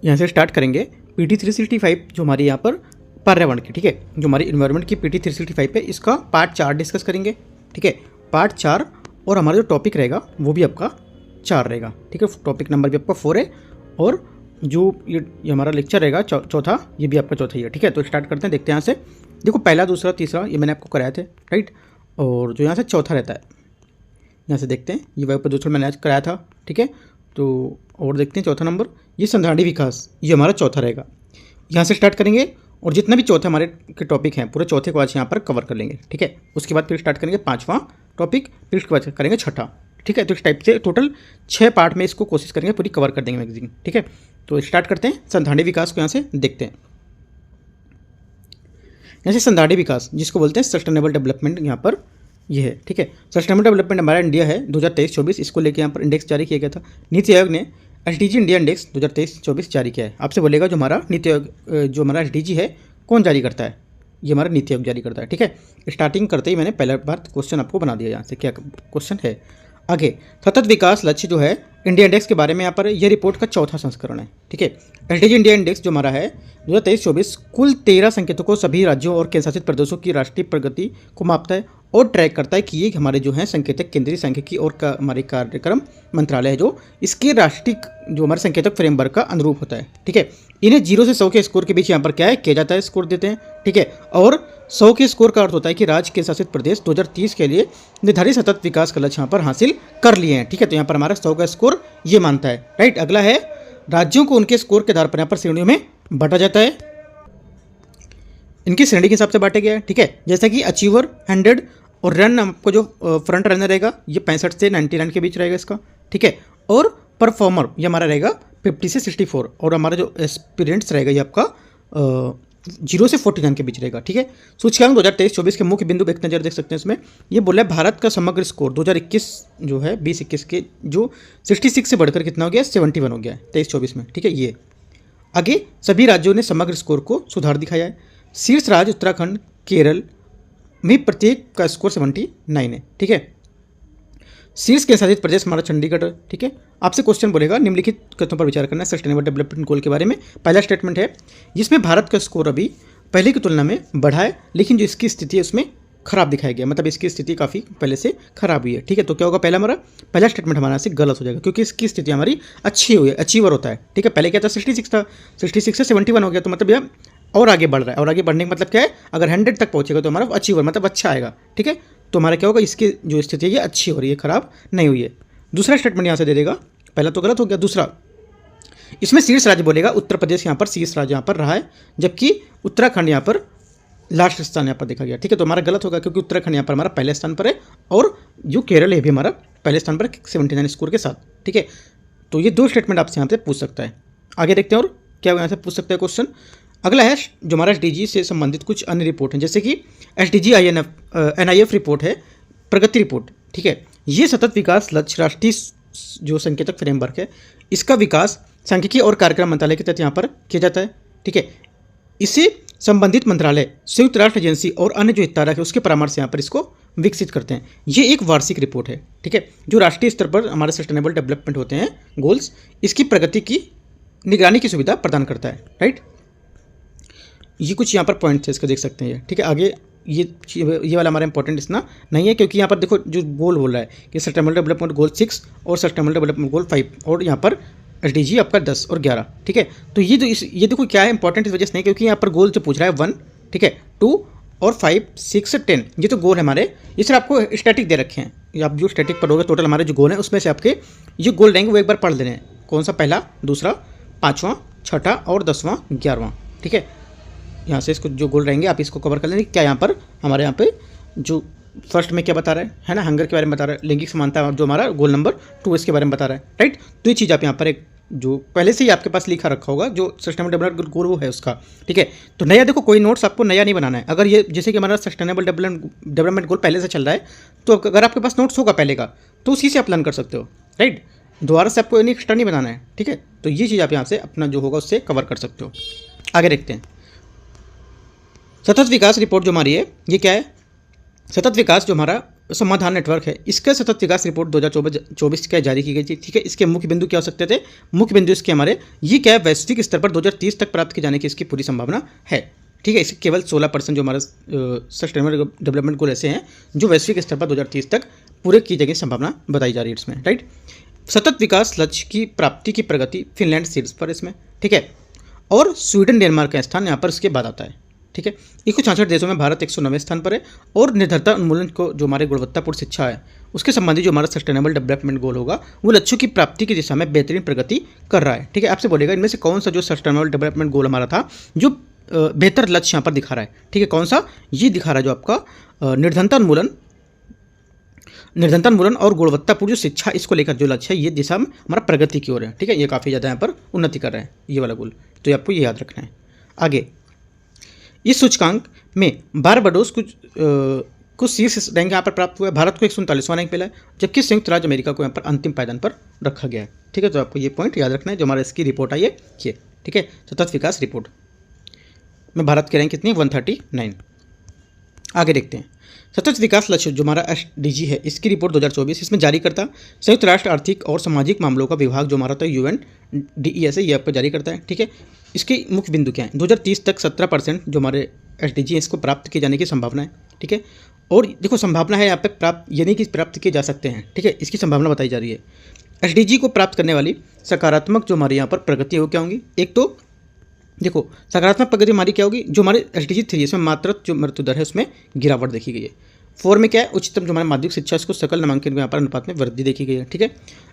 यहाँ से स्टार्ट करेंगे PT 365 जो हमारी यहाँ पर पर्यावरण की, ठीक है, जो हमारी इन्वायरमेंट की PT 365 है, इसका पार्ट 4 डिस्कस करेंगे, ठीक है, पार्ट 4। और हमारा जो टॉपिक रहेगा वो भी आपका 4 रहेगा, ठीक है, टॉपिक नंबर भी आपका 4 है। और जो ये हमारा लेक्चर रहेगा चौथा, ये भी आपका चौथा ही है, ठीक है। तो स्टार्ट करते हैं, देखते हैं यहाँ से। देखो पहला, दूसरा, तीसरा ये मैंने आपको कराए थे, राइट। और जो यहाँ से चौथा रहता है, यहाँ से देखते हैं, ये वायु प्रदूषण मैंने आज कराया था, ठीक है। तो और देखते हैं चौथा नंबर, ये संधारणी विकास, ये हमारा चौथा रहेगा। यहाँ से स्टार्ट करेंगे और जितना भी चौथा हमारे के टॉपिक हैं पूरे चौथे को आज यहाँ पर कवर कर लेंगे, ठीक है। उसके बाद फिर स्टार्ट करेंगे पाँचवां टॉपिक, फिर उसके बाद करेंगे छठा, ठीक है। तो इस टाइप से टोटल 6 पार्ट में इसको कोशिश करेंगे पूरी कवर कर देंगे मैगजीन, ठीक है। तो स्टार्ट करते हैं, संधारणी विकास को यहाँ से देखते हैं। यहाँ से संधारणी विकास जिसको बोलते हैं सस्टेनेबल डेवलपमेंट, यहाँ पर ये है, ठीक है। सस्टेनेबल डेवलपमेंट हमारा इंडिया है 2023-24, इसको लेके यहाँ पर इंडेक्स जारी किया गया था। नीति आयोग ने SDG इंडिया इंडेक्स 2023-24 जारी किया है। आपसे बोलेगा जो हमारा नीति आयोग, जो हमारा SDG है कौन जारी करता है, ये हमारा नीति आयोग जारी करता है, ठीक है। स्टार्टिंग करते ही मैंने पहला बार क्वेश्चन आपको बना दिया, यहाँ से क्या क्वेश्चन है। आगे सतत विकास लक्ष्य जो है इंडिया इंडेक्स के बारे में, यहाँ पर यह रिपोर्ट का चौथा संस्करण है, ठीक है। SDG इंडिया इंडेक्स जो हमारा है 2023-24 कुल 13 संकेतकों को सभी राज्यों और केंद्र शासित प्रदेशों की राष्ट्रीय प्रगति को मापता है और ट्रैक करता है कि ये हमारे जो हैं संकेतक केंद्रीय सांख्यिकी और हमारे कार्यक्रम मंत्रालय है जो इसके राष्ट्रीय जो हमारे संकेतक फ्रेमवर्क का अनुरूप होता है, ठीक है। इन्हें 0 से 100 के स्कोर के बीच यहाँ पर क्या है किया जाता है, स्कोर देते हैं, ठीक है। और 100 के स्कोर का अर्थ होता है कि राज्य के शासित प्रदेश 2030 के लिए निर्धारित सतत विकास का लक्ष्य यहाँ पर हासिल कर लिए हैं, ठीक है। तो यहाँ पर हमारा 100 का स्कोर ये मानता है, राइट। अगला है राज्यों को उनके स्कोर के आधार पर यहाँ पर श्रेणियों में बांटा जाता है, इनकी श्रेणी के हिसाब से बांटा गया है, ठीक है। जैसा कि अचीवर 100 और रन आपको जो फ्रंट रनर रहेगा ये 65 से 99 के बीच रहेगा इसका, ठीक है। और परफॉर्मर ये हमारा रहेगा 50 से 64 और हमारा जो एक्सपीरियंस रहेगा ये आपका 0 से 49 के बीच रहेगा, ठीक है। सूचकांक 2023-24 के मुख्य बिंदु एक नजर देख सकते हैं इसमें। ये बोला है भारत का समग्र स्कोर 2021 जो है 20-21 के जो 66 से बढ़कर कितना हो गया, 71 हो गया है 23-24 में, ठीक है। ये आगे सभी राज्यों ने समग्र स्कोर को सुधार दिखाया है। शीर्ष राज्य उत्तराखंड, केरल में प्रत्येक का स्कोर 79 है, ठीक है। शीर्ष के शासित प्रदेश हमारा चंडीगढ़, ठीक है। आपसे क्वेश्चन बोलेगा निम्नलिखित कथनों पर विचार करना है सस्टेनेबल डेवलपमेंट गोल के बारे में। पहला स्टेटमेंट है जिसमें भारत का स्कोर अभी पहले की तुलना में बढ़ा है, लेकिन जो इसकी स्थिति है उसमें खराब दिखाया गया, मतलब इसकी स्थिति काफ़ी पहले से खराब हुई है, ठीक है। तो क्या होगा, पहला स्टेटमेंट हमारा से गलत हो जाएगा क्योंकि इसकी स्थिति हमारी अच्छी हुई है, अचीवर होता है, ठीक है। पहले क्या था 66 था, 66 से 71 हो गया, तो मतलब यह और आगे बढ़ रहा है। और आगे बढ़ने का मतलब क्या है, अगर 100 तक पहुंचेगा तो हमारा अचीवर मतलब अच्छा आएगा, ठीक है। तो हमारा क्या होगा, इसकी जो स्थिति है ये अच्छी हो रही है, खराब नहीं हुई है। दूसरा स्टेटमेंट यहाँ से दे देगा, पहला तो गलत हो गया। दूसरा इसमें शीर्ष राज्य बोलेगा उत्तर प्रदेश यहाँ पर शीर्ष राज्य यहाँ पर रहा है, जबकि उत्तराखंड यहाँ पर लास्ट स्थान यहाँ पर देखा गया, ठीक है। तो हमारा गलत होगा क्योंकि उत्तराखंड यहाँ पर हमारा पहले स्थान पर है और जो केरल है भी हमारा पहले स्थान पर 79 स्कोर के साथ, ठीक है। तो ये 2 स्टेटमेंट आपसे यहाँ से पूछ सकता है। आगे देखते हैं और क्या यहाँ से पूछ सकता है क्वेश्चन। अगला है जो हमारा SDG से संबंधित कुछ अन्य रिपोर्ट हैं, जैसे कि SDG NIF रिपोर्ट है, प्रगति रिपोर्ट, ठीक है। ये सतत विकास लक्ष्य राष्ट्रीय जो संकेतक फ्रेमवर्क है इसका विकास सांख्यिकी और कार्यक्रम मंत्रालय के तहत यहाँ पर किया जाता है, ठीक है। इससे संबंधित मंत्रालय, संयुक्त राष्ट्र एजेंसी और अन्य जो हितधारक है उसके परामर्श से यहाँ पर इसको विकसित करते हैं। ये एक वार्षिक रिपोर्ट है, ठीक है, जो राष्ट्रीय स्तर पर हमारे सस्टेनेबल डेवलपमेंट होते हैं गोल्स, इसकी प्रगति की निगरानी की सुविधा प्रदान करता है, राइट। ये कुछ यहाँ पर पॉइंट्स है इसका देख सकते हैं, ठीक है। आगे ये वाला हमारा इंपॉर्टेंट इतना नहीं है क्योंकि यहाँ पर देखो जो गोल बोल रहा है कि सस्टेनेबल डेवलपमेंट गोल 6 और सस्टेनेबल डेवलपमेंट गोल 5 और यहाँ पर SDG आपका 10 और 11, ठीक है। तो ये देखो क्या है इंपॉर्टेंट इस वजह से नहीं क्योंकि यहाँ पर गोल जो पूछ रहा है 1, ठीक है, 2 और 5, 6, 10 ये तो गोल है हमारे, ये सर आपको स्टैटिक दे रखे हैं। आप जो स्टैटिक पढ़ोगे टोटल हमारे जो गोल हैं उसमें से आपके ये गोल रहेंगे वो एक बार पढ़ लेने हैं, कौन सा, पहला, दूसरा, 5वां, छठा और 10वां, 11वां, ठीक है। यहाँ से इसको जो गोल रहेंगे आप इसको कवर कर लेंगे। क्या यहाँ पर हमारे यहाँ पे जो फर्स्ट में क्या बता रहा है ना, हंगर के बारे में बता रहा है, लैंगिक समानता जो हमारा गोल नंबर 2 इसके बारे में बता रहा है, राइट। तो ये चीज़ आप यहाँ पर एक जो पहले से ही आपके पास लिखा रखा होगा जो सस्टेनेबल डेवलपमेंट गोल वो है उसका, ठीक है। तो नया देखो कोई नोट्स आपको नया नहीं बनाना है। अगर ये जैसे कि हमारा सस्टेनेबल डेवलपमेंट गोल पहले से चल रहा है तो अगर आपके पास नोट्स होगा पहले का तो उसी से आप लर्न कर सकते हो, राइट। दोबारा से आपको यानी एक्स्ट्रा नहीं बनाना है, ठीक है। तो ये चीज़ आप यहाँ से अपना जो होगा उससे कवर कर सकते हो। आगे देखते हैं सतत विकास रिपोर्ट जो हमारी है ये क्या है। सतत विकास जो हमारा समाधान नेटवर्क है, इसका सतत विकास रिपोर्ट 2024 क्या जारी की गई थी। ठीक है, इसके मुख्य बिंदु क्या हो सकते थे, मुख्य बिंदु इसके हमारे ये क्या है, वैश्विक स्तर पर 2030 तक प्राप्त किए जाने की इसकी पूरी संभावना है। ठीक है, इसके केवल 16% जो हमारा सस्टेनेबल डेवलपमेंट गोल ऐसे हैं जो वैश्विक स्तर पर 2030 तक पूरे की जाने की संभावना बताई जा रही है इसमें, राइट। सतत विकास लक्ष्य की प्राप्ति की प्रगति फिनलैंड शीर्ष पर इसमें, ठीक है, और स्वीडन डेनमार्क का स्थान यहाँ पर इसके बाद आता है। ठीक है, 166 देशों में भारत 109वें स्थान पर है। और निर्धरता उन्मूलन को जो हमारे गुणवत्तापूर्ण शिक्षा है उसके संबंधी जो हमारा सस्टेनेबल डेवलपमेंट गोल होगा वो लक्ष्यों की प्राप्ति की दिशा में बेहतरीन प्रगति कर रहा है। ठीक है, आपसे बोलेगा इनमें से कौन सा जो सस्टेनेबल डेवलपमेंट गोल हमारा था जो बेहतर लक्ष्य यहाँ पर दिखा रहा है। ठीक है, कौन सा, ये दिखा रहा है जो आपका निर्धनता उन्मूलन और गुणवत्तापूर्ण जो शिक्षा इसको लेकर जो लक्ष्य है ये दिशा में हमारा प्रगति की ओर है। ठीक है, ये काफ़ी ज़्यादा यहाँ पर उन्नति कर रहे हैं ये वाला गोल, तो ये आपको ये याद रखना है। आगे इस सूचकांक में बारबाडोस कुछ शीर्ष रैंक यहाँ पर प्राप्त हुआ है। भारत को 147वां रैंक मिला है, जबकि संयुक्त राज्य अमेरिका को यहाँ पर अंतिम पायदान पर रखा गया है। ठीक है, तो आपको ये पॉइंट याद रखना है जो हमारा इसकी रिपोर्ट आई है ये। ठीक है, सतत विकास रिपोर्ट में भारत की रैंक कितनी है, 139। आगे देखते हैं सतत विकास लक्ष्य जो हमारा SDG है इसकी रिपोर्ट 2024, इसमें जारी करता संयुक्त राष्ट्र आर्थिक और सामाजिक मामलों का विभाग जो हमारा था UNDES है, ये आपको जारी करता है। ठीक है, इसके मुख्य बिंदु क्या है, 2030 तक 17% जो हमारे SDG है इसको प्राप्त किए जाने की संभावना है। ठीक है, और देखो संभावना है यहाँ पे प्राप्त, यानी कि प्राप्त किए जा सकते हैं। ठीक है, इसकी संभावना बताई जा रही है। SDG को प्राप्त करने वाली सकारात्मक जो हमारे यहाँ पर प्रगति हो क्या होंगी, एक तो देखो सकारात्मक प्रगति हमारी क्या होगी, जो हमारे SDG 3 इसमें मात्र जो मृत्यु दर है उसमें गिरावट देखी गई है। 4 में क्या है, उच्चतम जो हमारे माध्यमिक शिक्षा इसको सकल नामांकन यहाँ पर अनुपात में वृद्धि देखी गई है। ठीक है,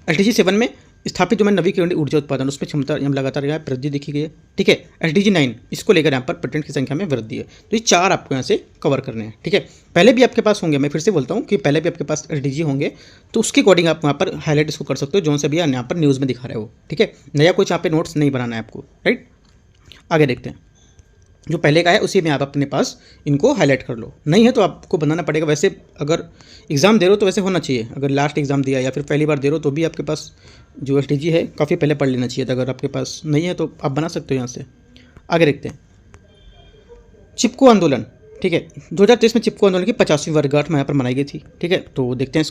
SDG 7 में स्थापित जो हमारे नवीकरणीय ऊर्जा उत्पादन उसमें क्षमता यहाँ लगातार यहाँ वृद्धि देखी गई है। ठीक है, SDG 9 इसको लेकर यहाँ पर पेटेंट की संख्या में वृद्धि है। तो ये 4 आपको यहाँ से कवर करने हैं। ठीक है, पहले भी आपके पास होंगे, मैं फिर से बोलता हूँ कि पहले भी आपके पास SDG होंगे, तो उसके अकॉर्डिंग आप वहाँ पर हाईलाइट इसको कर सकते हो जो से भी यहाँ पर न्यूज़ में दिखा रहे हो। ठीक है, नया कुछ यहाँ पे नोट्स नहीं बनाना है आपको, राइट। आगे देखते हैं, जो पहले का है उसी में आप अपने पास इनको हाईलाइट कर लो, नहीं है तो आपको बनाना पड़ेगा। वैसे अगर एग्ज़ाम दे रहे हो तो वैसे होना चाहिए, अगर लास्ट एग्ज़ाम दिया या फिर पहली बार दे रहे हो तो भी आपके पास जो SDG है काफ़ी पहले पढ़ लेना चाहिए था। अगर आपके पास नहीं है तो आप बना सकते हो यहाँ से। आगे देखते हैं चिपको आंदोलन। ठीक है, 2023 में चिपको आंदोलन की 50वीं वर्षगांठ यहाँ पर मनाई गई थी। ठीक है, तो देखते हैं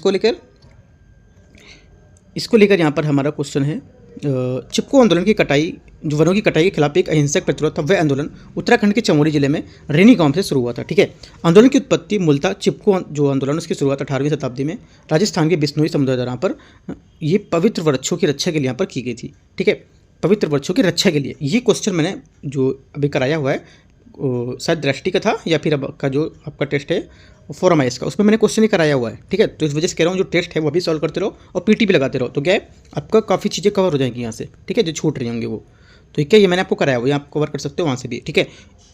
इसको लेकर यहाँ पर हमारा क्वेश्चन है, चिपको आंदोलन की कटाई, जो वनों की कटाई के खिलाफ एक अहिंसक प्रतिरोध था, वह आंदोलन उत्तराखंड के चमोली जिले में रेनी गांव से शुरू हुआ था। ठीक है, आंदोलन की उत्पत्ति मूलतः चिपको जो आंदोलन उसकी शुरुआत 18वीं शताब्दी में राजस्थान के बिश्नोई समुदाय द्वारा पर ये पवित्र वृक्षों की रक्षा के लिए यहाँ पर की गई थी। ठीक है, पवित्र वृक्षों की रक्षा के लिए ये क्वेश्चन मैंने जो अभी कराया हुआ है शायद दृष्टि का था या फिर अब का जो आपका टेस्ट है फोरम IAS का, उसमें मैंने क्वेश्चन ही कराया हुआ है। ठीक है, तो इस वजह से कह रहा हूँ जो टेस्ट है वो भी सॉल्व करते रहो और PT भी लगाते रहो, तो क्या है आपका काफ़ी चीज़ें कवर हो जाएंगी यहाँ से। ठीक है, जो छूट रही होंगी वो, तो क्या ये मैंने आपको कराया हुआ, आप कवर कर सकते हो वहाँ से भी। ठीक है,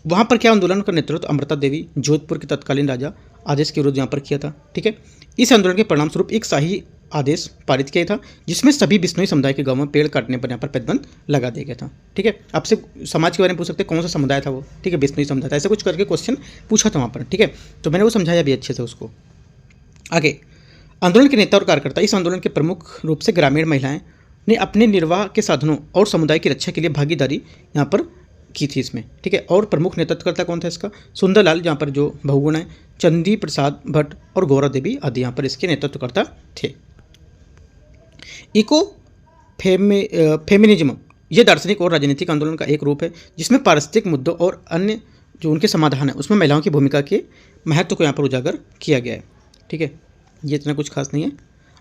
वहाँ पर क्या आंदोलन का नेतृत्व अमृता देवी जोधपुर के तत्कालीन राजा आदेश के विरुद्ध यहाँ पर किया था। ठीक है, इस आंदोलन के परिणाम स्वरूप एक शाही आदेश पारित किया था जिसमें सभी बिश्नोई समुदाय के गाँव में पेड़ काटने पर यहाँ पर प्रतिबंध लगा दिया गया था। ठीक है, आपसे समाज के बारे में पूछ सकते हैं कौन सा समुदाय था वो। ठीक है, बिश्नोई समुदाय था, ऐसा कुछ करके क्वेश्चन पूछा था वहाँ पर। ठीक है, तो मैंने वो समझाया भी अच्छे से उसको। आगे आंदोलन के नेता और कार्यकर्ता, इस आंदोलन के प्रमुख रूप से ग्रामीण महिलाएं ने अपने निर्वाह के साधनों और समुदाय की रक्षा के लिए भागीदारी यहाँ पर की थी इसमें। ठीक है, और प्रमुख नेतृत्वकर्ता कौन था इसका, सुंदरलाल जहाँ पर जो बहुगुण है, चंदी प्रसाद भट्ट और गौरव देवी आदि यहाँ पर इसके नेतृत्वकर्ता थे। इको फेमिनिज्म ये दार्शनिक और राजनीतिक आंदोलन का एक रूप है जिसमें पारिस्थितिक मुद्दों और अन्य जो उनके समाधान है उसमें महिलाओं की भूमिका के महत्व को यहाँ पर उजागर किया गया है। ठीक है, ये इतना कुछ खास नहीं है।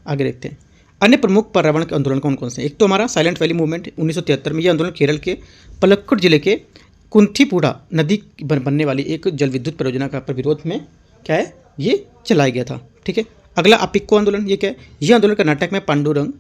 आगे देखते हैं अन्य प्रमुख पर्यावरण के आंदोलन कौन कौन से। एक तो हमारा साइलेंट वैली मूवमेंट 1973 में, यह आंदोलन केरल के पलक्कड़ जिले के कुंथीपुड़ा नदी बनने वाली एक जल विद्युत परियोजना का विरोध में क्या है ये चलाया गया था। ठीक है, अगला अपिक्को आंदोलन, ये क्या है, यह आंदोलन कर्नाटक में पांडुरंग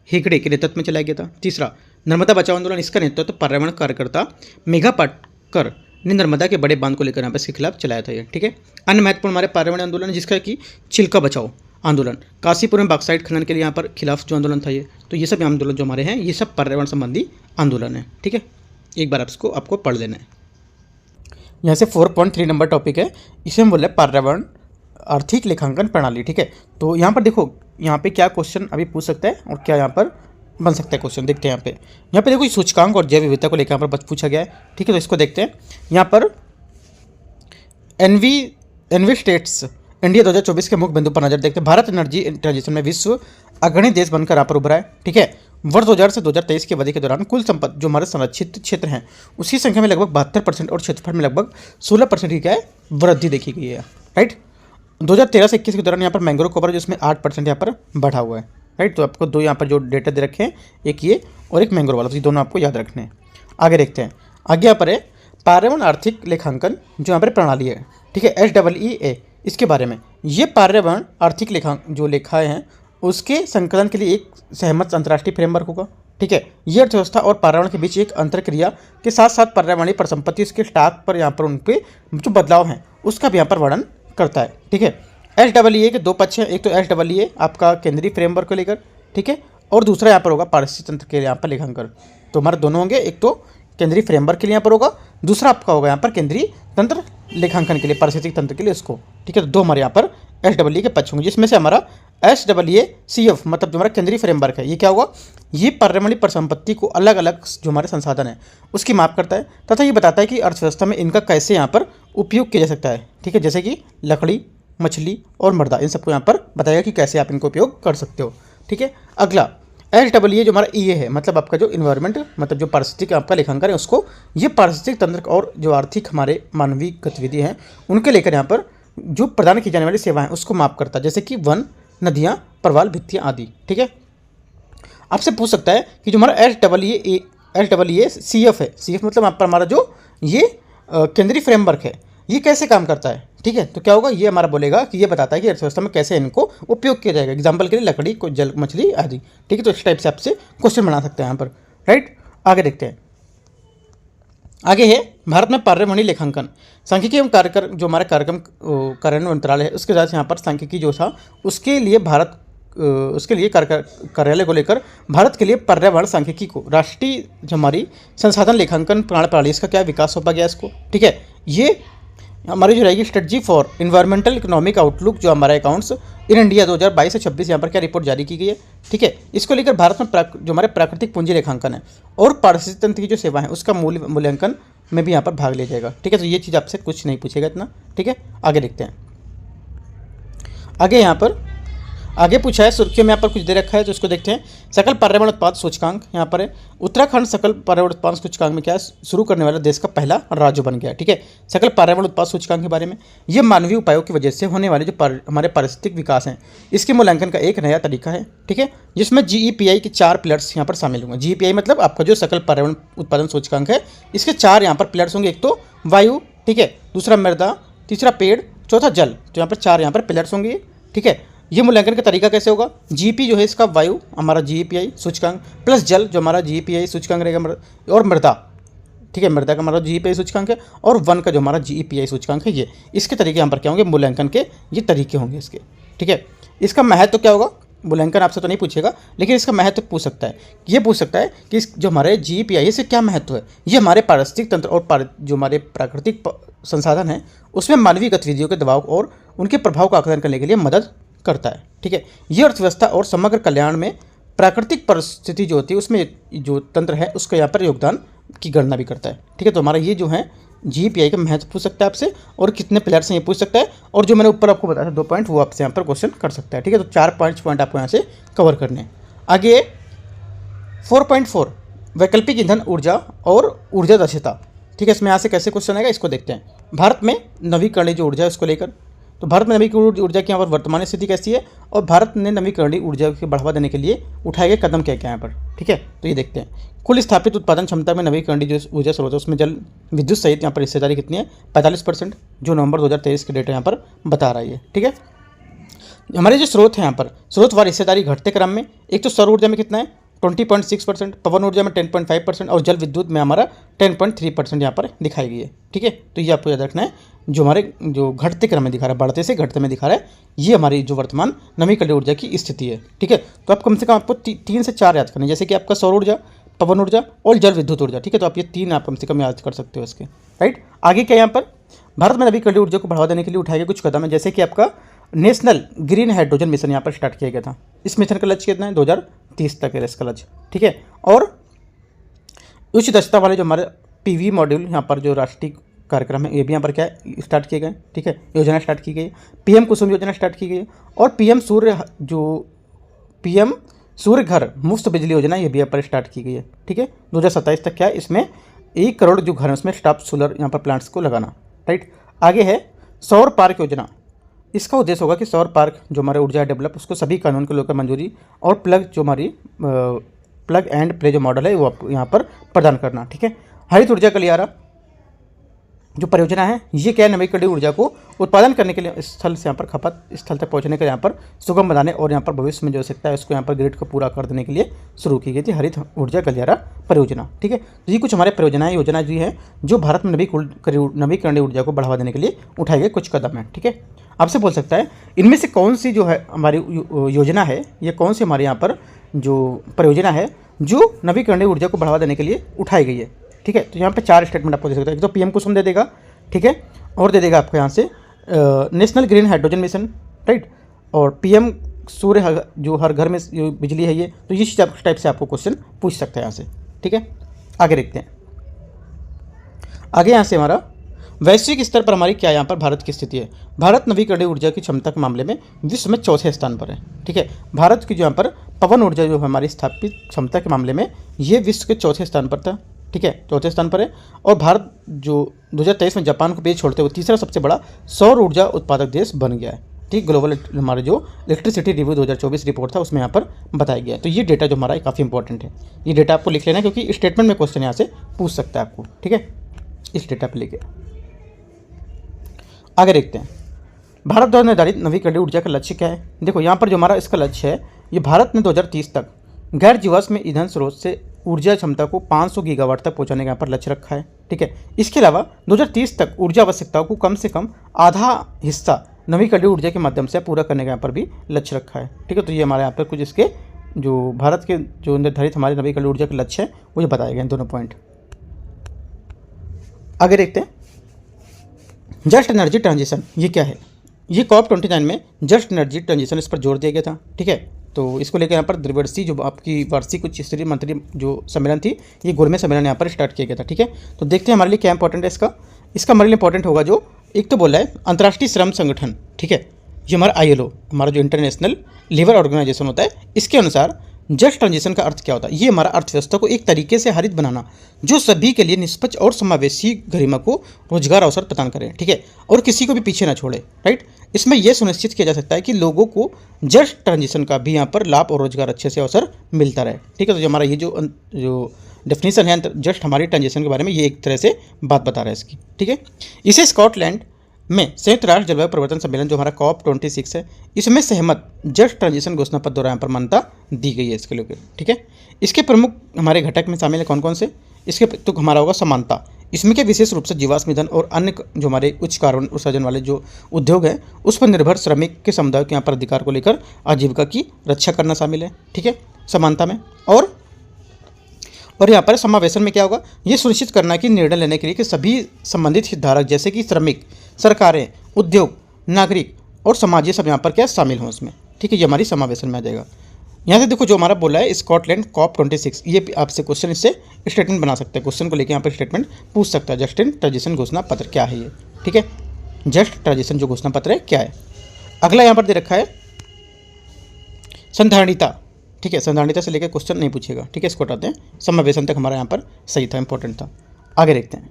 हेगड़े के नेतृत्व में चलाया गया था। तीसरा नर्मदा बचाओ आंदोलन, इसका नेतृत्व पर्यावरण कार्यकर्ता मेघा पाटकर ने नर्मदा के बड़े बांध को लेकर यहाँ पर इसके खिलाफ चलाया था ये। ठीक है, अन्य महत्वपूर्ण हमारे पर्यावरण आंदोलन जिसका कि चिल्का बचाओ आंदोलन, काशीपुर में बॉक्साइट खनन के लिए यहाँ पर खिलाफ जो आंदोलन था ये, तो ये सब आंदोलन जो हमारे हैं ये सब पर्यावरण संबंधी आंदोलन है। ठीक है, एक बार आपको पढ़ लेना है। यहाँ से 4.3 नंबर टॉपिक है, इसे हम बोल रहे हैं पर्यावरण आर्थिक लेखांकन प्रणाली। ठीक है, तो यहाँ पर देखो यहाँ पे क्या क्वेश्चन अभी पूछ सकता है और क्या यहाँ पर बन सकता है क्वेश्चन, देखते हैं यहाँ पे देखो सूचकांक और जैव विविधता को लेकर यहाँ पर पूछा गया है। ठीक है, तो इसको देखते हैं। यहाँ पर एनवी स्टेट्स इंडिया 2024 के मुख्य बिंदु पर नजर देखते हैं। भारत एनर्जी ट्रांजिशन में विश्व अग्रणी देश बनकर यहाँ पर उभरा है। ठीक है, वर्ष 2000 से 2023 की अवधि के दौरान कुल संपत्ति जो हमारे संरक्षित क्षेत्र हैं उसकी संख्या में लगभग 72% और क्षेत्रफल में लगभग 16% की क्या है वृद्धि देखी गई है। राइट, 2013 से 21 के दौरान यहाँ पर मैंग्रोव कवर जिसमें 8% यहाँ पर बढ़ा हुआ है। राइट, तो आपको दो यहाँ पर जो डेटा दे रखे हैं, एक ये और एक मैंग्रोव वाला, तो ये दोनों आपको याद रखने हैं। आगे देखते हैं, आगे यहाँ पर है पर्यावरण आर्थिक लेखांकन जो यहाँ पर प्रणाली है। ठीक है, SEE इसके बारे में, ये पर्यावरण आर्थिक जो लेखाएं हैं उसके संकलन के लिए एक सहमत अंतर्राष्ट्रीय फ्रेमवर्क होगा। ठीक है, ये अर्थव्यवस्था और पर्यावरण के बीच एक अंतरक्रिया के साथ साथ पर्यावरणीय परिसंपत्ति उसके स्टॉक पर यहाँ पर उनके जो बदलाव हैं उसका भी यहाँ पर वर्णन करता है। ठीक है, SEE के दो पक्ष हैं, एक तो SEE आपका केंद्रीय फ्रेमवर्क को लेकर, ठीक है, और दूसरा यहाँ पर होगा पारिस्थितिक तंत्र के यहाँ पर लेखांकन। तो हमारे दोनों होंगे, एक तो केंद्रीय फ्रेमवर्क के लिए यहाँ पर होगा, दूसरा आपका होगा यहाँ पर केंद्रीय तंत्र लेखांकन के लिए, पारिस्थितिक तंत्र के लिए उसको। ठीक है, तो दो हमारे यहाँ पर SEE के पक्ष होंगे, जिसमें से हमारा SEEF मतलब जो हमारा केंद्रीय फ्रेमवर्क है ये क्या होगा, ये पर्यावरणीय परिसंपत्ति को अलग अलग जो हमारे संसाधन है उसकी माप करता है तथा ये बताता है कि अर्थव्यवस्था में इनका कैसे यहाँ पर उपयोग किया जा सकता है। ठीक है, जैसे कि लकड़ी, मछली और मृदा, इन सबको यहाँ पर बताएगा कि कैसे आप इनको उपयोग कर सकते हो। ठीक है, अगला SEE जो हमारा EA है, मतलब आपका जो इन्वायरमेंट मतलब जो पारिस्थितिक आपका लेखांकन है उसको, ये पारिस्थितिक तंत्र और जो आर्थिक हमारे मानवीय गतिविधि हैं उनके लेकर यहाँ पर जो प्रदान की जाने वाली सेवाएं उसको माप करता है, जैसे कि वन, नदियाँ, प्रवाल, भित्तियाँ आदि। ठीक है, आपसे पूछ सकता है कि जो हमारा SEE CF है, CF मतलब आप पर हमारा जो ये केंद्रीय फ्रेमवर्क है ये कैसे काम करता है। ठीक है, तो क्या होगा, ये हमारा बोलेगा कि ये बताता है कि अर्थव्यवस्था में कैसे इनको उपयोग किया जाएगा। एग्जाम्पल के लिए लकड़ी को, जल, मछली आदि। ठीक है, तो इस टाइप से आपसे क्वेश्चन बना सकते हैं यहाँ पर। राइट, आगे देखते हैं, आगे है भारत में पर्यावरणीय लेखांकन, सांख्यिकी एवं कार्यक्रम जो हमारा कार्यक्रम कार्यान्वयन मंत्रालय है उसके साथ यहाँ पर सांख्यिकी जो था उसके लिए कार्यालय को लेकर भारत के लिए पर्यावरण सांख्यिकी को राष्ट्रीय जो हमारी संसाधन लेखांकन प्रणाली इसका क्या विकास हो पा गया इसको। ठीक है, ये हमारी जो रहेगी strategy for environmental economic outlook जो हमारा अकाउंट्स इन इंडिया 2022 से 26 यहाँ पर क्या रिपोर्ट जारी की गई है। ठीक है, इसको लेकर भारत में जो हमारे प्राकृतिक पूंजी लेखांकन है और पारिस्थितिक तंत्र की जो सेवा है उसका मूल्यांकन में भी यहाँ पर भाग लिया जाएगा। ठीक है, तो ये चीज़ आपसे कुछ नहीं पूछेगा इतना। ठीक है, आगे देखते हैं, आगे यहाँ पर आगे पूछा है, सुर्खियों में यहाँ पर कुछ दे रखा है तो इसको देखते हैं। सकल पर्यावरण उत्पाद सूचकांक यहाँ पर है, उत्तराखंड सकल पर्यावरण उत्पाद सूचकांक में क्या है, शुरू करने वाला देश का पहला राज्य बन गया। ठीक है, सकल पर्यावरण उत्पाद सूचकांक के बारे में, ये मानवीय उपायों की वजह से होने वाले जो हमारे पारिस्थितिक विकास हैं इसके मूल्यांकन का एक नया तरीका है। ठीक है, जिसमें GEPI के 4 पिलर्स यहाँ पर शामिल होंगे। GEPI मतलब आपका जो सकल पर्यावरण उत्पादन सूचकांक है इसके 4 यहाँ पर पिलर्स होंगे, एक तो वायु, ठीक है, दूसरा मृदा, तीसरा पेड़, चौथा जल। तो यहाँ पर 4 यहाँ पर पिलर्स होंगे। ठीक है, ये मूल्यांकन का तरीका कैसे होगा, GP जो है इसका वायु हमारा GEPI सूचकांक प्लस जल जो हमारा GEPI सूचकांक रहेगा, और मृदा, ठीक है, मृदा का हमारा GEPI सूचकांक है, और वन का जो हमारा GEPI सूचकांक है ये, इसके तरीके यहाँ पर क्या होंगे, मूल्यांकन के ये तरीके होंगे इसके। ठीक है, इसका महत्व क्या होगा, मूल्यांकन आपसे तो नहीं पूछेगा लेकिन इसका महत्व पूछ सकता है। ये पूछ सकता है कि जो हमारे GEPI है इससे क्या महत्व है, ये हमारे पारिस्थितिक तंत्र और जो हमारे प्राकृतिक संसाधन हैं उसमें मानवीय गतिविधियों के दबाव और उनके प्रभाव का आकलन करने के लिए मदद करता है। ठीक है, ये अर्थव्यवस्था और समग्र कल्याण में प्राकृतिक परिस्थिति जो होती है उसमें जो तंत्र है उसका यहाँ पर योगदान की गणना भी करता है। ठीक है, तो हमारा ये जो है GEPI का महत्व पूछ सकता है आपसे, और कितने पिलर्स हैं ये पूछ सकता है, और जो मैंने ऊपर आपको बताया था 2 पॉइंट वो आपसे यहाँ पर क्वेश्चन कर सकता है। ठीक है, तो 4 पॉइंट आपको यहाँ से कवर करने हैं। आगे 4.4 वैकल्पिक ईंधन ऊर्जा और ऊर्जा दक्षता। ठीक है, इसमें यहाँ से कैसे क्वेश्चन आएगा इसको देखते हैं। भारत में नवीकरणीय जो ऊर्जा है उसको लेकर, तो भारत में नवीकरणीय ऊर्जा की यहाँ पर वर्तमान स्थिति कैसी है और भारत ने नवीकरणीय ऊर्जा को बढ़ावा देने के लिए उठाए गए कदम क्या क्या यहाँ पर। ठीक है, तो ये देखते हैं। कुल स्थापित उत्पादन क्षमता में नवीकरणीय जो ऊर्जा स्रोत है उसमें जल विद्युत सहित यहाँ पर हिस्सेदारी कितनी है, 45%, जो नवंबर 2023 के डेटा यहाँ पर बता रही है। ठीक है, हमारे जो स्रोत हैं यहाँ पर स्रोतवार हिस्सेदारी घटते क्रम में, एक तो सौर ऊर्जा में कितना है 20.6%, पवन ऊर्जा में 10.5% और जल विद्युत में हमारा 10.3% यहाँ पर दिखाई गई है। ठीक है, तो ये आपको याद रखना है, जो हमारे जो घटते क्रम में दिखा रहा है, बढ़ते से घटते में दिखा रहा है, ये हमारी जो वर्तमान नवीकरणीय ऊर्जा की स्थिति है। ठीक है, तो आप कम से कम आपको 3 से 4 याद करना, जैसे कि आपका सौर ऊर्जा, पवन ऊर्जा और जल विद्युत ऊर्जा। ठीक है, तो आप ये 3 आप कम से कम याद कर सकते हो इसके। राइट, आगे क्या यहाँ पर भारत में नवीकरणीय ऊर्जा को बढ़ावा देने के लिए उठाए गए कुछ कदम है, जैसे कि आपका नेशनल ग्रीन हाइड्रोजन मिशन यहाँ पर स्टार्ट किया गया था। इस मिशन का लक्ष्य कितना है, 2030 तक है इसका लक्ष्य। ठीक है, और उच्च दक्षता वाले जो हमारे PV मॉड्यूल यहाँ पर जो राष्ट्रीय कार्यक्रम है, ये भी यहाँ पर क्या है स्टार्ट किए गए, ठीक है, योजना स्टार्ट की गई। पीएम कुसुम योजना स्टार्ट की गई और पीएम सूर्य घर मुफ्त बिजली योजना ये भी यहाँ पर स्टार्ट की गई है, ठीक है। 2027 तक क्या है, इसमें 1 करोड़ जो घर है उसमें स्टॉप सोलर यहाँ पर प्लांट्स को लगाना, राइट। आगे है सौर पार्क योजना। इसका उद्देश्य होगा कि सौर पार्क जो हमारे ऊर्जा डेवलप उसको सभी कानून को लेकर मंजूरी और प्लग एंड प्ले जो मॉडल है वो यहाँ पर प्रदान करना, ठीक है। हरित ऊर्जा गलियारा जो परियोजना है ये क्या है, नवीकरणीय ऊर्जा को उत्पादन करने के लिए स्थल से यहाँ पर खपत स्थल तक पहुँचने के यहाँ पर सुगम बनाने और यहाँ पर भविष्य में जो आवश्यकता है उसको यहाँ पर ग्रिड को पूरा कर देने के लिए शुरू की गई थी हरित ऊर्जा गलियारा परियोजना, ठीक है। तो ये कुछ हमारे परियोजनाएं योजना जी है जो भारत में नवीकरणीय ऊर्जा को बढ़ावा देने के लिए उठाए गए कुछ कदम हैं, ठीक है। आपसे बोल सकता है इनमें से कौन सी जो है हमारी योजना है, ये कौन सी हमारे यहाँ पर जो परियोजना है जो नवीकरणीय ऊर्जा को बढ़ावा देने के लिए उठाई गई है, ठीक है। तो यहाँ पे 4 स्टेटमेंट आपको दे सकता है। एक तो पीएम कुसुम दे देगा, ठीक है, और दे देगा आपको यहाँ से national green hydrogen mission, right, और पीएम सूर्य जो हर घर में जो बिजली है ये, तो इस टाइप से आपको क्वेश्चन पूछ सकता है यहाँ से, ठीक है। आगे देखते हैं, आगे यहाँ से हमारा वैश्विक स्तर पर हमारी क्या यहाँ पर भारत की स्थिति है। भारत नवीकरणीय ऊर्जा की क्षमता के मामले में विश्व में 4थे स्थान पर है, ठीक है। भारत की जो यहाँ पर पवन ऊर्जा जो हमारी स्थापित क्षमता के मामले में ये विश्व के 4थे स्थान पर था, ठीक है, 4थे स्थान पर है। और भारत जो 2023 में जापान को पीछे छोड़ते हुए तीसरा सबसे बड़ा सौर ऊर्जा उत्पादक देश बन गया है, ठीक। ग्लोबल हमारे जो इलेक्ट्रिसिटी रिव्यू 2024 रिपोर्ट था उसमें यहाँ पर बताया गया है। तो ये डेटा जो हमारा काफ़ी इंपॉर्टेंट है, ये डेटा आपको लिख लेना क्योंकि स्टेटमेंट में क्वेश्चन यहाँ से पूछ सकता है आपको, ठीक है, इस डेटा पर लेके। आगे देखते हैं भारत द्वारा निर्धारित नवीकरणीय ऊर्जा का लक्ष्य क्या है। देखो यहाँ पर जो हमारा इसका लक्ष्य है, ये भारत ने 2030 तक गैर जीवाश्म ईंधन स्रोत से ऊर्जा क्षमता को 500 गीगावाट तक पहुंचाने का यहाँ पर लक्ष्य रखा है, ठीक है। इसके अलावा 2030 तक ऊर्जा आवश्यकताओं को कम से कम आधा हिस्सा नवीकरणीय ऊर्जा के माध्यम से पूरा करने का यहाँ पर भी लक्ष्य रखा है, ठीक है। तो ये हमारे यहाँ पर कुछ इसके जो भारत के जो निर्धारित हमारे नवीकरणीय ऊर्जा के लक्ष्य है वो ये बताए गए हैं दोनों पॉइंट। आगे देखते हैं जस्ट एनर्जी ट्रांजिशन, ये क्या है। ये COP29 में जस्ट एनर्जी ट्रांजिशन इस पर जोर दिया गया था, ठीक है। तो इसको लेकर यहाँ पर द्विवर्षीय जो आपकी वार्षिक उच्च स्तरीय मंत्री जो सम्मेलन थी, ये गोलमेज सम्मेलन यहाँ पर स्टार्ट किया गया था, ठीक है। तो देखते हैं हमारे लिए क्या इंपॉर्टेंट है इसका हमारे लिए इंपॉर्टेंट होगा जो एक तो बोला है अंतर्राष्ट्रीय श्रम संगठन, ठीक है, ये हमारा ILO हमारा जो इंटरनेशनल लेबर ऑर्गेनाइजेशन होता है, इसके अनुसार जस्ट ट्रांजिशन का अर्थ क्या होता है। ये हमारा अर्थव्यवस्था को एक तरीके से हरित बनाना जो सभी के लिए निष्पक्ष और समावेशी गरिमा को रोजगार अवसर प्रदान करें, ठीक है, और किसी को भी पीछे ना छोड़े, राइट। इसमें यह सुनिश्चित किया जा सकता है कि लोगों को जस्ट ट्रांजिशन का भी यहाँ पर लाभ और रोजगार अच्छे से अवसर मिलता रहे, ठीक है। तो हमारा ये जो डेफिनेशन है जस्ट हमारी ट्रांजिशन के बारे में, ये एक तरह से बात बता रहा है इसकी, ठीक है। इसे स्कॉटलैंड में संयुक्त राष्ट्र जलवायु परिवर्तन सम्मेलन जो हमारा COP26 है, इसमें सहमत जस्ट ट्रांजिशन घोषणा पत्र द्वारा यहाँ पर मान्यता दी गई है इसके लिए, ठीक है। इसके प्रमुख हमारे घटक में शामिल है कौन कौन से। इसके तो हमारा होगा समानता, इसमें क्या विशेष रूप से जीवाश्म ईंधन और अन्य जो हमारे उच्च कार्बन उत्सर्जन वाले जो उद्योग हैं उस पर निर्भर श्रमिक के समुदाय के यहाँ पर अधिकार को लेकर आजीविका की रक्षा करना शामिल है, ठीक है, समानता में। और यहाँ पर समावेशन में क्या होगा, ये सुनिश्चित करना कि निर्णय लेने के लिए कि सभी संबंधित हितधारक जैसे कि श्रमिक, सरकारें, उद्योग, नागरिक और समाज ये सब यहाँ पर क्या शामिल हों उसमें, ठीक है। ये हमारी समावेशन में आ जाएगा। यहाँ से देखो जो हमारा बोला है स्कॉटलैंड COP26, ये आपसे क्वेश्चन इससे स्टेटमेंट बना सकते हैं, क्वेश्चन को लेकर यहाँ पर स्टेटमेंट पूछ सकता है। जस्ट ट्रांजिशन घोषणा पत्र क्या है ये, ठीक है, जस्ट ट्रांजिशन जो घोषणा पत्र है क्या है। अगला यहाँ पर दे रखा है संधारणीयता, ठीक है, संधारणीयता से लेकर क्वेश्चन नहीं पूछेगा, ठीक है, इसको हटाते हैं। समावेशन तक हमारा यहाँ पर सही था, इंपॉर्टेंट था। आगे देखते हैं,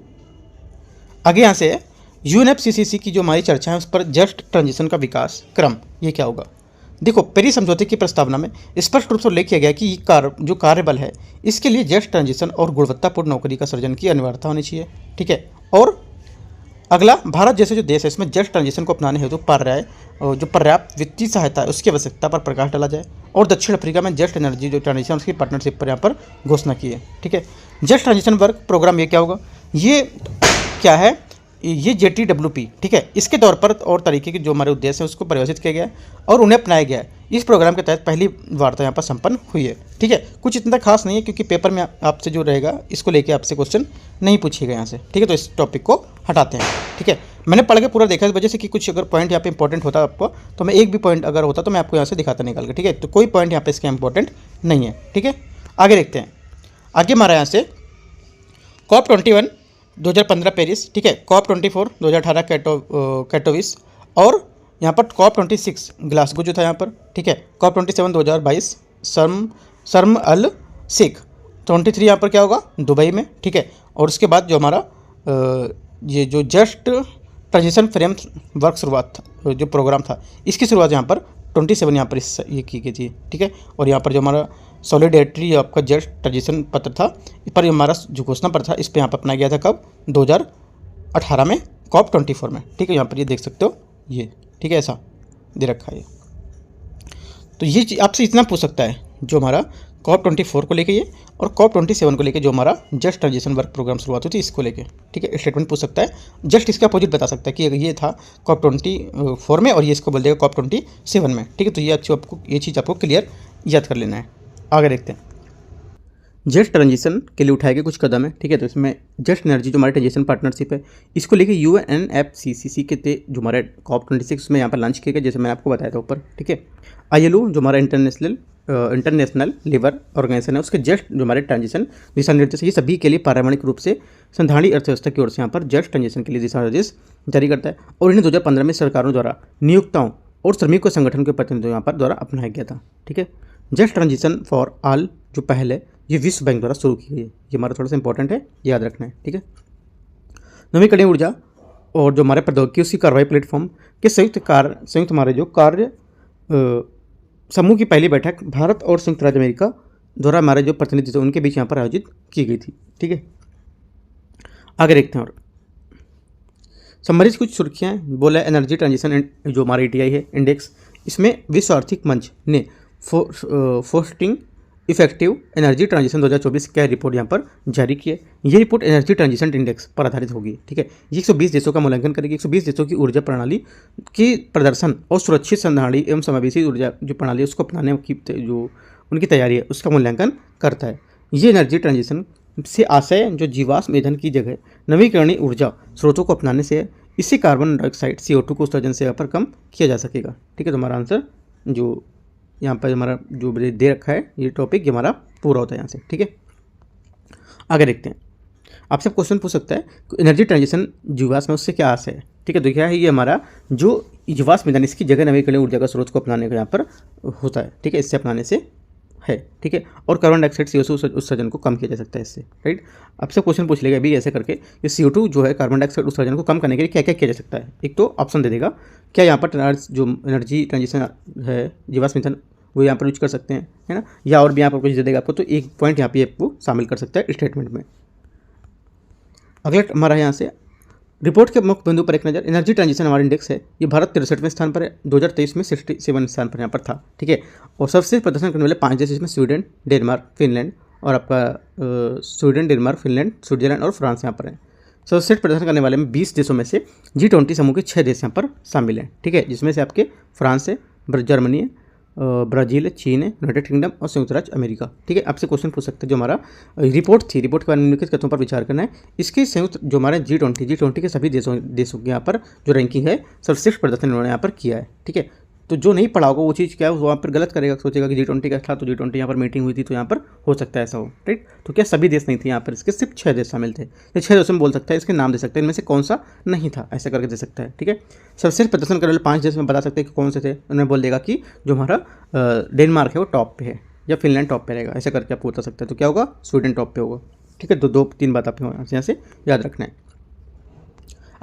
आगे यहाँ से UNFCCC की जो हमारी चर्चा है उस पर जस्ट ट्रांजिशन का विकास क्रम ये क्या होगा। देखो पेरिस समझौते की प्रस्तावना में स्पष्ट रूप से उल्लेख किया गया कि जो कार्यबल है इसके लिए जस्ट ट्रांजिशन और गुणवत्तापूर्ण नौकरी का सृजन की अनिवार्यता होनी चाहिए, ठीक है। और अगला भारत जैसे जो देश है इसमें जस्ट ट्रांजिशन को अपनाने हेतु जो पर्याप्त वित्तीय सहायता है उसकी आवश्यकता पर प्रकाश डाला जाए। और दक्षिण अफ्रीका में जस्ट एनर्जी जो ट्रांजिशन उसकी पार्टनरशिप पर यहाँ पर घोषणा की है, ठीक है। जस्ट ट्रांजिशन वर्क प्रोग्राम ये क्या होगा, ये क्या है, ये JTWP, ठीक है, इसके तौर पर और तरीके के जो हमारे उद्देश्य हैं उसको परिभाषित किया गया है और उन्हें अपनाया गया है। इस प्रोग्राम के तहत पहली वार्ता यहाँ पर संपन्न हुई है, ठीक है। कुछ इतना खास नहीं है क्योंकि पेपर में आपसे जो रहेगा इसको लेके आपसे क्वेश्चन नहीं पूछेगा यहाँ से, ठीक है। तो इस टॉपिक को हटाते हैं, ठीक है। मैंने पढ़ के पूरा देखा इस वजह से कि कुछ अगर पॉइंट यहाँ पे इंपॉर्टेंट होता आपको तो मैं एक भी पॉइंट अगर होता तो मैं आपको यहाँ से दिखाता निकाल के, ठीक है। तो कोई पॉइंट यहाँ पे इसका इंपॉर्टेंट नहीं है, ठीक है। आगे देखते हैं, आगे हमारा यहाँ से COP21 2015 पेरिस, ठीक है, कॉप 24 2018 कैटोविस, और यहाँ पर कॉप 26 ग्लासगो जो था यहाँ पर, ठीक है, कॉप 27 2022 शर्म अल शेख, 23 यहाँ पर क्या होगा दुबई में, ठीक है। और उसके बाद जो हमारा ये जो जस्ट ट्रांजिशन फ्रेमवर्क शुरुआत जो प्रोग्राम था, इसकी शुरुआत यहाँ पर 27 यहाँ पर ये की गई थी, ठीक है। और यहाँ पर जो हमारा सॉलिडेरिटी आपका जस्ट ट्रांजिशन पत्र था, इस पर हमारा जो घोषणा पत्र था, इस पर यहाँ पर अपनाया गया था कब 2018 में कॉप 24 में, ठीक है। यहाँ पर ये देख सकते हो ये, ठीक है, ऐसा दे रखा है। तो ये आपसे इतना पूछ सकता है जो हमारा कॉप 24 को लेके ये, और कॉप 27 को लेके जो हमारा जस्ट ट्रांजिशन वर्क प्रोग्राम शुरुआत हुई थी इसको लेके, ठीक है। स्टेटमेंट पूछ सकता है, जस्ट इसका अपोजिट बता सकता है कि ये था कॉप 24 में और ये इसको बोल देगा कॉप 27 में, ठीक है। तो ये आपको ये चीज़ आपको क्लियर याद कर लेना है। आगे देखते हैं, जस्ट ट्रांजिशन के लिए उठाए गए कुछ कदम है, ठीक है। तो इसमें जस्ट एनर्जी जो हमारे ट्रांजिशन पार्टनरशिप है, इसको लेके UNFCCC के थे जो हमारे कॉप 26 में यहाँ पर लॉन्च किए गए, जैसे मैंने आपको बताया था ऊपर, ठीक है। ILO जो हमारा इंटरनेशनल लेबर ऑर्गेनाइजेशन है, उसके जस्ट जो हमारे ट्रांजिशन दिशा निर्देश, ये सभी के लिए पारंपरिक रूप से संधारणी अर्थव्यवस्था की ओर से यहाँ पर जस्ट ट्रांजिशन के लिए दिशा निर्देश जारी करता है, और इन्हें 2015 में सरकारों द्वारा नियोक्ताओं और श्रमिकों संगठन के प्रतिनिधियों यहाँ पर द्वारा अपनाया गया था, ठीक है। जस्ट ट्रांजिशन फॉर ऑल जो पहले ये विश्व बैंक द्वारा शुरू की गई है, ये हमारा थोड़ा सा इंपॉर्टेंट है, याद रखना है, ठीक है। नवीकरणीय ऊर्जा और जो हमारे प्रौद्योगिकी उसकी कार्रवाई प्लेटफॉर्म के संयुक्त हमारे जो कार्य समूह की पहली बैठक भारत और संयुक्त राज्य अमेरिका द्वारा हमारे जो प्रतिनिधि थे उनके बीच यहाँ पर आयोजित की गई थी, ठीक है। आगे देखते हैं, और संबंधित कुछ सुर्खियाँ बोला एनर्जी ट्रांजिशन जो हमारा ETI है इंडेक्स, इसमें विश्व आर्थिक मंच ने फोस्टिंग इफेक्टिव एनर्जी ट्रांजिशन 2024 का रिपोर्ट यहाँ पर जारी की है। ये रिपोर्ट एनर्जी ट्रांजिशन इंडेक्स पर आधारित होगी, ठीक है। ये 120 देशों का मूल्यांकन करेगी, 120 देशों की ऊर्जा प्रणाली की प्रदर्शन और सुरक्षित संधारणी एवं समावेशी ऊर्जा जो प्रणाली है उसको अपनाने की जो उनकी तैयारी है उसका मूल्यांकन करता है। ये एनर्जी ट्रांजिशन से आशय जो जीवाश्म ईंधन की जगह नवीकरणीय ऊर्जा स्रोतों को अपनाने से है, इससे कार्बन डाइऑक्साइड CO2 को उत्सर्जन से यहाँ पर कम किया जा सकेगा, ठीक है। तो हमारा आंसर जो यहाँ पर हमारा जो दे रखा है ये टॉपिक ये हमारा पूरा होता है यहाँ से, ठीक है। आगे देखते हैं, आपसे क्वेश्चन पूछ सकता है एनर्जी ट्रांजिशन जीवाश्म में उससे क्या आशय है, ठीक है। तो क्या है ये हमारा जो जीवाश्म ईंधन इसकी जगह नवीकरणीय ऊर्जा का स्रोत को अपनाने का यहाँ पर होता है, ठीक है, इससे अपनाने से है, ठीक है। और कार्बन डाइऑक्साइड CO2 उत्सर्जन को कम किया जा सकता है इससे, राइट। आपसे क्वेश्चन पूछ लेगा अभी ऐसे करके ये CO2 जो है कार्बन डाइऑक्साइड उत्सर्जन को कम करने के लिए क्या क्या किया जा सकता है। एक तो ऑप्शन दे देगा क्या यहाँ पर जो एनर्जी ट्रांजिशन है जीवाश्म ईंधन वो यहाँ पर यूज कर सकते हैं, है ना, या और भी यहाँ पर कुछ दे देगा आपको, तो एक पॉइंट यहाँ पे आपको शामिल कर सकता है स्टेटमेंट में। अगला हमारा यहाँ से रिपोर्ट के मुख्य बिंदु पर एक नज़र, एनर्जी ट्रांजिशन हमारा इंडेक्स है, ये भारत 63वें स्थान पर है, 2023 में 67 स्थान पर यहाँ पर था, ठीक है। और सबसे प्रदर्शन करने वाले 5 देश इसमें स्वीडन, डेनमार्क, फिनलैंड और आपका स्वीडन, डेनमार्क, फिनलैंड, स्विट्जरलैंड और फ्रांस यहाँ पर है। सर्वश्रेष्ठ प्रदर्शन करने वाले में 20 देशों में से G20 समूह के 6 देश यहाँ पर शामिल हैं, ठीक है, जिसमें से आपके फ्रांस है, जर्मनी है, ब्राज़ील, चीन है, यूनाइटेड किंगडम और संयुक्त राज्य अमेरिका, ठीक है। आपसे क्वेश्चन पूछ सकते हैं जो हमारा रिपोर्ट थी, रिपोर्ट के बारे में निम्नलिखित तथ्यों पर विचार करना है। इसके संयुक्त जो हमारे G20 के सभी देशों के यहाँ पर जो रैंकिंग है सर्वश्रेष्ठ प्रदर्शन उन्होंने यहाँ पर किया है, ठीक है। तो जो नहीं पढ़ा होगा वो चीज़ क्या है वहाँ पर गलत करेगा, सोचेगा कि G20 का था तो G20 यहाँ पर मीटिंग हुई थी तो यहाँ पर हो सकता है ऐसा हो, राइट। तो क्या सभी देश नहीं थे यहाँ पर, इसके सिर्फ 6 देश शामिल थे, ये 6 देशों में बोल सकता है, इसके नाम दे सकते हैं, इनमें से कौन सा नहीं था ऐसा करके दे सकता है, ठीक है। सर्वश्रेष्ठ प्रदर्शन करने वाले 5 देश में बता सकते हैं कि कौन से थे, उन्हें बोल देगा कि जो हमारा डेनमार्क है वो टॉप पे है या फिनलैंड टॉप पे रहेगा, ऐसा करके आपको बता सकता है। तो क्या होगा, स्वीडन टॉप पे होगा, ठीक है। तो 2-3 बात आपको यहाँ से याद रखना है।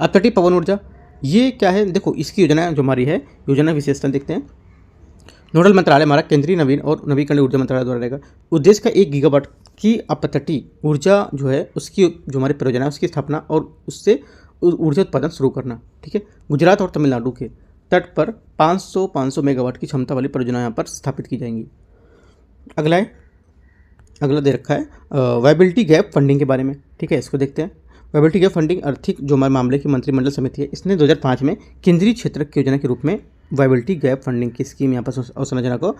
अब तटीय पवन ऊर्जा ये क्या है, देखो इसकी योजना जो हमारी है, योजना विशेषता देखते हैं। नोडल मंत्रालय हमारा केंद्रीय नवीन और नवीकरणीय ऊर्जा मंत्रालय द्वारा रहेगा। उद्देश्य का 1 गीगावाट की अपतटीय ऊर्जा जो है उसकी जो हमारी परियोजना है उसकी स्थापना और उससे ऊर्जा उत्पादन शुरू करना, ठीक है। गुजरात और तमिलनाडु के तट पर 500 मेगावाट की क्षमता वाली परियोजना यहाँ पर स्थापित की जाएंगी। अगला दे रखा है वायबिलिटी गैप फंडिंग के बारे में, ठीक है, इसको देखते हैं। वायबिलिटी गैप फंडिंग आर्थिक जो हमारे मामले की मंत्रिमंडल समिति है, इसने 2005 में केंद्रीय क्षेत्र की योजना के रूप में वायबिलिटी गैप फंडिंग की स्कीम यहाँ पर अवसंरचना को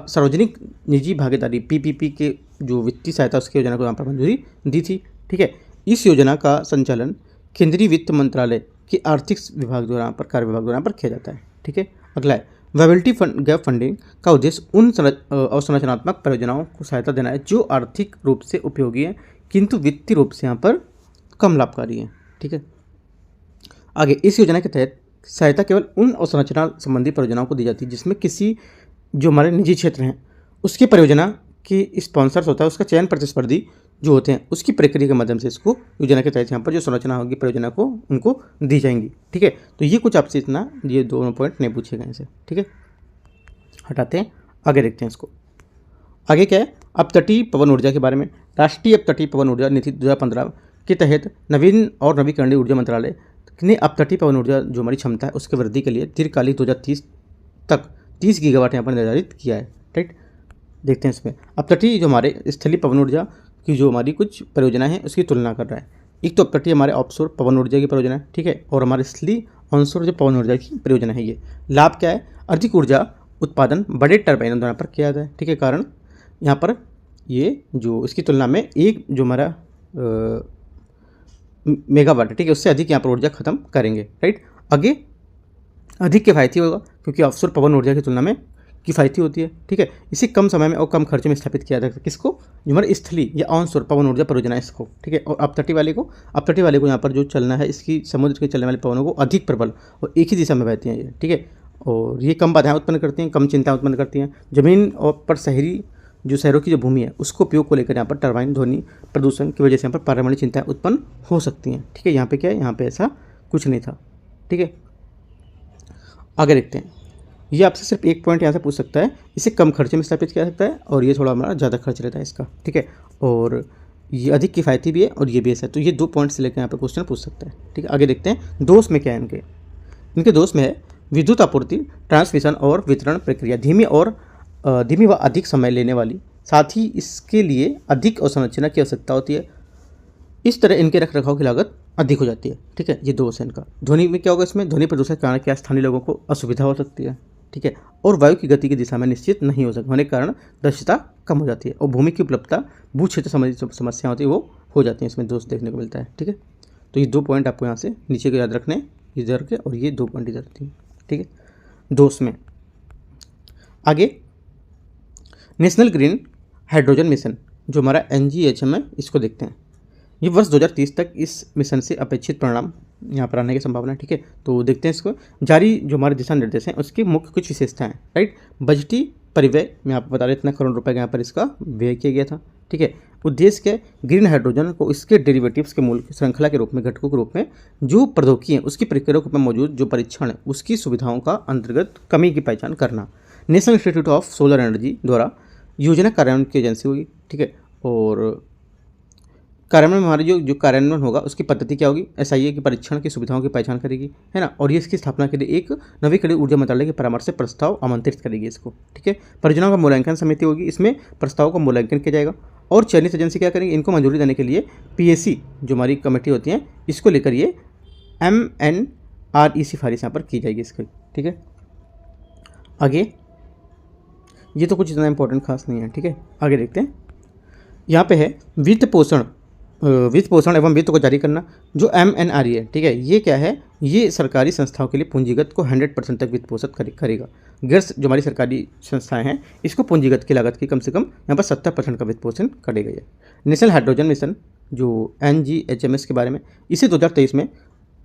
सार्वजनिक निजी भागीदारी PPP के जो वित्तीय सहायता उसकी योजना को यहाँ पर मंजूरी दी थी, ठीक है। इस योजना का संचालन केंद्रीय वित्त मंत्रालय के आर्थिक विभाग द्वारा कार्य विभाग द्वारा पर किया जाता है, ठीक है। अगला है वायबिलिटी गैप फंडिंग का उद्देश्य उन अवसंरचनात्मक परियोजनाओं को सहायता देना है जो आर्थिक रूप से उपयोगी है किंतु वित्तीय रूप से यहाँ पर कम लाभकारी है। ठीक है, आगे इस योजना के तहत सहायता केवल उन अवसंरचना संबंधी परियोजनाओं को दी जाती है जिसमें किसी जो हमारे निजी क्षेत्र हैं उसकी परियोजना की स्पॉन्सर्स होता है, उसका चयन प्रतिस्पर्धी जो होते हैं उसकी प्रक्रिया के माध्यम से इसको योजना के तहत यहाँ पर जो संरचना होगी परियोजना को उनको दी जाएंगी। ठीक है, तो ये कुछ आपसे इतना ये दोनों पॉइंट नहीं पूछे गए इनसे। ठीक है, हटाते हैं, आगे देखते हैं इसको। आगे क्या है, अपतटीय पवन ऊर्जा के बारे में। राष्ट्रीय अपतटीय पवन ऊर्जा नीति 2015 के तहत नवीन और नवीकरणीय ऊर्जा मंत्रालय ने अपतटीय पवन ऊर्जा जो हमारी क्षमता है उसके वृद्धि के लिए दीर्घकालिक 2030 तक 30 गीगावाट यहाँ पर निर्धारित किया है। राइट, देखते हैं इसमें अपतटीय जो हमारे स्थलीय पवन ऊर्जा की जो हमारी कुछ परियोजना है उसकी तुलना कर रहा है। एक तो अपतटीय हमारे ऑफशोर पवन ऊर्जा की परियोजना है। ठीक है, और हमारे स्थलीय ऑनशोर जो पवन ऊर्जा की परियोजना है। ये लाभ क्या है, अधिक ऊर्जा उत्पादन बड़े टर्बाइनों द्वारा पर किया जाता है। ठीक है, कारण यहाँ पर ये जो इसकी तुलना में एक जो हमारा मेगावाट है, ठीक है, उससे अधिक यहाँ पर ऊर्जा खत्म करेंगे। राइट, आगे अधिक किफ़ायती होगा क्योंकि ऑफशोर पवन ऊर्जा की तुलना में किफ़ायती होती है। ठीक है, इसे कम समय में और कम खर्चे में स्थापित किया जा सकता है। किसको, जो हमारे स्थलीय या ऑनशोर पवन ऊर्जा परियोजना है इसको। ठीक है, और अपतटीय वाले को यहाँ पर जो चलना है इसकी समुद्र के चलने वाले पवनों को अधिक प्रबल और एक ही दिशा में बहती हैं ये। ठीक है, और ये कम बाधाएं उत्पन्न करती हैं, कम चिंता उत्पन्न करती हैं। जमीन और पर शहरों की जो भूमि है उसको उपयोग को लेकर यहाँ पर टरबाइन ध्वनि प्रदूषण की वजह से यहाँ पर पर्यावरणीय चिंताएं उत्पन्न हो सकती हैं। ठीक है, यहाँ पे क्या है, यहाँ पे ऐसा कुछ नहीं था। ठीक है, आगे देखते हैं। ये आपसे सिर्फ एक पॉइंट यहाँ से पूछ सकता है, इसे कम खर्चे में स्थापित किया जा सकता है और ये थोड़ा हमारा ज़्यादा खर्च रहता है इसका। ठीक है, और ये अधिक किफ़ायती भी है और ये भी ऐसा है। तो ये 2 पॉइंट से लेकर यहाँ पर क्वेश्चन पूछ सकता है। ठीक है, आगे देखते हैं दोष में क्या है इनके दोष में है विद्युत आपूर्ति, ट्रांसमिशन और वितरण प्रक्रिया धीमी व अधिक समय लेने वाली, साथ ही इसके लिए अधिक अवसंरचना की आवश्यकता होती है। इस तरह इनके रखरखाव की लागत अधिक हो जाती है। ठीक है, ये दोष है इनका। ध्वनि में क्या होगा, इसमें ध्वनि प्रदूषण के कारण क्या स्थानीय लोगों को असुविधा हो सकती है। ठीक है, और वायु की गति की दिशा में निश्चित नहीं होने के कारण दक्षता कम हो जाती है और भूमि की उपलब्धता भू क्षेत्र संबंधी समस्या होती है वो हो जाती है, इसमें दोष देखने को मिलता है। ठीक है, तो ये 2 पॉइंट आपको यहाँ से नीचे को याद रखने इधर के, और ये 2 पॉइंट इधर थी। ठीक है, दोष में आगे नेशनल ग्रीन हाइड्रोजन मिशन जो हमारा NGHM है इसको देखते हैं। ये वर्ष 2030 तक इस मिशन से अपेक्षित परिणाम यहाँ पर आने की संभावना है। ठीक है, तो देखते हैं इसको। जारी जो हमारे दिशा निर्देश हैं उसकी मुख्य कुछ विशेषताएं। राइट, बजटीय परिव्यय में आपको बता रहे इतना करोड़ रुपए का यहाँ पर इसका व्यय किया गया था। ठीक है, उद्देश्य के ग्रीन हाइड्रोजन को इसके डेरिवेटिव्स के मूल श्रृंखला के रूप में घटकों के रूप में जो प्रौद्योगिकी है उसकी प्रक्रिया में मौजूद जो परीक्षण है उसकी सुविधाओं का अंतर्गत कमी की पहचान करना। National institute of solar energy द्वारा योजना कार्यान्वयन की एजेंसी होगी। ठीक है, और कार्यान्वयन में हमारी जो कार्यान्वयन होगा उसकी पद्धति क्या होगी, SIA की परीक्षण की सुविधाओं की पहचान करेगी, है ना, और ये इसकी स्थापना के लिए एक नवीकरणीय ऊर्जा मंत्रालय के परामर्श से प्रस्ताव आमंत्रित करेगी इसको। ठीक है, परियोजनाओं का मूल्यांकन समिति होगी, इसमें प्रस्ताव का मूल्यांकन किया जाएगा और चयनित एजेंसी क्या करेंगे, इनको मंजूरी देने के लिए PAC जो हमारी कमेटी होती है इसको लेकर ये MNRE सिफारिश यहाँ पर की जाएगी इसकी। ठीक है, आगे ये तो कुछ इतना इंपॉर्टेंट खास नहीं है। ठीक है, आगे देखते हैं। यहाँ पे है वित्त पोषण एवं वित्त को जारी करना जो MNRE है। ठीक है, ये क्या है, ये सरकारी संस्थाओं के लिए पूंजीगत को 100% तक वित्त पोषित करेगा। गैर जो हमारी सरकारी संस्थाएं हैं इसको पूंजीगत की लागत की कम से कम यहाँ पर 70% का वित्त पोषण करेगा। ये नेशनल हाइड्रोजन मिशन जो NGHMS के बारे में, इसे 2023 में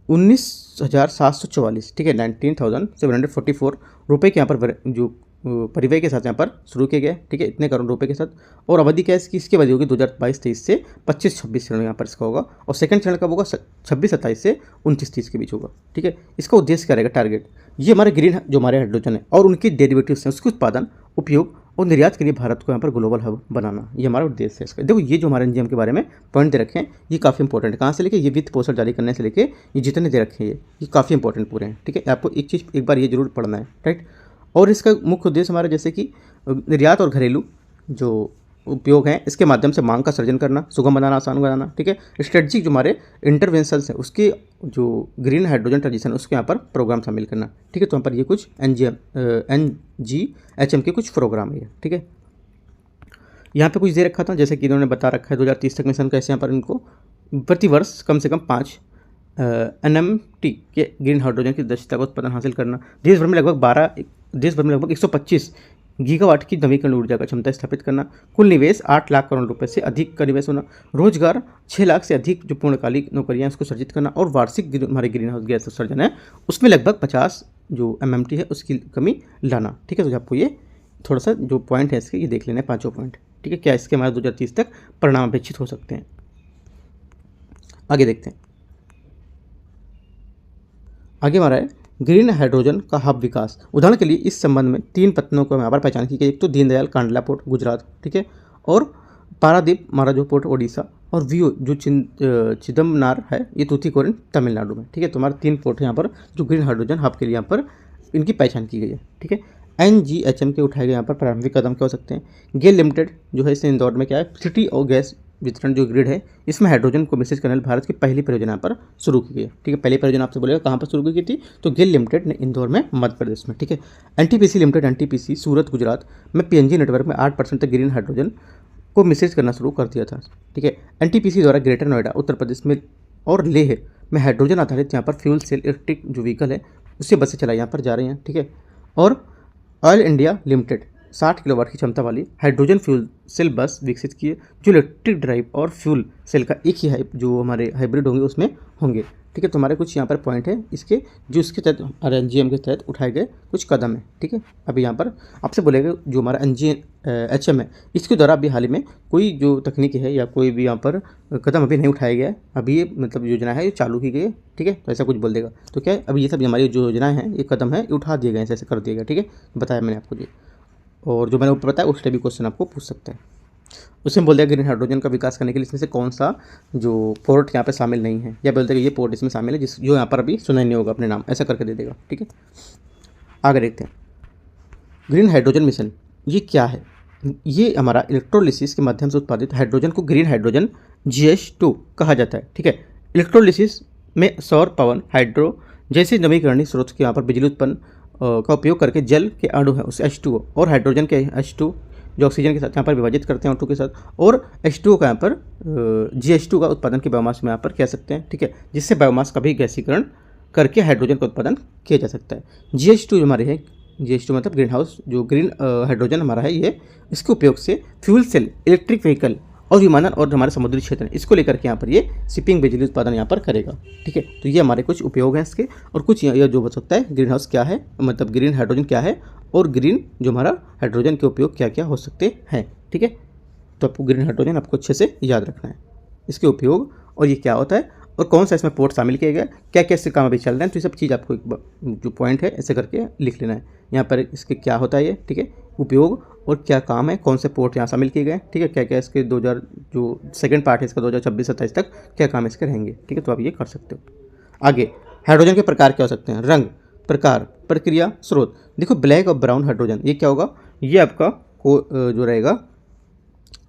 19,744, ठीक है, 19,744 रुपये के यहाँ पर जो परिव्यय के साथ यहाँ पर शुरू किया गया। ठीक है, इतने करोड़ रुपए के साथ, और अवधि क्या है इसकी अवधि होगी 2022-23 से 25-26 चरण यहाँ पर इसका होगा, और सेकंड चरण कब होगा 26-27 से 29-30 के बीच होगा। ठीक है, इसका उद्देश्य क्या रहेगा, टारगेट ये हमारे ग्रीन जो हमारे हाइड्रोजन है और उनके डेरिवेटिव्स हैं उसके उत्पादन उपयोग और निर्यात के लिए भारत को यहाँ पर ग्लोबल हब बनाना, ये हमारा उद्देश्य है इसका। देखो ये जो हमारे NGM के बारे में पॉइंट दे रखे हैं ये काफ़ी इंपॉर्टेंट है, कहाँ से लेके ये वित्त पोषण जारी करने से लेके ये जितने दे रखे हैं ये काफ़ी इंपॉर्टेंट पूरे हैं। ठीक है, आपको एक चीज़ एक बार ये जरूर पढ़ना है। राइट, और इसका मुख्य उद्देश्य हमारा जैसे कि निर्यात और घरेलू जो उपयोग हैं इसके माध्यम से मांग का सृजन करना, सुगम बनाना, आसान बनाना। ठीक है, स्ट्रेटजिक जो हमारे इंटरवेंशंस हैं उसके जो ग्रीन हाइड्रोजन ट्रांजिशन उसके यहाँ पर प्रोग्राम शामिल करना। ठीक है, तो यहाँ पर ये कुछ NGHM के कुछ प्रोग्राम है। ठीक है, यहाँ पे कुछ दे रखा था जैसे कि इन्होंने बता रखा है 2030 तक मिशन कैसे यहाँ पर इनको प्रति वर्ष कम से कम 5 NMT के ग्रीन हाइड्रोजन की दक्षता का उत्पादन हासिल करना। देश भर में लगभग 125 गीगावाट की नवीकरण ऊर्जा का क्षमता स्थापित करना, कुल निवेश 8 लाख करोड़ रुपए से अधिक का निवेश होना, रोजगार 6 लाख से अधिक जो पूर्णकालिक नौकरियां उसको सर्जित करना, और वार्षिक हमारे ग्रीन हाउस गैस उत्सर्जन है उसमें लगभग 50 जो MMT है उसकी कमी लाना। ठीक है, तो आपको ये थोड़ा सा जो पॉइंट है इसके ये देख लेना है, 5 पॉइंट। ठीक है, क्या इसके हमारे 2030 तक परिणाम अपेक्षित हो सकते हैं। आगे देखते हैं। आगे हमारा है ग्रीन हाइड्रोजन का हब विकास। उदाहरण के लिए इस संबंध में 3 पत्तनों को यहाँ पर पहचान की गई। एक तो दीनदयाल कांडला पोर्ट गुजरात, ठीक है, और पारादीप महाराजो पोर्ट ओडिशा, और वियो जो चिदम्बनार है ये तूतीकोरिन तमिलनाडु में। ठीक है, तो हमारे 3 पोर्ट यहाँ पर जो ग्रीन हाइड्रोजन हब के लिए यहाँ पर इनकी पहचान की गई है। ठीक है, NGHM के उठाए गए यहाँ पर प्रारंभिक कदम क्या हो सकते हैं। गेल लिमिटेड जो है इससे इंदौर में क्या है सिटी और गैस वितरण जो ग्रिड है इसमें हाइड्रोजन को मिश्रित करने भारत की पहली परियोजना पर शुरू की गई है। ठीक है, पहली परियोजना आपसे बोलेगा कहाँ पर शुरू की थी, तो गेल लिमिटेड ने इंदौर में मध्य प्रदेश में। ठीक है, NTPC limited NTPC Surat Gujarat में PNG नेटवर्क में 8% तक ग्रीन हाइड्रोजन को मिश्रित करना शुरू कर दिया था। ठीक है, NTPC द्वारा ग्रेटर नोएडा उत्तर प्रदेश में और लेह में हाइड्रोजन आधारित यहाँ पर फ्यूल सेल इलेक्ट्रिक जो व्हीकल है उससे बसें चलाई यहाँ पर जा रही हैं। ठीक है, और ऑयल इंडिया लिमिटेड 60 किलोवाट की क्षमता वाली हाइड्रोजन फ्यूल सेल बस विकसित की है जो इलेक्ट्रिक ड्राइव और फ्यूल सेल का एक ही जो हमारे हाइब्रिड होंगे उसमें होंगे। ठीक है, तो हमारे कुछ यहाँ पर पॉइंट है इसके जो इसके तहत NGM के तहत उठाए गए कुछ कदम है। ठीक है, अभी यहाँ पर आपसे बोलेगा जो हमारा NGHM है इसके द्वारा अभी हाल ही में कोई जो तकनीक है या कोई भी यहाँ पर कदम अभी नहीं उठाया गया है, अभी ये मतलब योजना है ये चालू की गई है। ठीक है, तो ऐसा कुछ बोल देगा तो क्या है अभी ये सब हमारी जो योजनाएं हैं ये कदम है ये उठा दिए गए हैं, ऐसे कर दिया गया। ठीक है, बताया मैंने आपको ये, और जो मैंने ऊपर बताया उससे भी क्वेश्चन आपको पूछ सकते हैं। उसमें बोल दिया ग्रीन हाइड्रोजन का विकास करने के लिए इसमें से कौन सा जो पोर्ट यहाँ पे शामिल नहीं है, या बोल देगा ये पोर्ट इसमें शामिल है जिस जो यहाँ पर अभी सुना नहीं होगा अपने नाम, ऐसा करके दे देगा। ठीक है, आगे देखते हैं। ग्रीन हाइड्रोजन मिशन ये क्या है। ये हमारा इलेक्ट्रोलिसिस के माध्यम से उत्पादित हाइड्रोजन को ग्रीन हाइड्रोजन GH2 कहा जाता है। ठीक है, इलेक्ट्रोलिसिस में सौर पवन हाइड्रो जैसे नवीकरणीय स्रोत के यहाँ पर बिजली उत्पन्न का उपयोग करके जल के अणु है उस H2O और हाइड्रोजन के H2 जो ऑक्सीजन के साथ यहाँ पर विभाजित करते हैं O2 के साथ, और H2O का यहाँ पर GH2 का उत्पादन की बायोमास में यहाँ पर कह सकते हैं। ठीक है, जिससे बायोमास का भी गैसीकरण करके हाइड्रोजन का उत्पादन किया जा सकता है। GH2 जो हमारे है, GH2 मतलब ग्रीन हाउस जो ग्रीन हाइड्रोजन हमारा है ये इसके उपयोग से फ्यूल सेल इलेक्ट्रिक व्हीकल और विमानन और हमारे समुद्री क्षेत्र है इसको लेकर के यहाँ पर ये शिपिंग बिजली उत्पादन यहाँ पर करेगा। ठीक है, तो ये हमारे कुछ उपयोग हैं इसके, और कुछ ये जो बच सकता है ग्रीन हाउस क्या है, मतलब ग्रीन हाइड्रोजन क्या है, और ग्रीन जो हमारा हाइड्रोजन के उपयोग क्या क्या हो सकते हैं। ठीक है, तो आपको ग्रीन हाइड्रोजन आपको अच्छे से याद रखना है, इसके उपयोग और ये क्या होता है और कौन सा इसमें पोर्ट शामिल किया गया, क्या क्या इससे काम अभी चल रहे हैं, तो ये सब चीज़ आपको एक जो पॉइंट है ऐसे करके लिख लेना है। यहाँ पर इसके क्या होता है ये, ठीक है, उपयोग और क्या काम है, कौन से पोर्ट यहाँ शामिल किए गए, ठीक है, क्या क्या इसके 2000 जो सेकंड पार्ट है इसका 2026-27 तक क्या काम इसके रहेंगे। ठीक है, तो आप ये कर सकते हो। आगे हाइड्रोजन के प्रकार क्या हो सकते हैं, रंग, प्रकार, प्रक्रिया, स्रोत। देखो ब्लैक और ब्राउन हाइड्रोजन ये क्या होगा, ये आपका जो रहेगा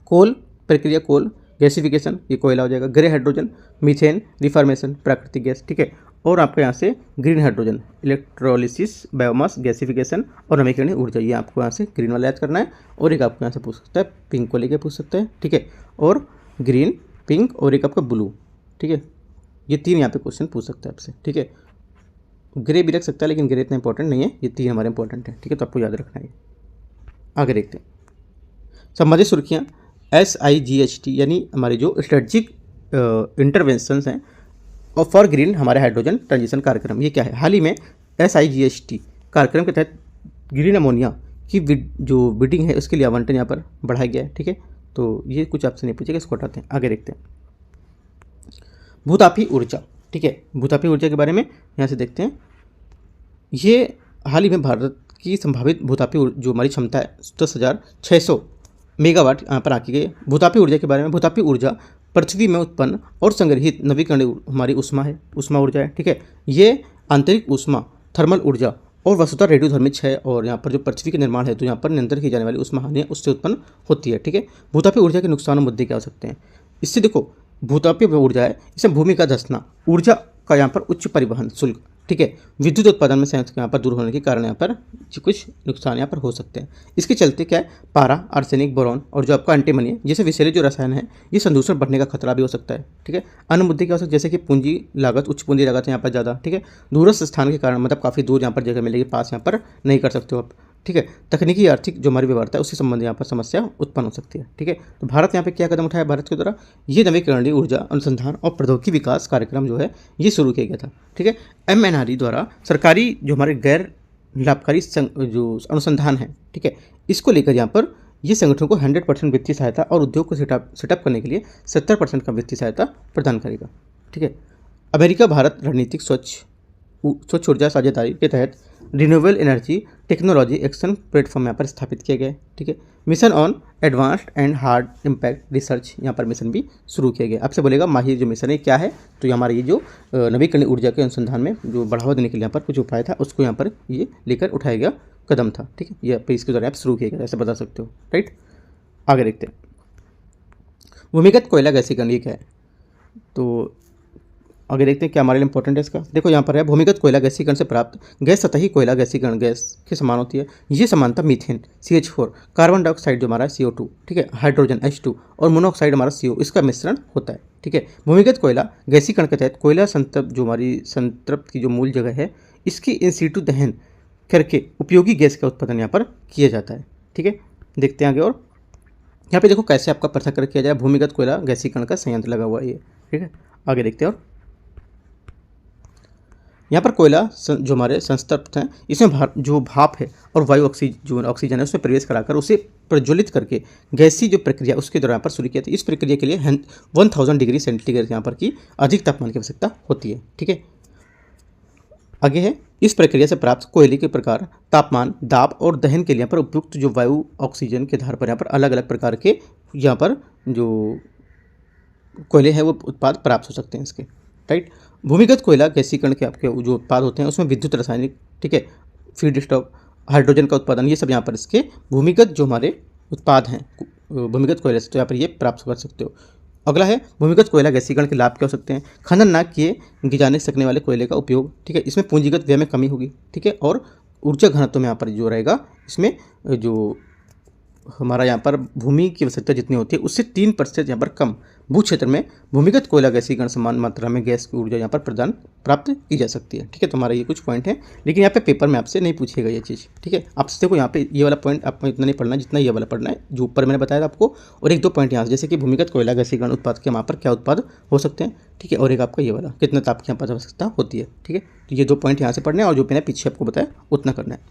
कोल प्रक्रिया, कोल गैसिफिकेशन ये कोयला हो जाएगा। ग्रे हाइड्रोजन मीथेन रिफॉर्मेशन प्राकृतिक गैस। ठीक है, और आपको यहाँ से green hydrogen electrolysis biomass gasification और नवीकरणीय ऊर्जा, ये आपको यहाँ से ग्रीन वाला याद करना है। और एक आपको यहाँ से पूछ सकता है पिंक को लेके पूछ सकता है। ठीक है, और ग्रीन, पिंक और एक आपका ब्लू। ठीक है, ये 3 यहाँ पे क्वेश्चन पूछ सकता है आपसे। ठीक है, ग्रे भी रख सकता है लेकिन ग्रे इतना इंपॉर्टेंट नहीं है, ये 3 हमारे इंपॉर्टेंट है। ठीक है, तो आपको याद रखना है। आगे देखते हैं संबंधित सुर्खियाँ। SIGHT यानी हमारे जो स्ट्रेटजिक इंटरवेंशंस हैं और फॉर ग्रीन हमारे हाइड्रोजन ट्रांजिशन कार्यक्रम, ये क्या है। हाल ही में SIGHT कार्यक्रम के तहत ग्रीन अमोनिया की जो बिडिंग है उसके लिए आवंटन यहाँ पर बढ़ाया गया है। ठीक है, तो ये कुछ आपसे नहीं पूछेगा, इसको हटाते हैं। आगे देखते हैं भूतापी ऊर्जा। ठीक है, भूतापी ऊर्जा के बारे में यहाँ से देखते हैं। ये हाल ही में भारत की संभावित भूतापी जो हमारी क्षमता है 10,600 मेगावाट यहाँ पर आकी गई। भूतापी ऊर्जा के बारे में, भूतापी ऊर्जा पृथ्वी में उत्पन्न और संग्रहित नवीकरणीय हमारी ऊष्मा है, ऊष्मा ऊर्जा है। ठीक है, ये आंतरिक ऊष्मा थर्मल ऊर्जा और वस्तुतः रेडियोधर्मिक है, और यहाँ पर जो पृथ्वी के निर्माण है तो यहाँ पर नियंत्रण की जाने वाली ऊष्मा हानि है उससे उत्पन्न होती है। ठीक है, भूतापी ऊर्जा के नुकसान और मुद्दे क्या हो सकते हैं। इससे देखो भूतापी ऊर्जा है, इसमें भूमि का धंसना, ऊर्जा का यहाँ पर उच्च परिवहन शुल्क, ठीक है, विद्युत उत्पादन में संयंत्र यहाँ पर दूर होने के कारण यहाँ पर कुछ नुकसान यहाँ पर हो सकते हैं। इसके चलते क्या है, पारा, आर्सेनिक, बोरॉन और जो आपका एंटीमनी है जैसे विषैले जो रसायन है ये संदूषण बढ़ने का खतरा भी हो सकता है। ठीक है, अन्य मुद्दे क्या हो सकते हैं जैसे कि पूंजी लागत, उच्च पूंजी लागत यहाँ पर ज़्यादा। ठीक है, दूरस्थ स्थान के कारण मतलब काफ़ी दूर यहाँ पर जगह मिलेगी, पास यहाँ पर नहीं कर सकते हो आप। ठीक है। तकनीकी आर्थिक जो हमारी व्यवहारता है उससे संबंधित यहाँ पर समस्या उत्पन्न हो सकती है, ठीक है। तो भारत यहाँ पे क्या कदम उठाया भारत के द्वारा, ये नवीकरणीय ऊर्जा अनुसंधान और प्रौद्योगिकी विकास कार्यक्रम जो है ये शुरू किया गया था, ठीक है। MNRE द्वारा सरकारी जो हमारे गैर लाभकारी जो अनुसंधान है, ठीक है, इसको लेकर यहाँ पर ये संगठन को 100% वित्तीय सहायता और उद्योग को सेटअप करने के लिए 70% का वित्तीय सहायता प्रदान करेगा, ठीक है। अमेरिका भारत रणनीतिक स्वच्छ ऊर्जा साझेदारी के तहत renewable energy technology action platform यहाँ पर स्थापित किया गया है, ठीक है। Mission on advanced and hard impact research यहाँ पर मिशन भी शुरू किया गया। आपसे बोलेगा माही जो मिशन है क्या है, तो ये हमारा ये जो नवीकरणीय ऊर्जा के अनुसंधान में जो बढ़ावा देने के लिए यहाँ पर कुछ उपाय था उसको यहाँ पर ये लेकर उठाया गया कदम था, ठीक है। ये इसके द्वारा आप शुरू किया गया, ऐसे बता सकते हो, राइट। आगे देखते हैं भूमिगत कोयला गैसीकरण ये क्या है, तो आगे देखते हैं क्या हमारे लिए इंपॉर्टेंट है इसका। देखो यहाँ पर है भूमिगत कोयला गैसीकरण से प्राप्त गैस सतही कोयला गैसीकरण गैस के समान होती है। ये समानता मीथेन CH4, कार्बन डाइऑक्साइड जो हमारा CO2, ठीक है, हाइड्रोजन H2 और मोनोऑक्साइड हमारा CO, इसका मिश्रण होता है, ठीक है। भूमिगत कोयला गैसीकरण के तहत कोयला संतृप्त जो हमारी संतृप्त की जो मूल जगह है इसकी इन सीटू दहन करके उपयोगी गैस का उत्पादन यहाँ पर किया जाता है, ठीक है। देखते हैं आगे और यहाँ पे देखो कैसे आपका पृथक्करण किया जाए। भूमिगत कोयला गैसीकरण का संयंत्र लगा हुआ है ये, ठीक है। आगे देखते हैं और यहाँ पर कोयला जो हमारे संतृप्त हैं इसमें जो भाप है और वायु ऑक्सीजन है उसमें प्रवेश कराकर उसे प्रज्वलित करके गैसी जो प्रक्रिया उसके दौरान पर शुरू किया था। इस प्रक्रिया के लिए 1000 डिग्री सेंटीग्रेड यहाँ पर की अधिक तापमान की आवश्यकता होती है, ठीक है। आगे है इस प्रक्रिया से प्राप्त कोयले के प्रकार तापमान दाब और दहन के लिए यहाँ पर उपयुक्त जो वायु ऑक्सीजन के आधार पर यहाँ पर अलग अलग प्रकार के यहाँ पर जो कोयले हैं वो उत्पाद प्राप्त हो सकते हैं इसके, राइट। भूमिगत कोयला गैसीकरण के आपके जो उत्पाद होते हैं उसमें विद्युत रासायनिक, ठीक है, फीड स्टॉक, हाइड्रोजन का उत्पादन, ये सब यहाँ पर इसके भूमिगत जो हमारे उत्पाद हैं भूमिगत कोयले से, तो यहाँ पर ये प्राप्त कर सकते हो। अगला है भूमिगत कोयला गैसीकरण के लाभ क्या हो सकते हैं। खनन न किए जाने सकने वाले कोयले का उपयोग, ठीक है, इसमें पूंजीगत व्यय में कमी होगी, ठीक है, और ऊर्जा घनत्व में यहाँ पर जो रहेगा इसमें जो हमारा यहाँ पर भूमि की आवश्यकता जितनी होती है उससे 3% यहाँ पर कम भू क्षेत्र में भूमिगत कोयला गैसीकरण समान मात्रा में गैस की ऊर्जा यहाँ पर प्राप्त की जा सकती है, ठीक है। तो हमारा ये कुछ पॉइंट है, लेकिन यहाँ पे पेपर में आपसे नहीं पूछेगा ये चीज़, ठीक है। आपसे देखो यहाँ पे ये वाला पॉइंट आपको इतना नहीं पढ़ना जितना ये वाला पढ़ना है जो ऊपर मैंने बताया था आपको, और 1-2 पॉइंट यहाँ से जैसे कि भूमिगत कोयला गैसीकरण उत्पाद के वहाँ पर क्या उत्पाद हो सकते हैं, ठीक है, और एक आपका ये वाला कितना ताप की यहाँ पर आवश्यकता होती है, ठीक है। तो ये 2 पॉइंट यहाँ से पढ़ने और जो मैंने पीछे आपको बताया उतना करना है।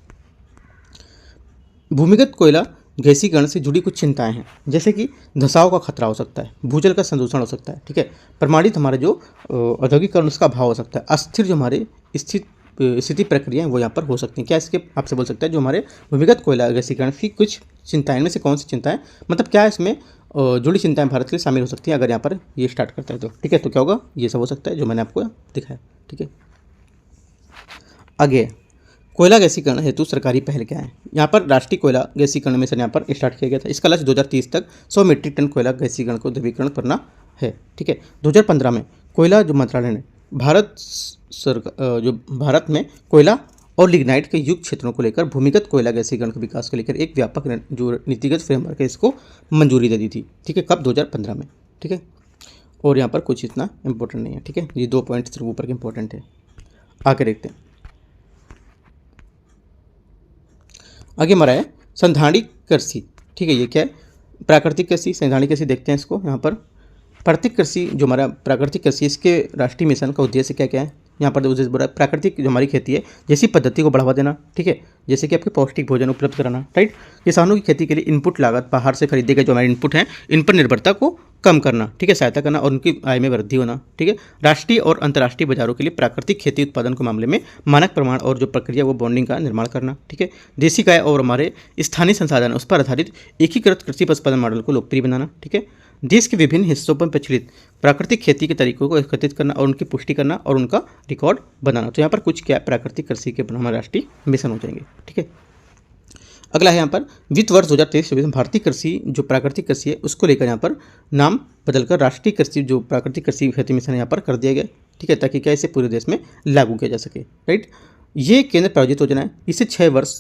भूमिगत कोयला गैसीकरण से जुड़ी कुछ चिंताएं हैं, जैसे कि धसाव का खतरा हो सकता है, भूजल का संदूषण हो सकता है, ठीक है, प्रमाणित हमारा जो औद्योगिकरण उसका अभाव हो सकता है, अस्थिर जो हमारे स्थिति प्रक्रियाएं वो यहाँ पर हो सकती हैं। क्या इसके आपसे बोल सकता है जो हमारे भूमिगत कोयला गैसीकरण की कुछ चिंताएं, इनमें से कौन सी चिंताएं, मतलब क्या इसमें जुड़ी चिंताएं भारत के लिए शामिल हो सकती हैं अगर यहाँ पर ये स्टार्ट करता है तो, ठीक है। तो क्या होगा, ये सब हो सकता है जो मैंने आपको दिखाया, ठीक है। आगे कोयला गैसीकरण हेतु सरकारी पहल क्या है। यहाँ पर राष्ट्रीय कोयला गैसीकरण मिशन यहाँ पर स्टार्ट किया गया था। इसका लक्ष्य 2030 तक 100 मीट्रिक टन कोयला गैसीकरण को द्रवीकरण करना है, ठीक है। 2015 में कोयला जो मंत्रालय ने भारत में कोयला और लिग्नाइट के युक्त क्षेत्रों को लेकर भूमिगत कोयला गैसीकरण के विकास को लेकर एक व्यापक जो नीतिगत फ्रेमवर्क है इसको मंजूरी दे दी थी, ठीक है, कब 2015 में, ठीक है। और यहाँ पर कुछ इतना इंपॉर्टेंट नहीं है, ठीक है, ये 2 पॉइंट सिर्फ ऊपर के इंपॉर्टेंट है। आगे देखते हैं, आगे हमारा है सैद्धांतिक कृषि, ठीक है। ये क्या है, प्राकृतिक कृषि, सैद्धांतिक कृषि देखते हैं इसको। यहाँ पर प्राकृतिक कृषि जो हमारा प्राकृतिक कृषि इसके राष्ट्रीय मिशन का उद्देश्य क्या क्या है। यहाँ पर उद्देश्य बोला प्राकृतिक जो हमारी खेती है जैसी पद्धति को बढ़ावा देना, ठीक है, जैसे कि आपके पौष्टिक भोजन उपलब्ध कराना, राइट। किसानों की खेती के लिए इनपुट लागत, बाहर से खरीदे गए जो हमारे इनपुट हैं इन पर निर्भरता को कम करना, ठीक है, सहायता करना और उनकी आय में वृद्धि होना, ठीक है। राष्ट्रीय और अंतर्राष्ट्रीय बाजारों के लिए प्राकृतिक खेती उत्पादन के मामले में मानक प्रमाण और जो प्रक्रिया वो बॉन्डिंग का निर्माण करना, ठीक है। देसी गाय और हमारे स्थानीय संसाधन उस पर आधारित एकीकृत कृषि पशुपालन मॉडल को लोकप्रिय बनाना, ठीक है। देश के विभिन्न हिस्सों पर प्रचलित प्राकृतिक खेती के तरीकों को एकत्रित करना और उनकी पुष्टि करना और उनका रिकॉर्ड बनाना। तो यहाँ पर कुछ क्या प्राकृतिक कृषि के हमारे राष्ट्रीय मिशन हो जाएंगे, ठीक है। अगला है यहाँ पर वित्त वर्ष 2023-24 में भारतीय कृषि जो प्राकृतिक कृषि है उसको लेकर यहाँ पर नाम बदलकर राष्ट्रीय कृषि जो प्राकृतिक कृषि खेती मिशन यहाँ पर कर दिया गया, ठीक है, ताकि क्या इसे पूरे देश में लागू किया जा सके, राइट। ये केंद्र प्रायोजित योजना है, इसे 6 वर्ष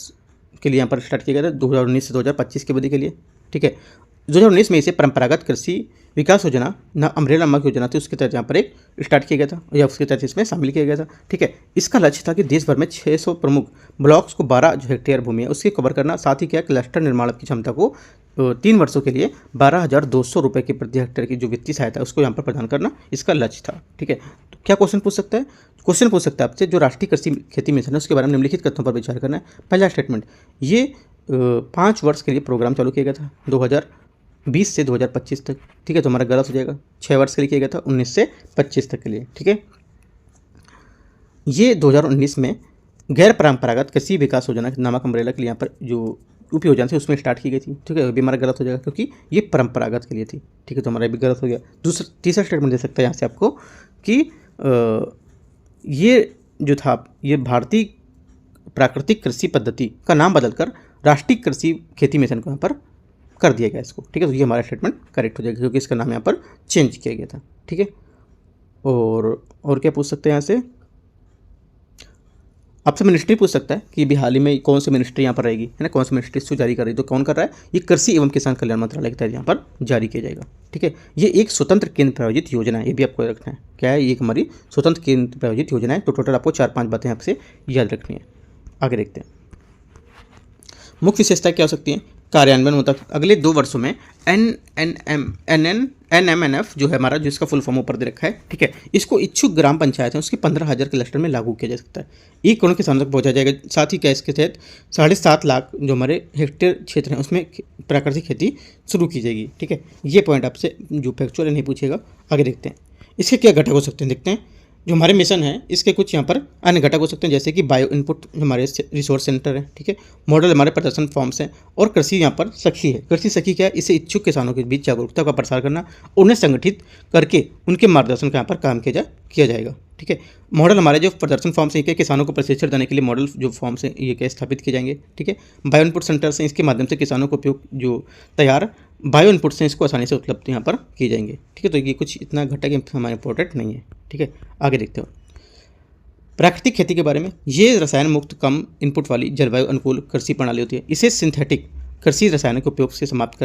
के लिए यहाँ पर स्टार्ट किया गया था 2019 से 2025 की अवधि के लिए, ठीक है। 2019 में इसे परंपरागत कृषि विकास योजना ना अम्ब्रेला नामक योजना थी, उसके तहत यहाँ पर एक स्टार्ट किया गया था या उसके तहत इसमें शामिल किया गया था। ठीक है, इसका लक्ष्य था कि देश भर में 600 प्रमुख ब्लॉक्स को 12 जो हेक्टेयर भूमि है उसकी कवर करना, साथ ही क्या क्लस्टर निर्माण की क्षमता को 3 वर्षों के लिए 12,200 रुपये की प्रति हेक्टेयर की जो वित्तीय सहायता है उसको यहाँ पर प्रदान करना इसका लक्ष्य था। ठीक है, तो क्या क्वेश्चन पूछ सकता है? क्वेश्चन पूछ सकता है आपसे, जो राष्ट्रीय कृषि खेती मिशन है उसके बारे में निम्नलिखित तथ्यों पर विचार करना है। पहला स्टेटमेंट, ये 5 वर्ष के लिए प्रोग्राम चालू किया गया था 2020 से 2025 तक। ठीक है, तो हमारा गलत हो जाएगा, 6 वर्ष के लिए किया गया था 19 से 25 तक के लिए। ठीक है, ये 2019 में गैर परंपरागत कृषि विकास योजना नामक अम्ब्रेला के लिए यहाँ पर जो उप योजना थी उसमें स्टार्ट की गई थी। ठीक है, अभी हमारा गलत हो जाएगा क्योंकि ये परंपरागत के लिए थी। ठीक है, तो हमारा भी गलत हो गया। तीसरा स्टेटमेंट दे सकता है यहाँ से आपको कि ये जो था ये भारतीय प्राकृतिक कृषि पद्धति का नाम बदलकर राष्ट्रीय कृषि खेती मिशन को यहाँ पर कर दिया गया इसको। ठीक है, तो ये हमारा स्टेटमेंट करेक्ट हो जाएगा क्योंकि इसका नाम यहाँ पर चेंज किया गया था। ठीक है, और क्या पूछ सकते हैं यहाँ से? आपसे मिनिस्ट्री पूछ सकता है कि अभी हाल ही में कौन सी मिनिस्ट्री यहाँ पर रहेगी, है ना, कौन सी मिनिस्ट्री इसको जारी कर रही है, तो कौन कर रहा है? ये कृषि एवं किसान कल्याण मंत्रालय के तहत यहाँ पर जारी किया जाएगा। ठीक है, ये एक स्वतंत्र केंद्र प्रायोजित योजना है, ये भी आपको रखना है। क्या है? ये एक हमारी स्वतंत्र केंद्र प्रायोजित योजना है। तो टोटल आपको 4-5 बातें आपसे याद रखनी है। आगे देखते हैं, मुख्य विशेषता क्या हो सकती है? कार्यान्वयन होता है अगले 2 वर्षों में NMNF जो है हमारा, जिसका फुल फॉर्म ऊपर दे रखा है। ठीक है, इसको इच्छुक ग्राम पंचायत है उसके 15,000 क्लस्टर में लागू किया जा सकता है। 1 करोड़ किसानों तक पहुंचा जाएगा। साथ ही क्या इसके तहत 7.5 लाख जो हमारे हेक्टेयर क्षेत्र हैं उसमें प्राकृतिक खेती शुरू की जाएगी। ठीक है, ये पॉइंट आपसे जो फैक्चुअल नहीं पूछेगा। आगे देखते हैं, इसके क्या घटक हो सकते हैं, देखते हैं। जो हमारे मिशन है इसके कुछ यहाँ पर अन्य घटक हो सकते हैं, जैसे कि बायो इनपुट हमारे रिसोर्स सेंटर है। ठीक है, मॉडल हमारे प्रदर्शन फॉर्म्स हैं, और कृषि यहाँ पर सखी है। कृषि सखी क्या है? इसे इच्छुक किसानों के बीच जागरूकता का प्रसार करना, उन्हें संगठित करके उनके मार्गदर्शन का यहाँ पर काम किया जाएगा। ठीक है, मॉडल हमारे जो प्रदर्शन फॉर्म्स हैं किसानों को प्रशिक्षण देने के लिए मॉडल जो फॉर्म्स हैं ये क्या स्थापित किए जाएंगे। ठीक है, बायो इनपुट सेंटर्स हैं, इसके माध्यम से किसानों को उपयोग जो तैयार बायो इनपुट से इसको आसानी से उपलब्ध यहाँ पर किए जाएंगे। ठीक है, तो ये कुछ इतना घटक हमारे इंपॉर्टेंट नहीं है। ठीक है, आगे देखते हो प्राकृतिक खेती के बारे में। ये रसायन मुक्त कम इनपुट वाली जलवायु अनुकूल कृषि प्रणाली होती है। इसे सिंथेटिक कृषि रसायनों के उपयोग से समाप्त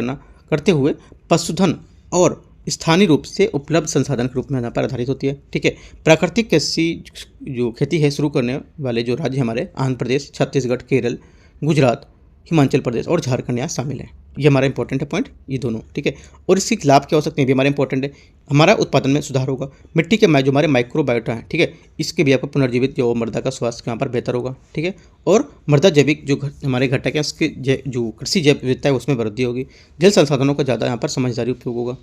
करते हुए पशुधन और स्थानीय रूप से उपलब्ध संसाधन के रूप में यहाँ पर आधारित होती है। ठीक है, प्राकृतिक कृषि जो खेती है शुरू करने वाले जो राज्य हमारे आंध्र प्रदेश, छत्तीसगढ़, केरल, गुजरात, हिमाचल प्रदेश और झारखंड यहाँ शामिल है। ये हमारा इंपॉर्टेंट है पॉइंट, ये दोनों। ठीक है, और इसके लाभ क्या हो सकते हैं भी हमारा इंपॉर्टेंट है। हमारा उत्पादन में सुधार होगा, मिट्टी के जो हमारे माइक्रोबायोटा है, ठीक है, इसके भी आपको पुनर्जीवित जो मृदा का स्वास्थ्य यहाँ पर बेहतर होगा। ठीक है, और मृदा जैविक जो हमारे घटक हैं उसके जो कृषि जैव विविधता है उसमें वृद्धि होगी। जल संसाधनों का ज़्यादा यहाँ पर समझदारी उपयोग होगा,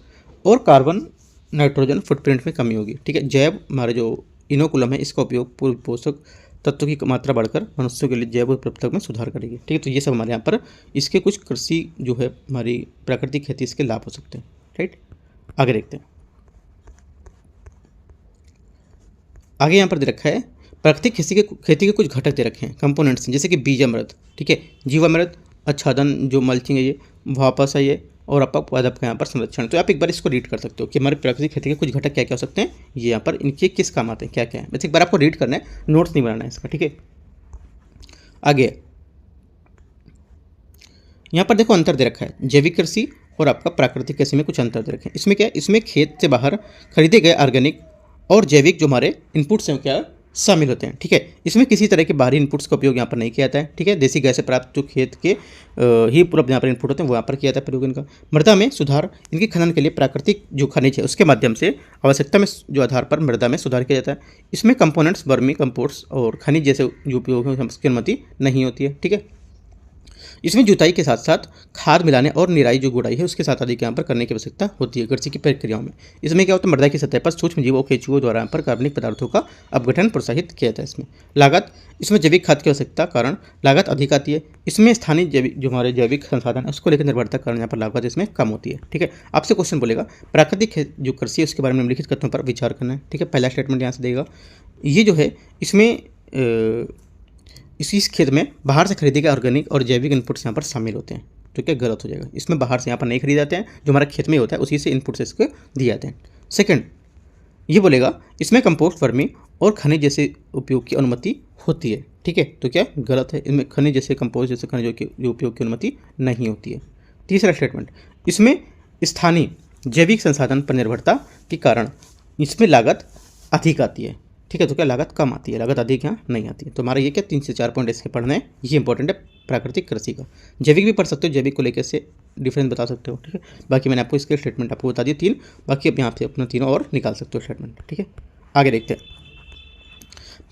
और कार्बन नाइट्रोजन फुटप्रिंट में कमी होगी। ठीक है, जैव हमारे जो इनोकुलम है इसका उपयोग पूर्व पोषक तत्व की मात्रा बढ़कर मनुष्यों के लिए जैव उपलब्धता में सुधार करेगी। ठीक है, तो ये सब हमारे यहाँ पर इसके कुछ कृषि जो है हमारी प्राकृतिक खेती इसके लाभ हो सकते हैं। राइट, आगे देखते हैं। आगे यहाँ पर दे रखा है प्राकृतिक खेती के कुछ घटक दे रखे हैं, कंपोनेंट्स, जैसे कि बीजामृत, ठीक है, जीवामृत, आच्छादन जो मल्चिंग है ये, वापस है ये, और आपका पादप का यहाँ पर संरक्षण। तो आप एक बार इसको रीड कर सकते हो कि हमारे प्राकृतिक खेती के कुछ घटक क्या क्या हो सकते हैं, ये यहाँ पर इनके किस काम आते हैं, क्या क्या है। बस एक बार आपको रीड करना है, नोट्स नहीं बनाना है इसका। ठीक है, आगे यहाँ पर देखो अंतर दे रखा है, जैविक कृषि और आपका प्राकृतिक कृषि में कुछ अंतर दे रखे हैं। इसमें क्या है, इसमें खेत से बाहर खरीदे गए ऑर्गेनिक और जैविक जो हमारे इनपुट्स हैं क्या शामिल होते हैं। ठीक है, इसमें किसी तरह के बाहरी इनपुट्स का उपयोग यहाँ पर नहीं किया जाता है। ठीक है, देसी गैस से प्राप्त जो खेत के ही पूरा यहाँ पर इनपुट होते हैं वो यहाँ पर किया जाता है प्रयोग इनका। मृदा में सुधार, इनके खनन के लिए प्राकृतिक जो खनिज है उसके माध्यम से आवश्यकता में जो आधार पर मृदा में सुधार किया जाता है। इसमें कंपोनेंट्स, वर्मी कंपोस्ट और खनिज जैसे जो उपयोग है उसकी अनुमति नहीं होती है। ठीक है, इसमें जुताई के साथ साथ खाद मिलाने और निराई जो गुड़ाई है उसके साथ आदि के यहाँ पर करने की आवश्यकता होती है कृषि की प्रक्रियाओं में। इसमें क्या होता है, मृदा की सतह पर सूक्ष्म जीवों केंचुओं द्वारा यहाँ पर कार्बनिक पदार्थों का अपघटन प्रोत्साहित किया जाता है। इसमें लागत, इसमें जैविक खाद की आवश्यकता कारण लागत अधिक आती है। इसमें स्थानीय जैविक जो हमारे जैविक संसाधन है उसको लेकर निर्भरता कारण यहाँ पर लागत इसमें कम होती है। ठीक है, आपसे क्वेश्चन बोलेगा प्राकृतिक जो कृषि है उसके बारे में निम्नलिखित तथ्यों पर विचार करना है। ठीक है, पहला स्टेटमेंट यहाँ से देगा, ये जो है इसमें इस खेत में बाहर से खरीदे गए ऑर्गेनिक और जैविक इनपुट्स यहाँ पर शामिल होते हैं, तो क्या गलत हो जाएगा। इसमें बाहर से यहाँ पर नहीं खरीदे जाते हैं, जो हमारा खेत में होता है उसी से इनपुट्स इसको दिए जाते हैं। सेकंड, ये बोलेगा इसमें कंपोस्ट, वर्मी और खनिज जैसे उपयोग की अनुमति होती है। ठीक है, तो क्या गलत है, इनमें खनिज जैसे कंपोस्ट जैसे खनिजों के उपयोग की अनुमति नहीं होती है। तीसरा स्टेटमेंट, इसमें स्थानीय जैविक संसाधन पर निर्भरता के कारण इसमें लागत अधिक आती है। ठीक है, तो क्या लागत कम आती है, लागत अधिक यहाँ नहीं आती है। तो हमारा ये क्या 3 से 4 पॉइंट इसके पढ़ने हैं, ये इंपॉर्टेंट है प्राकृतिक कृषि का। जैविक भी पढ़ सकते हो, जैविक को लेकर से डिफरेंस बता सकते हो। ठीक है, बाकी मैंने आपको इसके स्टेटमेंट आपको बता दिए 3, बाकी अब यहाँ से अपना तीनों और निकाल सकते हो स्टेटमेंट। ठीक है, आगे देखते हैं।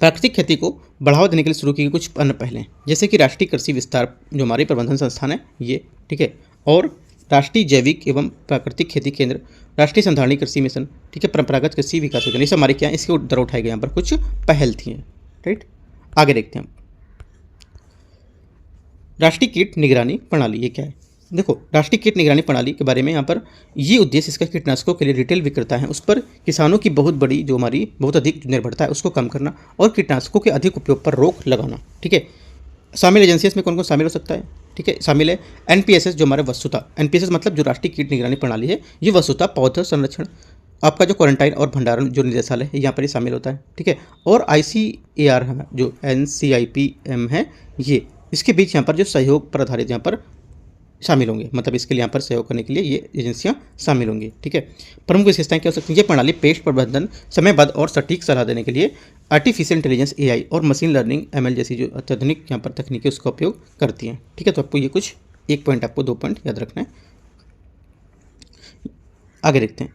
प्राकृतिक खेती को बढ़ावा देने के लिए शुरू की गई कुछ अन्य पहलें, जैसे कि राष्ट्रीय कृषि विस्तार जो हमारी प्रबंधन संस्थान है ये, ठीक है, और राष्ट्रीय जैविक एवं प्राकृतिक खेती केंद्र, राष्ट्रीय संधारणीय कृषि मिशन, ठीक है, परंपरागत कृषि विकास योजना, ये सब हमारे क्या है, इसके द्वारा उठाए गए यहाँ पर कुछ पहल थी। राइट, आगे देखते हैं। राष्ट्रीय कीट निगरानी प्रणाली ये क्या है? देखो, राष्ट्रीय कीट निगरानी प्रणाली के बारे में यहाँ पर ये उद्देश्य इसका कीटनाशकों के लिए रिटेल विक्रेता है उस पर किसानों की बहुत बड़ी जो हमारी बहुत अधिक निर्भरता है उसको कम करना और कीटनाशकों के अधिक उपयोग पर रोक लगाना। ठीक है, शामिल एजेंसी इसमें कौन कौन शामिल हो सकता है? ठीक है, शामिल है एनपीएसएस जो हमारे वस्तुता, एनपीएसएस मतलब जो राष्ट्रीय कीट निगरानी प्रणाली है, ये वस्तुता पौधा संरक्षण, आपका जो क्वारंटाइन और भंडारण जो निदेशालय है यहाँ पर ये शामिल होता है। ठीक है, और ICAR है जो NCIPM है, ये इसके बीच यहाँ पर जो सहयोग पर आधारित यहाँ पर शामिल होंगे, मतलब इसके लिए यहाँ पर सहयोग करने के लिए ये एजेंसियाँ शामिल होंगी। ठीक है, प्रमुख विशेषताएं क्या हो सकती हैं? ये प्रणाली पेस्ट प्रबंधन, समयबद्ध और सटीक सलाह देने के लिए आर्टिफिशियल इंटेलिजेंस AI और मशीन लर्निंग ML जैसी जो अत्याधुनिक यहाँ पर तकनीकें उसका उपयोग करती हैं। ठीक है, तो आपको ये कुछ 1 पॉइंट आपको 2 पॉइंट याद रखना है। आगे देखते हैं।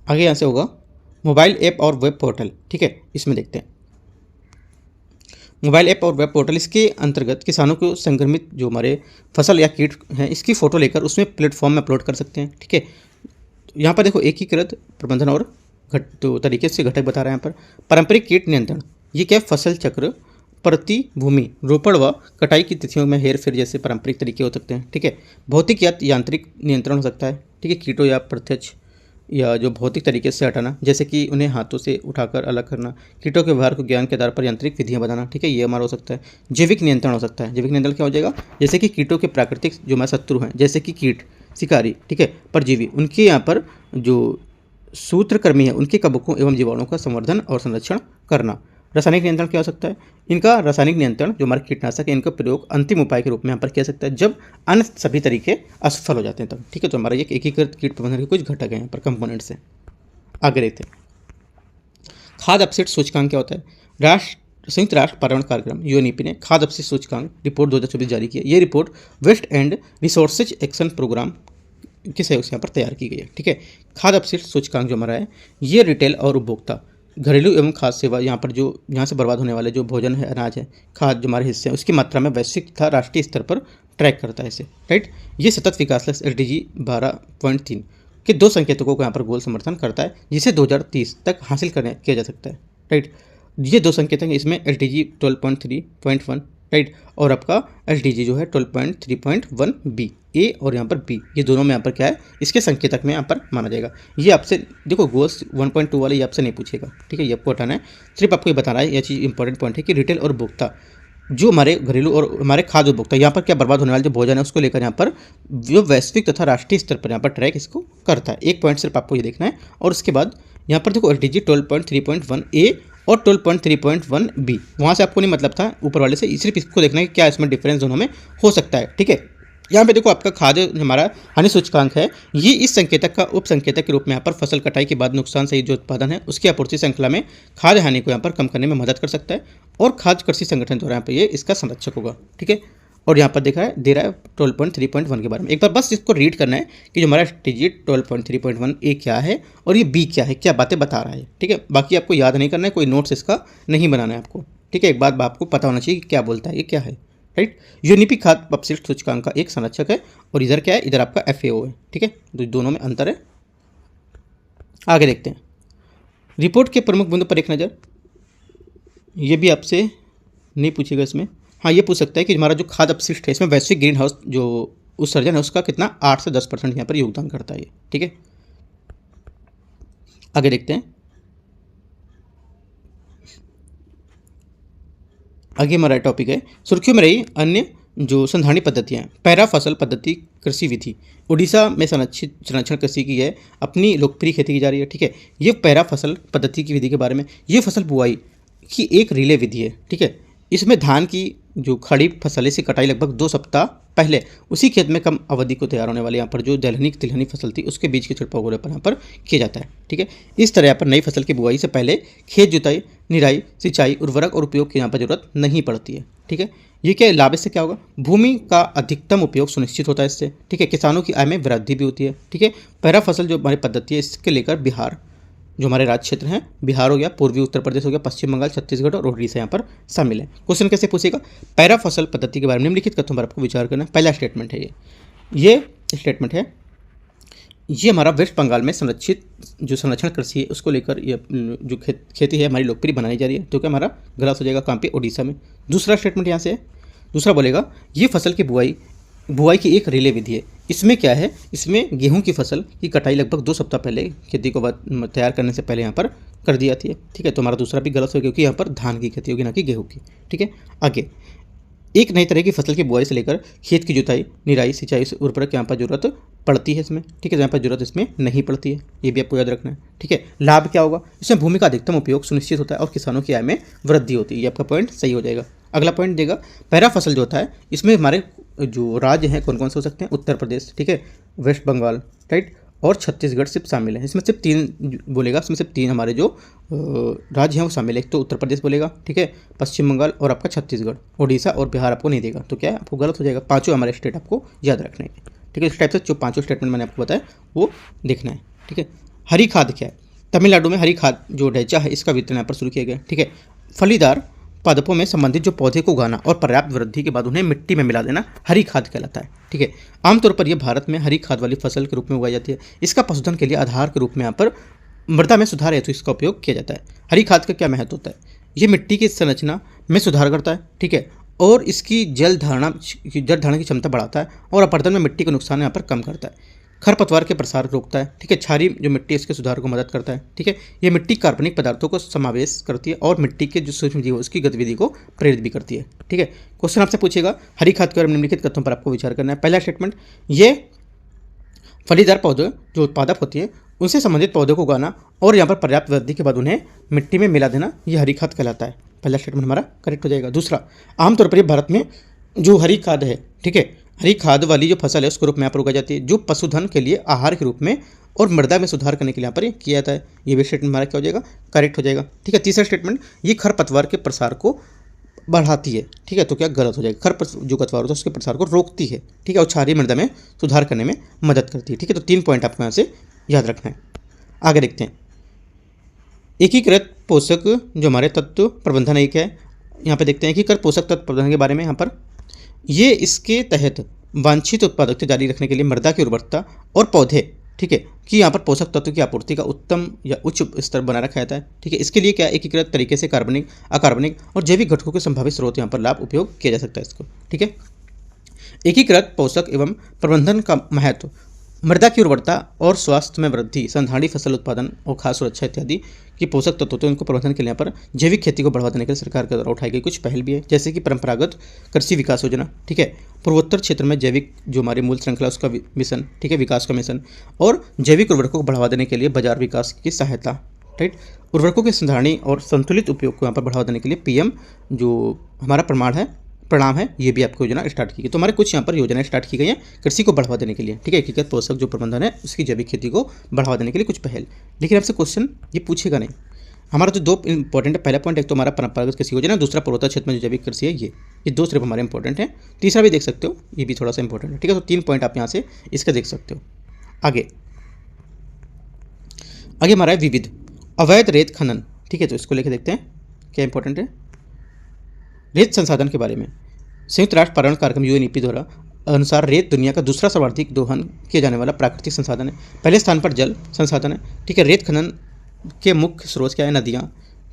आगे यहाँ से होगा मोबाइल ऐप और वेब पोर्टल। ठीक है, इसमें देखते हैं मोबाइल ऐप और वेब पोर्टल, इसके अंतर्गत किसानों को संक्रमित जो हमारे फसल या कीट हैं इसकी फ़ोटो लेकर उसमें प्लेटफॉर्म में अपलोड कर सकते हैं। ठीक है, यहाँ पर देखो एकीकृत प्रबंधन और तो तरीके से घटक बता रहे हैं यहाँ पर। पारंपरिक कीट नियंत्रण, ये क्या फसल चक्र, प्रति भूमि, रोपण व कटाई की तिथियों में हेर फेर जैसे पारंपरिक तरीके हो सकते हैं। ठीक है, भौतिक या यांत्रिक नियंत्रण हो सकता है। ठीक है, कीटों या प्रत्यक्ष या जो भौतिक तरीके से हटाना, जैसे कि उन्हें हाथों से उठाकर अलग करना, कीटों के व्यवहार को ज्ञान के आधार पर यांत्रिक विधियां बताना। ठीक है, ये हमारा हो सकता है। जैविक नियंत्रण हो सकता है। जैविक नियंत्रण क्या हो जाएगा? जैसे कि कीटों के प्राकृतिक जो हमारे शत्रु हैं, जैसे कि कीट, शिकारी, ठीक है, परजीवी, उनके यहाँ पर जो सूत्रकृमि है उनके कवकों एवं जीवाणुओं का संवर्धन और संरक्षण करना। रासायनिक नियंत्रण क्या हो सकता है? इनका रासायनिक नियंत्रण जो हमारे कीटनाशक है इनका प्रयोग अंतिम उपाय के रूप में यहाँ पर किया सकता है जब अन्य सभी तरीके असफल हो जाते हैं तब। ठीक है, तो हमारा ये एकीकृत कीट प्रबंधन के कुछ घटक हैं यहाँ पर कंपोनेंट्स हैं। आगे देखते हैं। खाद्य अपशिष्ट सूचकांक क्या होता है? संयुक्त राष्ट्र पर्यावरण कार्यक्रम UNEP ने खाद्य अपशिष्ट सूचकांक रिपोर्ट 2024 जारी की है। ये report Waste and Resources Action Programme के सहयोग से यहाँ पर तैयार की गई है। ठीक है, खाद्य अपशिष्ट सूचकांक जो हमारा है ये रिटेल और उपभोक्ता, घरेलू एवं खाद्य सेवा, यहाँ पर जो यहाँ से बर्बाद होने वाले जो भोजन है, अनाज है, खाद्य जो हमारे हिस्से हैं उसकी मात्रा में वैश्विक तथा राष्ट्रीय स्तर पर ट्रैक करता है इसे। राइट, ये सतत विकास लक्ष्य SDG 12.3 के 2 संकेतकों को यहाँ पर गोल समर्थन करता है जिसे 2030 तक हासिल किया जा सकता है। राइट, ये 2 संकेतक हैं, इसमें SDG 12.3.1 राइट, और आपका SDG जो है 12.3.1B A और यहाँ पर B, ये दोनों में यहाँ पर क्या है इसके संकेतक में यहाँ पर माना जाएगा। ये आपसे देखो गोल्स 1.2 वाले ये आपसे नहीं पूछेगा। ठीक है, ये आपको हटाना है, सिर्फ आपको ये बताना है। यह चीज़ इंपॉर्टेंट पॉइंट है कि रिटेल और उपभोक्ता जो हमारे घरेलू और हमारे खाद्य उपभोक्ता यहाँ पर क्या बर्बाद होने वाले जो भोजन है उसको लेकर यहाँ पर जो वैश्विक तथा राष्ट्रीय स्तर पर यहाँ पर ट्रैक इसको करता है। 1 पॉइंट सिर्फ आपको ये देखना है। और उसके बाद यहाँ पर देखो SDG 12.3.1 A और 12.3.1 B, वहाँ से आपको नहीं मतलब था ऊपर वाले से, सिर्फ इसको देखना है कि क्या इसमें डिफरेंस दोनों में हो सकता है। ठीक है, यहाँ पे देखो आपका खाद्य हमारा हानि सूचकांक है, ये इस संकेतक का उप संकेतक के रूप में यहाँ पर फसल कटाई के बाद नुकसान सहित जो उत्पादन है उसकी आपूर्ति श्रृंखला में खाद्य हानि को यहाँ पर कम करने में मदद कर सकता है और खाद्य कृषि संगठन द्वारा यहाँ पर ये इसका संरक्षक होगा। ठीक है, और यहाँ पर दे रहा है 12.3.1 के बारे में। एक बार बस इसको रीड करना है कि जो हमारा SDG 12.3.1 A क्या है और ये B क्या है, क्या बातें बता रहा है। ठीक है, बाकी आपको याद नहीं करना है, कोई नोट्स इसका नहीं बनाना है आपको। ठीक है, एक बात आपको पता होना चाहिए कि क्या बोलता है, ये क्या है। राइट, UNEP खाद्य अपशिष्ट सूचकांक का एक संरक्षक है और इधर क्या है, इधर आपका FAO है। ठीक है, तो दोनों में अंतर है। आगे देखते हैं रिपोर्ट के प्रमुख बिंदु पर एक नज़र। ये भी आपसे नहीं पूछेगा इसमें, हाँ ये पूछ सकता है कि हमारा जो खाद्य अपशिष्ट है इसमें वैश्विक ग्रीन हाउस जो उत्सर्जन है उसका कितना 8 से 10% यहाँ पर योगदान करता है ये। ठीक है, आगे देखते हैं। आगे हमारा टॉपिक है सुर्खियों में रही अन्य जो संधारणी पद्धतियाँ हैं। पैरा फसल पद्धति कृषि विधि उड़ीसा में संरक्षण कृषि की है, अपनी लोकप्रिय खेती की जा रही है। ठीक है, ये पैरा फसल पद्धति की विधि के बारे में, ये फसल बुआई की एक रिले विधि है। ठीक है, इसमें धान की जो खड़ी फसल है इसकी कटाई लगभग 2 सप्ताह पहले उसी खेत में कम अवधि को तैयार होने वाले यहाँ पर जो दलहनी तिलहनी फसल थी उसके बीज के छिड़काव पर यहाँ पर किया जाता है। ठीक है, इस तरह यहाँ पर नई फसल की बुआई से पहले खेत जुताई, निराई, सिंचाई, उर्वरक और उपयोग की यहाँ पर जरूरत नहीं पड़ती है। ठीक है, ये क्या लाभ इससे क्या होगा, भूमि का अधिकतम उपयोग सुनिश्चित होता है इससे। ठीक है, किसानों की आय में वृद्धि भी होती है। ठीक है, पहला फसल जो हमारी पद्धति है इसके लेकर बिहार जो हमारे राज्य क्षेत्र हैं, बिहार हो गया, पूर्वी उत्तर प्रदेश हो गया, पश्चिम बंगाल, छत्तीसगढ़ और उड़ीसा यहाँ पर शामिल है। क्वेश्चन कैसे पूछेगा, पैरा फसल पद्धति के बारे में निम्नलिखित कथनों पर आपको विचार करना है। पहला स्टेटमेंट है ये स्टेटमेंट है, ये हमारा वेस्ट बंगाल में संरक्षित जो संरक्षण कृषि है उसको लेकर ये जो खेती है हमारी लोकप्रिय बनाई जा रही है, तो क्या हमारा गलत हो जाएगा, कहाँ पे, उड़ीसा में। दूसरा स्टेटमेंट यहाँ से है, दूसरा बोलेगा ये फसल की बुआई की एक रिले विधि है। इसमें क्या है, इसमें गेहूं की फसल की कटाई लगभग 2 सप्ताह पहले खेती को तैयार करने से पहले यहाँ पर कर दी जाती है। ठीक है, तो हमारा दूसरा भी गलत हो क्योंकि यहाँ पर धान की खेती होगी ना कि गेहूं की। ठीक है, आगे एक नई तरह की फसल की बुआई से लेकर खेत की जुताई, निराई, सिंचाई, उर्वरक यहाँ पर जरूरत पड़ती है इसमें। ठीक है, यहाँ पर जरूरत इसमें नहीं पड़ती है, ये भी आपको याद रखना है। ठीक है, लाभ क्या होगा, इसमें भूमि का अधिकतम उपयोग सुनिश्चित होता है और किसानों की आय में वृद्धि होती है। ये आपका पॉइंट सही हो जाएगा। अगला पॉइंट देगा, पैरा फसल जो होता है इसमें हमारे जो राज्य हैं कौन कौन से हो सकते हैं, उत्तर प्रदेश, ठीक है, वेस्ट बंगाल, राइट, और छत्तीसगढ़ सिर्फ शामिल है। इसमें सिर्फ 3 बोलेगा, इसमें सिर्फ 3 हमारे जो राज्य हैं वो शामिल है। एक तो उत्तर प्रदेश बोलेगा, ठीक है, पश्चिम बंगाल और आपका छत्तीसगढ़, उड़ीसा और बिहार आपको नहीं देगा, तो क्या है आपको गलत हो जाएगा। 5 हमारे स्टेट आपको याद रखने हैं। ठीक है, इस टाइप से जो 5 स्टेटमेंट मैंने आपको बताया वो देखना है। ठीक है, हरी खाद क्या है, तमिलनाडु में हरी खाद जो ढैचा है इसका वितरण यहाँ पर शुरू किया गया। ठीक है, फलीदार पादपों में संबंधित जो पौधे को उगाना और पर्याप्त वृद्धि के बाद उन्हें मिट्टी में मिला देना हरी खाद कहलाता है। ठीक है, आमतौर पर यह भारत में हरी खाद वाली फसल के रूप में उगाई जाती है। इसका पशुधन के लिए आधार के रूप में यहाँ पर मृदा में सुधार हेतु इसका उपयोग किया जाता है। हरी खाद का क्या महत्व होता है, ये मिट्टी की संरचना में सुधार करता है। ठीक है, और इसकी जल धारण की क्षमता बढ़ाता है और अपरदन में मिट्टी का नुकसान यहाँ पर कम करता है। खरपतवार के प्रसार रोकता है। ठीक है, क्षारीय जो मिट्टी है इसके सुधार को मदद करता है। ठीक है, ये मिट्टी कार्बनिक पदार्थों को समावेश करती है और मिट्टी के जो सूक्ष्म जीव उसकी गतिविधि को प्रेरित भी करती है। ठीक है, क्वेश्चन आपसे पूछेगा हरी खाद के बारे में निम्नलिखित तथ्यों पर आपको विचार करना है। पहला स्टेटमेंट, ये फलीदार पौधे जो उत्पादक होती है उनसे संबंधित पौधों को उगाना और यहाँ पर पर्याप्त वृद्धि के बाद उन्हें मिट्टी में मिला देना, ये हरी खाद कहलाता है। पहला स्टेटमेंट हमारा करेक्ट हो जाएगा। दूसरा, आमतौर पर भारत में जो हरी खाद है, ठीक है, हरी खाद वाली जो फसल है उसके रूप में यहाँ पर उगाई जाती है, जो पशुधन के लिए आहार के रूप में और मृदा में सुधार करने के लिए यहाँ पर किया जाता है। ये भी स्टेटमेंट हमारा क्या हो जाएगा, करेक्ट हो जाएगा। ठीक है, तीसरा स्टेटमेंट, ये खरपतवार के प्रसार को बढ़ाती है। ठीक है, तो क्या गलत हो जाएगा, जो खरपतवार होता है उसके प्रसार को रोकती है। ठीक है, और क्षारीय मृदा में सुधार करने में मदद करती है। ठीक है, तो 3 पॉइंट आपको यहाँ से याद रखना है। आगे देखते हैं, एकीकृत पोषक जो हमारे तत्व प्रबंधन एक है, यहाँ पे देखते हैं एकीकृत पोषक तत्व प्रबंधन के बारे में। यहाँ पर ये इसके तहत वांछित उत्पादकता जारी रखने के लिए मृदा की उर्वरता और पौधे, ठीक है, कि यहाँ पर पोषक तत्व की आपूर्ति का उत्तम या उच्च स्तर बनाए रखा जाता है। ठीक है, इसके लिए क्या एकीकृत तरीके से कार्बनिक, अकार्बनिक और जैविक घटकों के संभावित स्रोत यहाँ पर लाभ उपयोग किया जा सकता है इसको। ठीक है, एकीकृत पोषक एवं प्रबंधन का महत्व, मृदा की उर्वरता और स्वास्थ्य में वृद्धि, संधारणी फसल उत्पादन और खाद्य सुरक्षा इत्यादि की पोषक तत्व होते हैं, उनको प्रबंधन के लिए यहाँ पर जैविक खेती को बढ़ावा देने के लिए सरकार के द्वारा उठाई गई कुछ पहल भी है, जैसे कि परंपरागत कृषि विकास योजना। ठीक है, पूर्वोत्तर क्षेत्र में जैविक जो हमारी मूल श्रृंखला उसका मिशन, ठीक है, विकास का मिशन, और जैविक उर्वरकों को बढ़ावा देने के लिए बाजार विकास की सहायता, राइट, उर्वरकों के संधारणी और संतुलित उपयोग को यहाँ पर बढ़ावा देने के लिए पीएम जो हमारा प्रणाम है, ये भी आपको योजना स्टार्ट की गई। तो हमारे कुछ यहाँ पर योजनाएं स्टार्ट की गई हैं कृषि को बढ़ावा देने के लिए। ठीक है, एकीकृत पोषक जो प्रबंधन है उसकी जैविक खेती को बढ़ावा देने के लिए कुछ पहल। लेकिन आपसे क्वेश्चन ये पूछेगा नहीं। हमारा तो 2 इंपॉर्टेंट है, पहला पॉइंट एक तो हमारा परंपरागत कृषि योजना, दूसरा पूर्वोत्तर क्षेत्र में जो जैविक कृषि है ये 2 सिर्फ हमारे इंपॉर्टेंट हैं। तीसरा भी देख सकते हो, ये भी थोड़ा सा इंपॉर्टेंट है। ठीक है, तो 3 पॉइंट आप यहाँ से इसका देख सकते हो। आगे हमारा है विविध अवैध रेत खनन। ठीक है, तो इसको लेकर देखते हैं क्या इंपॉर्टेंट है। रेत संसाधन के बारे में, संयुक्त राष्ट्र पर्यावरण कार्यक्रम यूएनईपी द्वारा अनुसार रेत दुनिया का दूसरा सर्वाधिक दोहन किया जाने वाला प्राकृतिक संसाधन है। पहले स्थान पर जल संसाधन है। ठीक है, रेत खनन के मुख्य स्रोत क्या है, नदियाँ,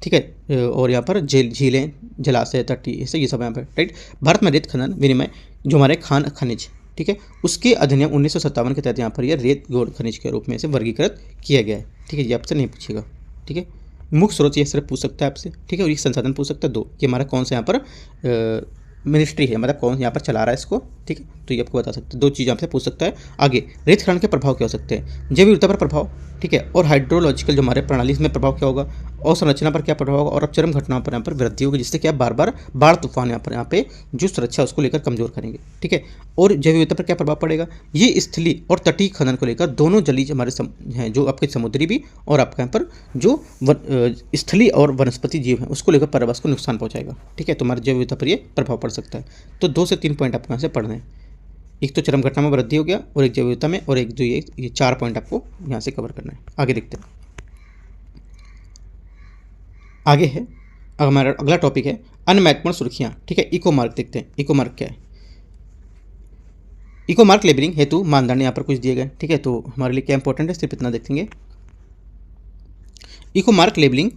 ठीक है, और यहाँ पर झीलें, जलाशय, तटीय, ये सब यहाँ पर, राइट। भारत में रेत खनन विनिमय जो हमारे खान खनिज, ठीक है, उसके अधिनियम 1957 के तहत यहाँ पर यह रेत गौड़ खनिज के रूप में से वर्गीकृत किया गया है। ठीक है, ये आपसे नहीं पूछेगा। ठीक है, मुख्य स्रोत ये सिर्फ पूछ सकता है आपसे। ठीक है, और ये संसाधन पूछ सकता है 2 कि हमारा कौन सा यहाँ पर मिनिस्ट्री है, मतलब कौन यहाँ पर चला रहा है इसको, ठीक है। तो ये आपको बता सकते हैं, 2 चीज़ आपसे पूछ सकता है। आगे रेत खनन के प्रभाव क्या हो सकते हैं, जैव विविधता पर प्रभाव, ठीक है, और हाइड्रोलॉजिकल जो हमारे प्रणाली में प्रभाव क्या होगा, और संरचना पर क्या प्रभाव होगा, और अब चरम घटनाओं पर यहाँ पर वृद्धि होगी, जिससे क्या बार बार बाढ़ तूफान यहाँ पे जो सुरक्षा उसको लेकर कमजोर करेंगे, ठीक है। और जैव विविधता पर क्या प्रभाव पड़ेगा, ये स्थलीय और तटीय खनन को लेकर दोनों जलीय हमारे हैं जो आपके समुद्री भी और आपके यहाँ पर जो स्थलीय और वनस्पति जीव हैं उसको लेकर पर्यावरण को नुकसान पहुंचाएगा, ठीक है। तो हमारे जैव विविधता पर ये प्रभाव पड़ सकता है। तो 2 से 3 पॉइंट आपको यहाँ से पढ़ने हैं, एक तो चरम घटना में वृद्धि हो गया, और एक जैव विविधता में, और एक जो ये 4 पॉइंट आपको यहाँ से कवर करना है। आगे देखते हैं, आगे है हमारा अगला टॉपिक है अनमहत्वपूर्ण सुर्खियाँ, ठीक है। इको मार्क देखते हैं, इको मार्क क्या है। इको मार्क लेबलिंग हेतु मानदंड यहाँ पर कुछ दिए गए, ठीक है। तो हमारे लिए क्या इंपॉर्टेंट है, सिर्फ इतना देखेंगे। इको मार्क लेबलिंग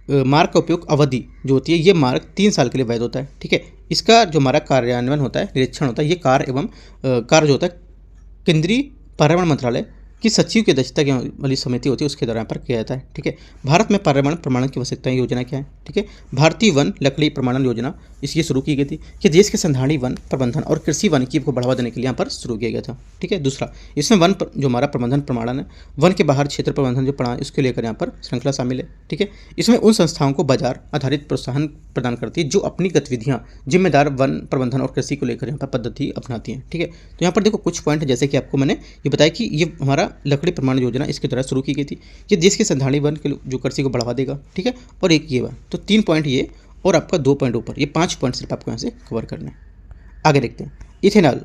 मार्क का उपयोग अवधि जो होती है, ये मार्क 3 साल के लिए वैध होता है, ठीक है। इसका जो हमारा कार्यान्वयन होता है, निरीक्षण होता है, ये कार्य एवं कार्य जो होता है केंद्रीय पर्यावरण मंत्रालय की सचिव की अध्यक्षता की वाली समिति होती है, उसके द्वारा पर किया जाता है, ठीक है। भारत में पर्यावरण प्रमाणन की आवश्यकता योजना क्या है, ठीक है। भारतीय वन लकड़ी प्रमाणन योजना इसकी शुरू की गई थी, कि देश के संधारणी वन प्रबंधन और कृषि वानिकी को बढ़ावा देने के लिए यहाँ पर शुरू किया गया था, ठीक है। दूसरा, इसमें वन जो हमारा प्रबंधन प्रमाणन है, वन के बाहर क्षेत्र प्रबंधन जो प्रणाली इसके लेकर यहाँ पर श्रृंखला शामिल है, ठीक है। इसमें उन संस्थाओं को बाजार आधारित प्रोत्साहन प्रदान करती है जो अपनी गतिविधियाँ जिम्मेदार वन प्रबंधन और कृषि को लेकर यहाँ पर पद्धति अपनाती हैं, ठीक है। तो यहाँ पर देखो कुछ पॉइंट है, जैसे कि आपको मैंने ये बताया कि ये हमारा लकड़ी प्रमाण योजना इसके द्वारा शुरू की गई थी, ये देश के संधारणी वन के जो कृषि को बढ़ावा देगा, ठीक है। और एक ये वन, तो 3 पॉइंट ये और आपका 2 पॉइंट ऊपर, ये 5 पॉइंट सिर्फ आपको यहाँ से कवर करना है। आगे देखते हैं इथेनॉल।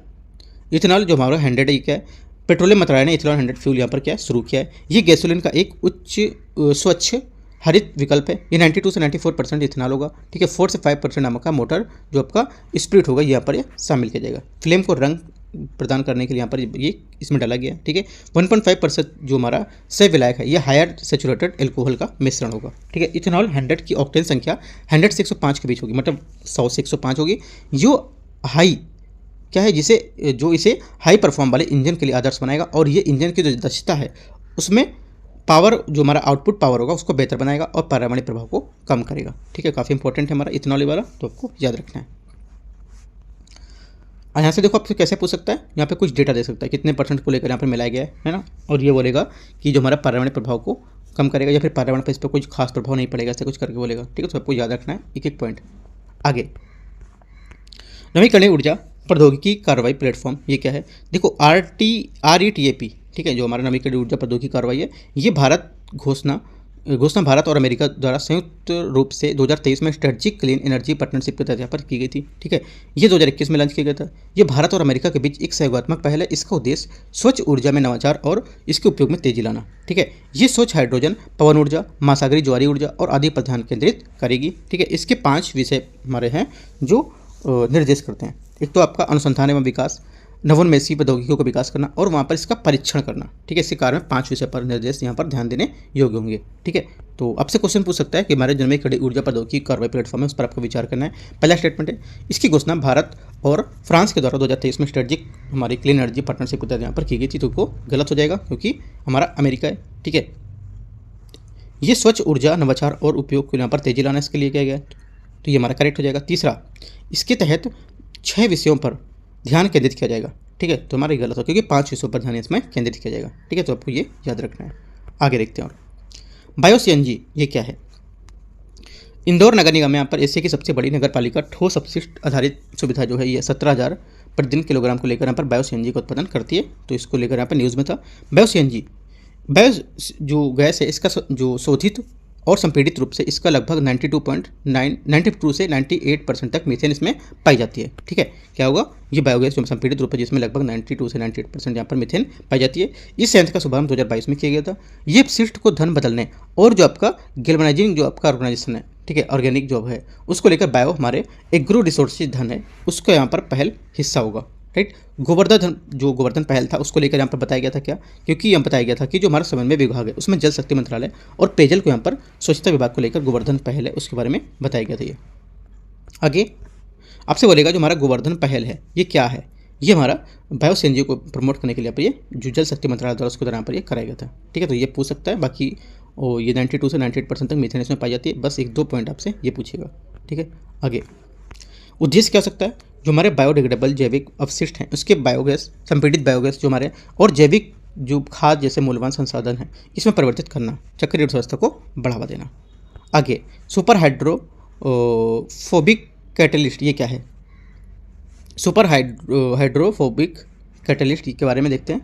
इथेनॉल जो हमारा 100 है, ये क्या है, पेट्रोलियम मंत्रालय ने इथेनॉल 100 फ्यूल यहाँ पर क्या शुरू किया है। ये गैसोलीन का एक उच्च स्वच्छ हरित विकल्प है। ये 92 से 94% इथेनॉल होगा, ठीक है। 4 से 5% आपका मोटर जो आपका स्पिरिट होगा यहाँ पर शामिल किया जाएगा। फ्लेम को रंग प्रदान करने के लिए यहाँ पर ये इसमें डाला गया है, ठीक है। 1.5% जो हमारा सह विलायक है, ये हायर सेचुरेटेड एल्कोहल का मिश्रण होगा, ठीक है। इथेनॉल 100 की ऑक्टेन संख्या 100 से 105 के बीच होगी, मतलब 100 से 105 होगी। जो हाई क्या है, जिसे जो इसे हाई परफॉर्म वाले इंजन के लिए आदर्श बनाएगा, और ये इंजन की जो दक्षता है उसमें पावर जो हमारा आउटपुट पावर होगा उसको बेहतर बनाएगा और पर्यावरणीय प्रभाव को कम करेगा, ठीक है। काफ़ी इंपॉर्टेंट है हमारा इथेनॉल वाला, तो आपको याद रखना है। और यहाँ से देखो आपसे कैसे पूछ सकता है, यहाँ पे कुछ डेटा दे सकता है, कितने % को लेकर यहाँ पर मिलाया गया है ना, और ये बोलेगा कि जो हमारा पर्यावरणीय प्रभाव को कम करेगा, या फिर पर्यावरण पर इस पर कुछ खास प्रभाव नहीं पड़ेगा, ऐसे कुछ करके बोलेगा, ठीक है। तो आपको याद रखना है एक पॉइंट। आगे नवीकरणीय ऊर्जा प्रौद्योगिकी कार्रवाई प्लेटफॉर्म, ये क्या है, देखो RETAP, ठीक है, जो हमारा नवीकरणीय ऊर्जा प्रौद्योगिकी कार्रवाई है, ये भारत घोषणा भारत और अमेरिका द्वारा संयुक्त रूप से 2023 में स्ट्रेटेजिक क्लीन एनर्जी पार्टनरशिप के तहत यहाँ पर की गई थी, ठीक है। ये 2021 में लॉन्च किया गया था। ये भारत और अमेरिका के बीच एक सहयोगात्मक पहल है। इसका उद्देश्य स्वच्छ ऊर्जा में नवाचार और इसके उपयोग में तेजी लाना, ठीक है। ये स्वच्छ हाइड्रोजन, पवन ऊर्जा, महासागरीय ज्वारीय ऊर्जा और आदि पर ध्यान केंद्रित करेगी, ठीक है। इसके 5 विषय हमारे हैं जो निर्देश करते हैं। एक तो आपका अनुसंधान एवं विकास, नवोन्मेषी प्रौद्योगिकियों का विकास करना और वहाँ पर इसका परीक्षण करना, ठीक है। इसके कारण 5 विषय पर निर्देश यहाँ पर ध्यान देने योग्य होंगे, ठीक है। तो आपसे क्वेश्चन पूछ सकता है कि हमारे नवीकरणीय ऊर्जा प्रौद्योगिकी कार्रवाई प्लेटफॉर्म है, उस पर आपको विचार करना है। पहला स्टेटमेंट है, इसकी घोषणा भारत और फ्रांस के द्वारा 2023 में स्ट्रेटेजिक हमारी क्लीन एनर्जी पार्टनरशिप के तहत यहाँ पर की गई थी, तो वो गलत हो जाएगा क्योंकि हमारा अमेरिका है, ठीक है। ये स्वच्छ ऊर्जा नवाचार और उपयोग को यहाँ पर तेजी लाना इसके लिए किया गया है, तो ये हमारा करेक्ट हो जाएगा। तीसरा, इसके तहत 6 विषयों पर ध्यान केंद्रित किया जाएगा, ठीक है। तो हमारा गलत हो क्योंकि 5 विषयों पर ध्यान इसमें केंद्रित किया जाएगा, ठीक है। तो आपको ये याद रखना है। आगे देखते हैं। और बायो CNG ये क्या है, इंदौर नगर निगम में यहाँ पर एशिया की सबसे बड़ी नगर पालिका ठोस अपशिष्ट आधारित सुविधा जो है ये 17,000 प्रतिदिन किलोग्राम को लेकर यहाँ पर बायो CNG का उत्पादन करती है, तो इसको लेकर यहाँ पर न्यूज़ में था। बायो CNG जो गैस है इसका जो शोधित और संपीड़ित रूप से इसका लगभग 92 से 98% तक मीथेन इसमें पाई जाती है, ठीक है। क्या होगा, ये बायोगैस जो संपीड़ित रूप है जिसमें लगभग 92 से 98% यहाँ पर मीथेन पाई जाती है। इस संयंत्र का शुभारंभ 2022 में किया गया था। ये अपशिष्ट को धन बदलने और जो आपका गैल्वेनाइजिंग जो आपका ऑर्गेनाइजेशन है, ठीक है, ऑर्गेनिक जॉब है, उसको लेकर बायो हमारे एग्रो रिसोर्सेज धन है उसका यहाँ पर पहल हिस्सा होगा, राइट। गोवर्धन पहल था उसको लेकर यहाँ पर बताया गया था क्या, क्योंकि यहाँ बताया गया था कि जो हमारा समन्वय विभाग है उसमें जल शक्ति मंत्रालय और पेयजल को यहाँ पर स्वच्छता विभाग को लेकर गोवर्धन पहल है उसके बारे में बताया गया था। ये आगे आपसे बोलेगा जो हमारा गोवर्धन पहल है ये क्या है, ये हमारा बायो CNG को प्रमोट करने के लिए पर ये जो जल शक्ति मंत्रालय द्वारा उसके यहाँ पर ये कराया गया था, ठीक है। तो ये पूछ सकता है, बाकी ये 92 से 98% तक मीथेन इसमें पाई जाती है। बस 1-2 पॉइंट आपसे ये पूछेगा, ठीक है। आगे उद्देश्य क्या हो सकता है, जो हमारे बायोडिग्रेडेबल जैविक अवशिष्ट हैं उसके बायोगैस, संपीड़ित बायोगैस जो हमारे, और जैविक जो खाद जैसे मूल्यवान संसाधन हैं इसमें परिवर्तित करना, चक्रीय अर्थव्यवस्था को बढ़ावा देना। आगे सुपर हाइड्रोफोबिक कैटलिस्ट, ये क्या है? सुपर हाइड्रोफोबिक कैटलिस्ट के बारे में देखते हैं।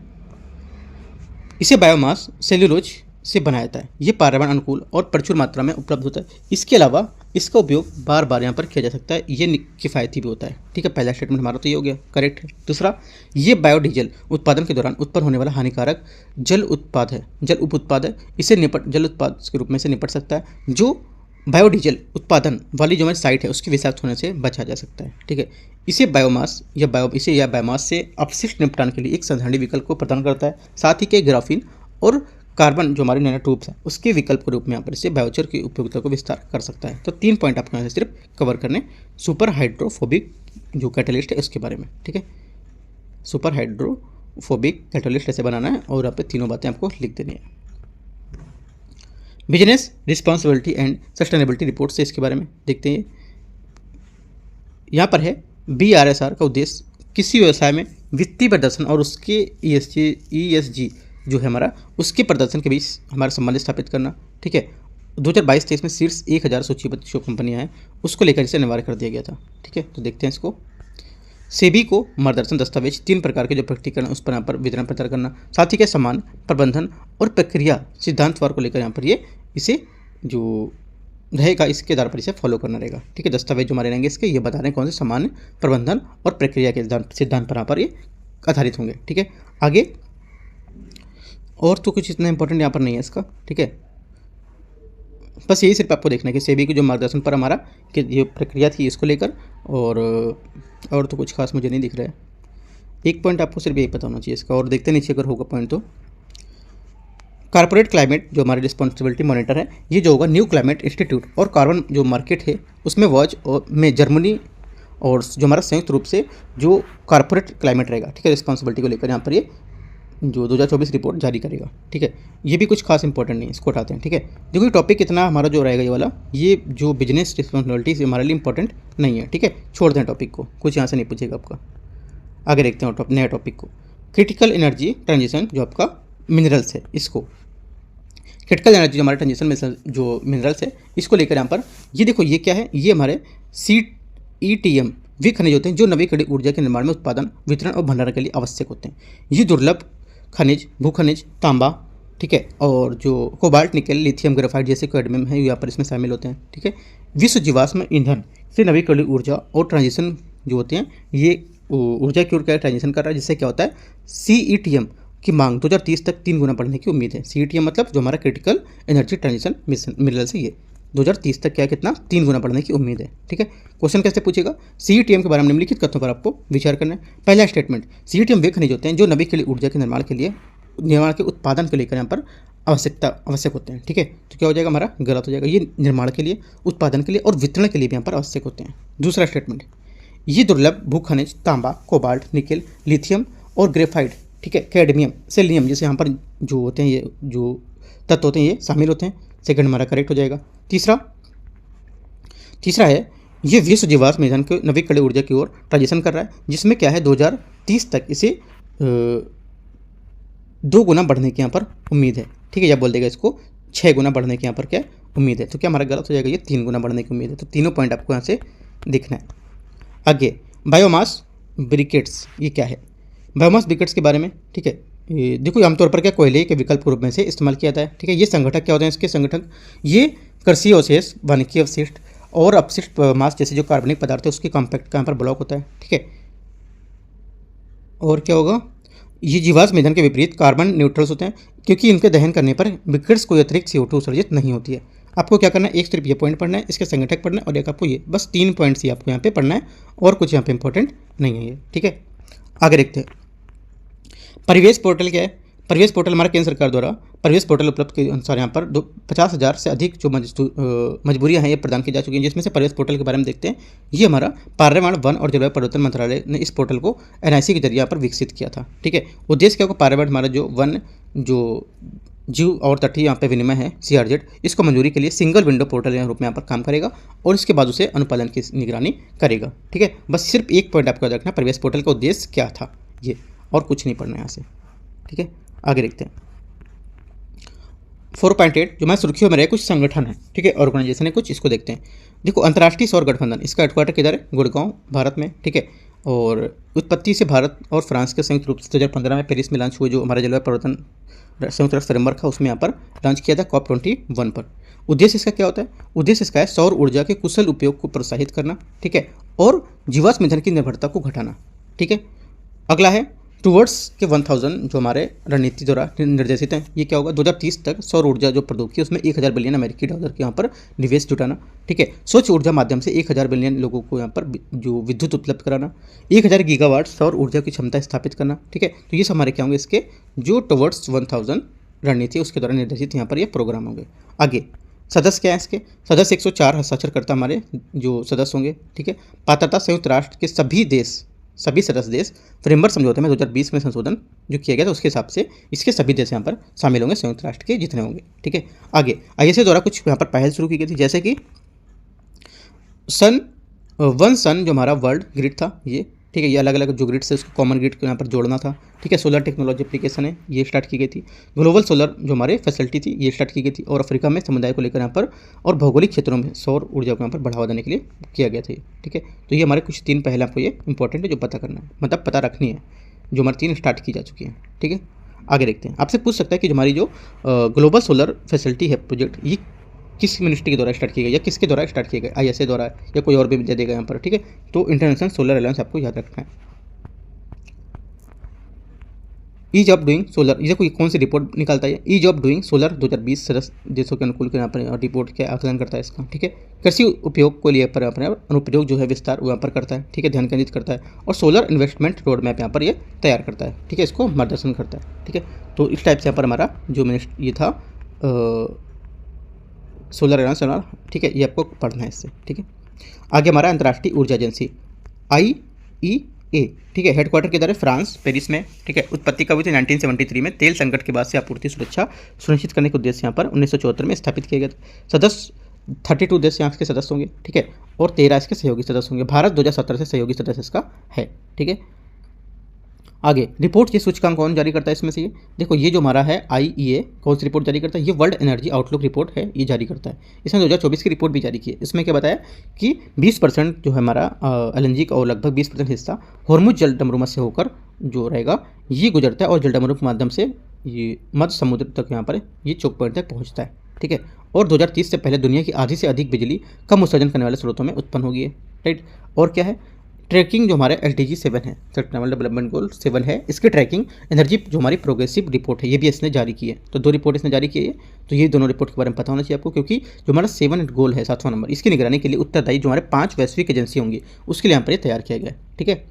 इसे बायोमास सेल्यूलोज से बनाया जाता है। ये पर्यावरण अनुकूल और प्रचुर मात्रा में उपलब्ध होता है। इसके अलावा इसका उपयोग बार बार यहाँ पर किया जा सकता है। ये किफ़ायती भी होता है। ठीक है, पहला स्टेटमेंट हमारा तो ये हो गया, करेक्ट है। दूसरा, ये बायोडीजल उत्पादन के दौरान उत्पन्न होने वाला हानिकारक जल उत्पाद है, जल उप उत्पाद है। इसे जल उत्पाद के रूप में से निपट सकता है। जो बायोडीजल उत्पादन वाली जो हमारी साइट है उसके विषाक्त होने से बचा जा सकता है। ठीक है, इसे बायोमास या बायोमास से अपशिष्ट निपटान के लिए एक साधारण विकल्प को प्रदान करता है। साथ ही के ग्राफीन और कार्बन जो हमारे नैनो ट्यूब्स हैं उसके विकल्प के रूप में यहाँ पर इसे बायोचर की उपयोगिता को विस्तार कर सकता है। तो 3 पॉइंट आपको यहाँ से सिर्फ कवर करने, सुपर हाइड्रोफोबिक जो कैटलिस्ट है उसके बारे में। ठीक है, सुपर हाइड्रोफोबिक कैटलिस्ट ऐसे बनाना है और यहाँ पे तीनों बातें आपको लिख देनी है। Business responsibility and sustainability report से इसके बारे में देखते हैं। यहाँ पर है BRSR का उद्देश्य किसी व्यवसाय में वित्तीय प्रदर्शन और उसके ESG जो है हमारा, उसके प्रदर्शन के बीच हमारा संबंध स्थापित करना। ठीक है, 2022-23 में शीर्ष 1000 सूचीबद्ध जो कंपनियां हैं उसको लेकर इसे अनिवार्य कर दिया गया था। ठीक है, तो देखते हैं इसको। सेबी को मार्गदर्शन दस्तावेज 3 प्रकार के जो प्रकटीकरण उस पर यहाँ पर वितरण प्रचार करना, साथ ही के समान प्रबंधन और प्रक्रिया सिद्धांतवार को लेकर यहाँ पर ये इसे जो रहेगा इसके आधार पर इसे फॉलो करना रहेगा। ठीक है, दस्तावेज जो हमारे रहेंगे इसके ये बता रहे हैं कौन से समान प्रबंधन और प्रक्रिया के सिद्धांत पर यहाँ पर ये आधारित होंगे। ठीक है, आगे और तो कुछ इतना इंपॉर्टेंट यहाँ पर नहीं है इसका। ठीक है, बस यही सिर्फ आपको देखना है कि सेबी के जो मार्गदर्शन पर हमारा कि जो प्रक्रिया थी इसको लेकर, और तो कुछ खास मुझे नहीं दिख रहा है। एक पॉइंट आपको सिर्फ यही पता होना चाहिए इसका, और देखते नीचे अगर होगा पॉइंट तो कॉर्पोरेट क्लाइमेट जो हमारी रिस्पॉन्सिबिलिटी मॉनिटर है, ये जो होगा न्यू क्लाइमेट इंस्टीट्यूट और कार्बन जो मार्केट है उसमें वॉच और में जर्मनी और जो हमारा संयुक्त रूप से जो कॉर्पोरेट क्लाइमेट रहेगा। ठीक है, रिस्पॉन्सिबिलिटी को लेकर यहाँ पर ये जो 2024 रिपोर्ट जारी करेगा। ठीक है, ये भी कुछ खास इंपॉर्टेंट नहीं है, इसको उठाते हैं। ठीक है, देखो ये टॉपिक कितना हमारा जो रहेगा ये वाला, ये जो बिजनेस रिस्पॉन्सिबिलिटी हमारे लिए इंपॉर्टेंट नहीं है। ठीक है, छोड़ दें टॉपिक को, कुछ यहाँ से नहीं पूछेगा आपका। आगे देखते हैं नया टॉपिक को, क्रिटिकल एनर्जी ट्रांजिशन जो आपका मिनरल्स है, इसको क्रिटिकल एनर्जी जो हमारे ट्रांजिशन जो मिनरल्स है इसको लेकर यहाँ पर ये देखो ये क्या है, ये हमारे CETM वे खनिज होते हैं जो नवीकरणीय ऊर्जा के निर्माण में, उत्पादन, वितरण और भंडारण के लिए आवश्यक होते हैं। ये दुर्लभ खनिज, भूखनिज, तांबा, ठीक है, और जो कोबाल्ट, निकेल, लिथियम, ग्रेफाइट जैसे कैडमियम है यहाँ पर इसमें शामिल होते हैं। ठीक है, विश्व जीवाश्म ईंधन से नवीकरणीय ऊर्जा और ट्रांजिशन जो होते हैं, ये ऊर्जा की ओर क्या ट्रांजिशन कर रहा है, जिससे क्या होता है CETM की मांग 2030 तक 3 गुना बढ़ने की उम्मीद है। CETM मतलब जो हमारा क्रिटिकल एनर्जी ट्रांजिशन मिनरल्स है, ये 2030 तक क्या कितना 3 गुना बढ़ने की उम्मीद है। ठीक है, क्वेश्चन कैसे पूछेगा, CETM के बारे में निम्नलिखित कथनों पर आपको विचार करना है। पहला स्टेटमेंट, CETM वे खनिज होते हैं जो नवीकरणीय ऊर्जा के निर्माण के उत्पादन के लेकर यहाँ पर आवश्यक होते हैं। ठीक है, तो क्या हो जाएगा हमारा, गलत हो जाएगा। ये निर्माण के लिए, उत्पादन के लिए और वितरण के लिए भी यहाँ पर आवश्यक होते हैं। दूसरा स्टेटमेंट, ये दुर्लभ भूखनिज, तांबा, कोबाल्ट, निकेल, लिथियम और ग्रेफाइट, ठीक है, कैडमियम, सेलिनियम जैसे यहाँ पर जो होते हैं, ये जो तत्व होते हैं ये शामिल होते हैं। सेकंड हमारा करेक्ट हो जाएगा। तीसरा है, ये विश्व जीवाश्म ईंधन के नवीकरणीय ऊर्जा की ओर ट्रांजिशन कर रहा है, जिसमें क्या है 2030 तक इसे 2 गुना बढ़ने की यहाँ पर उम्मीद है। ठीक है, या बोल देगा इसको 6 गुना बढ़ने की यहाँ पर क्या उम्मीद है। तो क्या हमारा गलत हो जाएगा, ये 3 गुना बढ़ने की उम्मीद है। तो तीनों पॉइंट आपको यहाँ से दिखना है। आगे बायोमास ब्रिकेट्स, ये क्या है, बायोमास ब्रिकेट्स के बारे में। ठीक है, देखो आमतौर पर क्या कोयले के विकल्प के रूप में से इस्तेमाल किया जाता है। ठीक है, ये संगठक क्या होते हैं, इसके संगठक ये कृषि अवशेष, वानिकी अवशिष्ट और अपशिष्ट मास जैसे जो कार्बनिक पदार्थ है उसके कॉम्पैक्ट का यहाँ पर ब्लॉक होता है। ठीक है, और क्या होगा, ये जीवाश्म ईंधन के विपरीत कार्बन न्यूट्रल्स होते हैं, क्योंकि इनके दहन करने पर ब्रिकेट्स कोई अतिरिक्त CO2 उत्सर्जित नहीं होती है। आपको क्या करना है, एक सिर्फ ये पॉइंट पढ़ना है, इसके संगठक पढ़ना है, और एक आपको ये, बस 3 पॉइंट्स ही आपको यहाँ पे पढ़ना है, और कुछ यहाँ पे इंपॉर्टेंट नहीं है ये। ठीक है, आगे देखते हैं। परिवेश पोर्टल क्या है, परिवेश पोर्टल हमारा केंद्र सरकार द्वारा परिवेश पोर्टल उपलब्ध के अनुसार यहाँ पर 50,000 से अधिक जो मजबूरियाँ हैं ये प्रदान की जा चुकी हैं, जिसमें से परिवेश पोर्टल के बारे में देखते हैं। ये हमारा पर्यावरण, वन और जलवायु परिवर्तन मंत्रालय ने इस पोर्टल को NIC के जरिए यहाँ पर विकसित किया था। ठीक है, उद्देश्य क्या होगा, पर्यावरण हमारा जो वन जो जीव और तटीय यहाँ पे विनिमय है CRZ, इसको मंजूरी के लिए सिंगल विंडो पोर्टल के रूप में यहाँ पर काम करेगा और इसके बाद उसे अनुपालन की निगरानी करेगा। ठीक है, बस सिर्फ एक पॉइंट आपको याद रखना, प्रवेश पोर्टल का उद्देश्य क्या था ये, और कुछ नहीं पढ़ना यहाँ से। ठीक है, आगे देखते हैं 4.8 जो मैं सुर्खियों में रहे कुछ संगठन है, ठीक है, ऑर्गेनाइजेशन है कुछ, इसको देखते हैं। देखो अंतर्राष्ट्रीय सौर गठबंधन, इसका हेडक्वार्टर किधर है, गुड़गांव भारत में। ठीक है, और उत्पत्ति से भारत और फ्रांस के संयुक्त रूप से 2015 में पेरिस में लॉन्च हुए जो हमारा जलवायु परिवर्तन संयुक्त राष्ट्र फ्रेमवर्क है, उसमें यहाँ पर लॉन्च किया था COP21 पर। उद्देश्य इसका क्या होता है, उद्देश्य इसका है सौर ऊर्जा के कुशल उपयोग को प्रोत्साहित करना, ठीक है, और जीवाश्म ईंधन की निर्भरता को घटाना। ठीक है, अगला है टूवर्ड्स के 1000 जो हमारे रणनीति द्वारा निर्देशित हैं। ये क्या होगा, 2030 तक सौर ऊर्जा जो प्रौद्योगिकी उसमें 1000 बिलियन अमेरिकी डॉलर के यहाँ पर निवेश जुटाना। ठीक है, स्वच्छ ऊर्जा माध्यम से 1000 बिलियन लोगों को यहाँ पर जो विद्युत उपलब्ध कराना, 1000 गीगावाट सौर ऊर्जा की क्षमता स्थापित करना। ठीक है, तो ये सब हमारे क्या होंगे, इसके जो टूवर्ड्स 1000 रणनीति उसके द्वारा निर्देशित यहाँ पर ये प्रोग्राम होंगे। आगे सदस्य क्या है, इसके सदस्य 104 हस्ताक्षरकर्ता हमारे जो सदस्य होंगे। ठीक है, पात्रता संयुक्त राष्ट्र के सभी सदस्य देश फ्रेमवर्क समझौते में 2020 में संशोधन जो किया गया था उसके हिसाब से इसके सभी देश यहाँ पर शामिल होंगे, संयुक्त राष्ट्र के जितने होंगे। ठीक है, आगे ISA द्वारा कुछ यहाँ पर पहल शुरू की गई थी, जैसे कि सन जो हमारा वर्ल्ड ग्रिड था ये। ठीक है, ये अलग अलग जो ग्रिड से उसको कॉमन ग्रिड को यहाँ पर जोड़ना था। ठीक है, सोलर टेक्नोलॉजी एप्लीकेशन है ये स्टार्ट की गई थी। ग्लोबल सोलर जो हमारे फैसिलिटी थी ये स्टार्ट की गई थी, और अफ्रीका में समुदाय को लेकर यहाँ पर और भौगोलिक क्षेत्रों में सौर ऊर्जा को यहाँ पर बढ़ावा देने के लिए किया गया था। ठीक है, तो ये हमारे कुछ 3 पहले आपको ये इंपॉर्टेंट है जो पता करना है, मतलब पता रखनी है, जो हमारी 3 स्टार्ट की जा चुकी है। ठीक है, आगे देखते हैं। आपसे पूछ सकता है कि हमारी जो ग्लोबल सोलर फैसिलिटी है प्रोजेक्ट, ये किस मिनिस्ट्री के द्वारा स्टार्ट किया गया या किसके द्वारा स्टार्ट किया गया, ISA द्वारा या कोई और भी दे देगा यहाँ पर। ठीक है, तो इंटरनेशनल सोलर अलायंस आपको याद रखना है। ईज ऑफ डूइंग सोलर, ये कोई कौन सी रिपोर्ट निकालता है, ईज ऑफ डूइंग सोलर 2020 सदस्य देशों के अनुकूल के यहाँ पर रिपोर्ट के आकलन करता है इसका। ठीक है, कृषि उपयोग को लिए पर अपने अनुप्रयोग जो है विस्तार वो यहाँ पर करता है। ठीक है, ध्यान केंद्रित करता है, और सोलर इन्वेस्टमेंट रोड मैप यहाँ पर ये तैयार करता है। ठीक है, इसको मार्गदर्शन करता है। ठीक है, तो इस टाइप से यहाँ पर हमारा जो ये था सोलर अलायंस। ठीक है, ये आपको पढ़ना है इससे। ठीक है, आगे हमारा अंतर्राष्ट्रीय ऊर्जा एजेंसी IEA। ठीक है, हेडक्वार्टर किधर है, फ्रांस पेरिस में। ठीक है, उत्पत्ति कब हुई थी, 1973 में। तेल संकट के बाद से आपूर्ति सुरक्षा सुनिश्चित करने के उद्देश्य यहाँ पर 1974 में स्थापित किया गया था। सदस्य 32 देश यहाँ के सदस्य होंगे। ठीक है, और 13 इसके सहयोगी सदस्य होंगे। भारत 2017 से सहयोगी सदस्य इसका है। ठीक है, आगे रिपोर्ट की सूचकांक कौन जारी करता है इसमें से, ये देखो ये जो हमारा है IEA कौन सी रिपोर्ट जारी करता है, ये वर्ल्ड एनर्जी आउटलुक रिपोर्ट है, ये जारी करता है। इसने 2024 की रिपोर्ट भी जारी की है। इसमें क्या बताया कि 20% जो है हमारा LNG का और लगभग 20% हिस्सा हॉर्मुज जलडमरूमा से होकर जो रहेगा ये गुजरता है, और जलडमरूमा के माध्यम से ये मध्य समुद्र तक यहाँ पर ये चोक पॉइंट तक पहुँचता है। ठीक है, और 2030 से पहले दुनिया की आधी से अधिक बिजली कम उत्सर्जन करने वाले स्रोतों में उत्पन्न होगी है। राइट, और क्या है, ट्रैकिंग जो हमारे SDG 7 है, सस्टेनेबल डेवलपमेंट गोल 7 है, इसकी ट्रैकिंग एनर्जी जो हमारी प्रोग्रेसिव रिपोर्ट है ये भी इसने जारी की है। तो 2 रिपोर्ट इसने जारी की है, तो ये दोनों रिपोर्ट के बारे में पता होना चाहिए आपको, क्योंकि जो हमारा 7 गोल है 7वां नंबर, इसकी निगरानी के लिए उत्तरदायी जो हमारे 5 वैश्विक एजेंसी होंगी उसके लिए यहाँ पर ये तैयार किया गया है। ठीक है,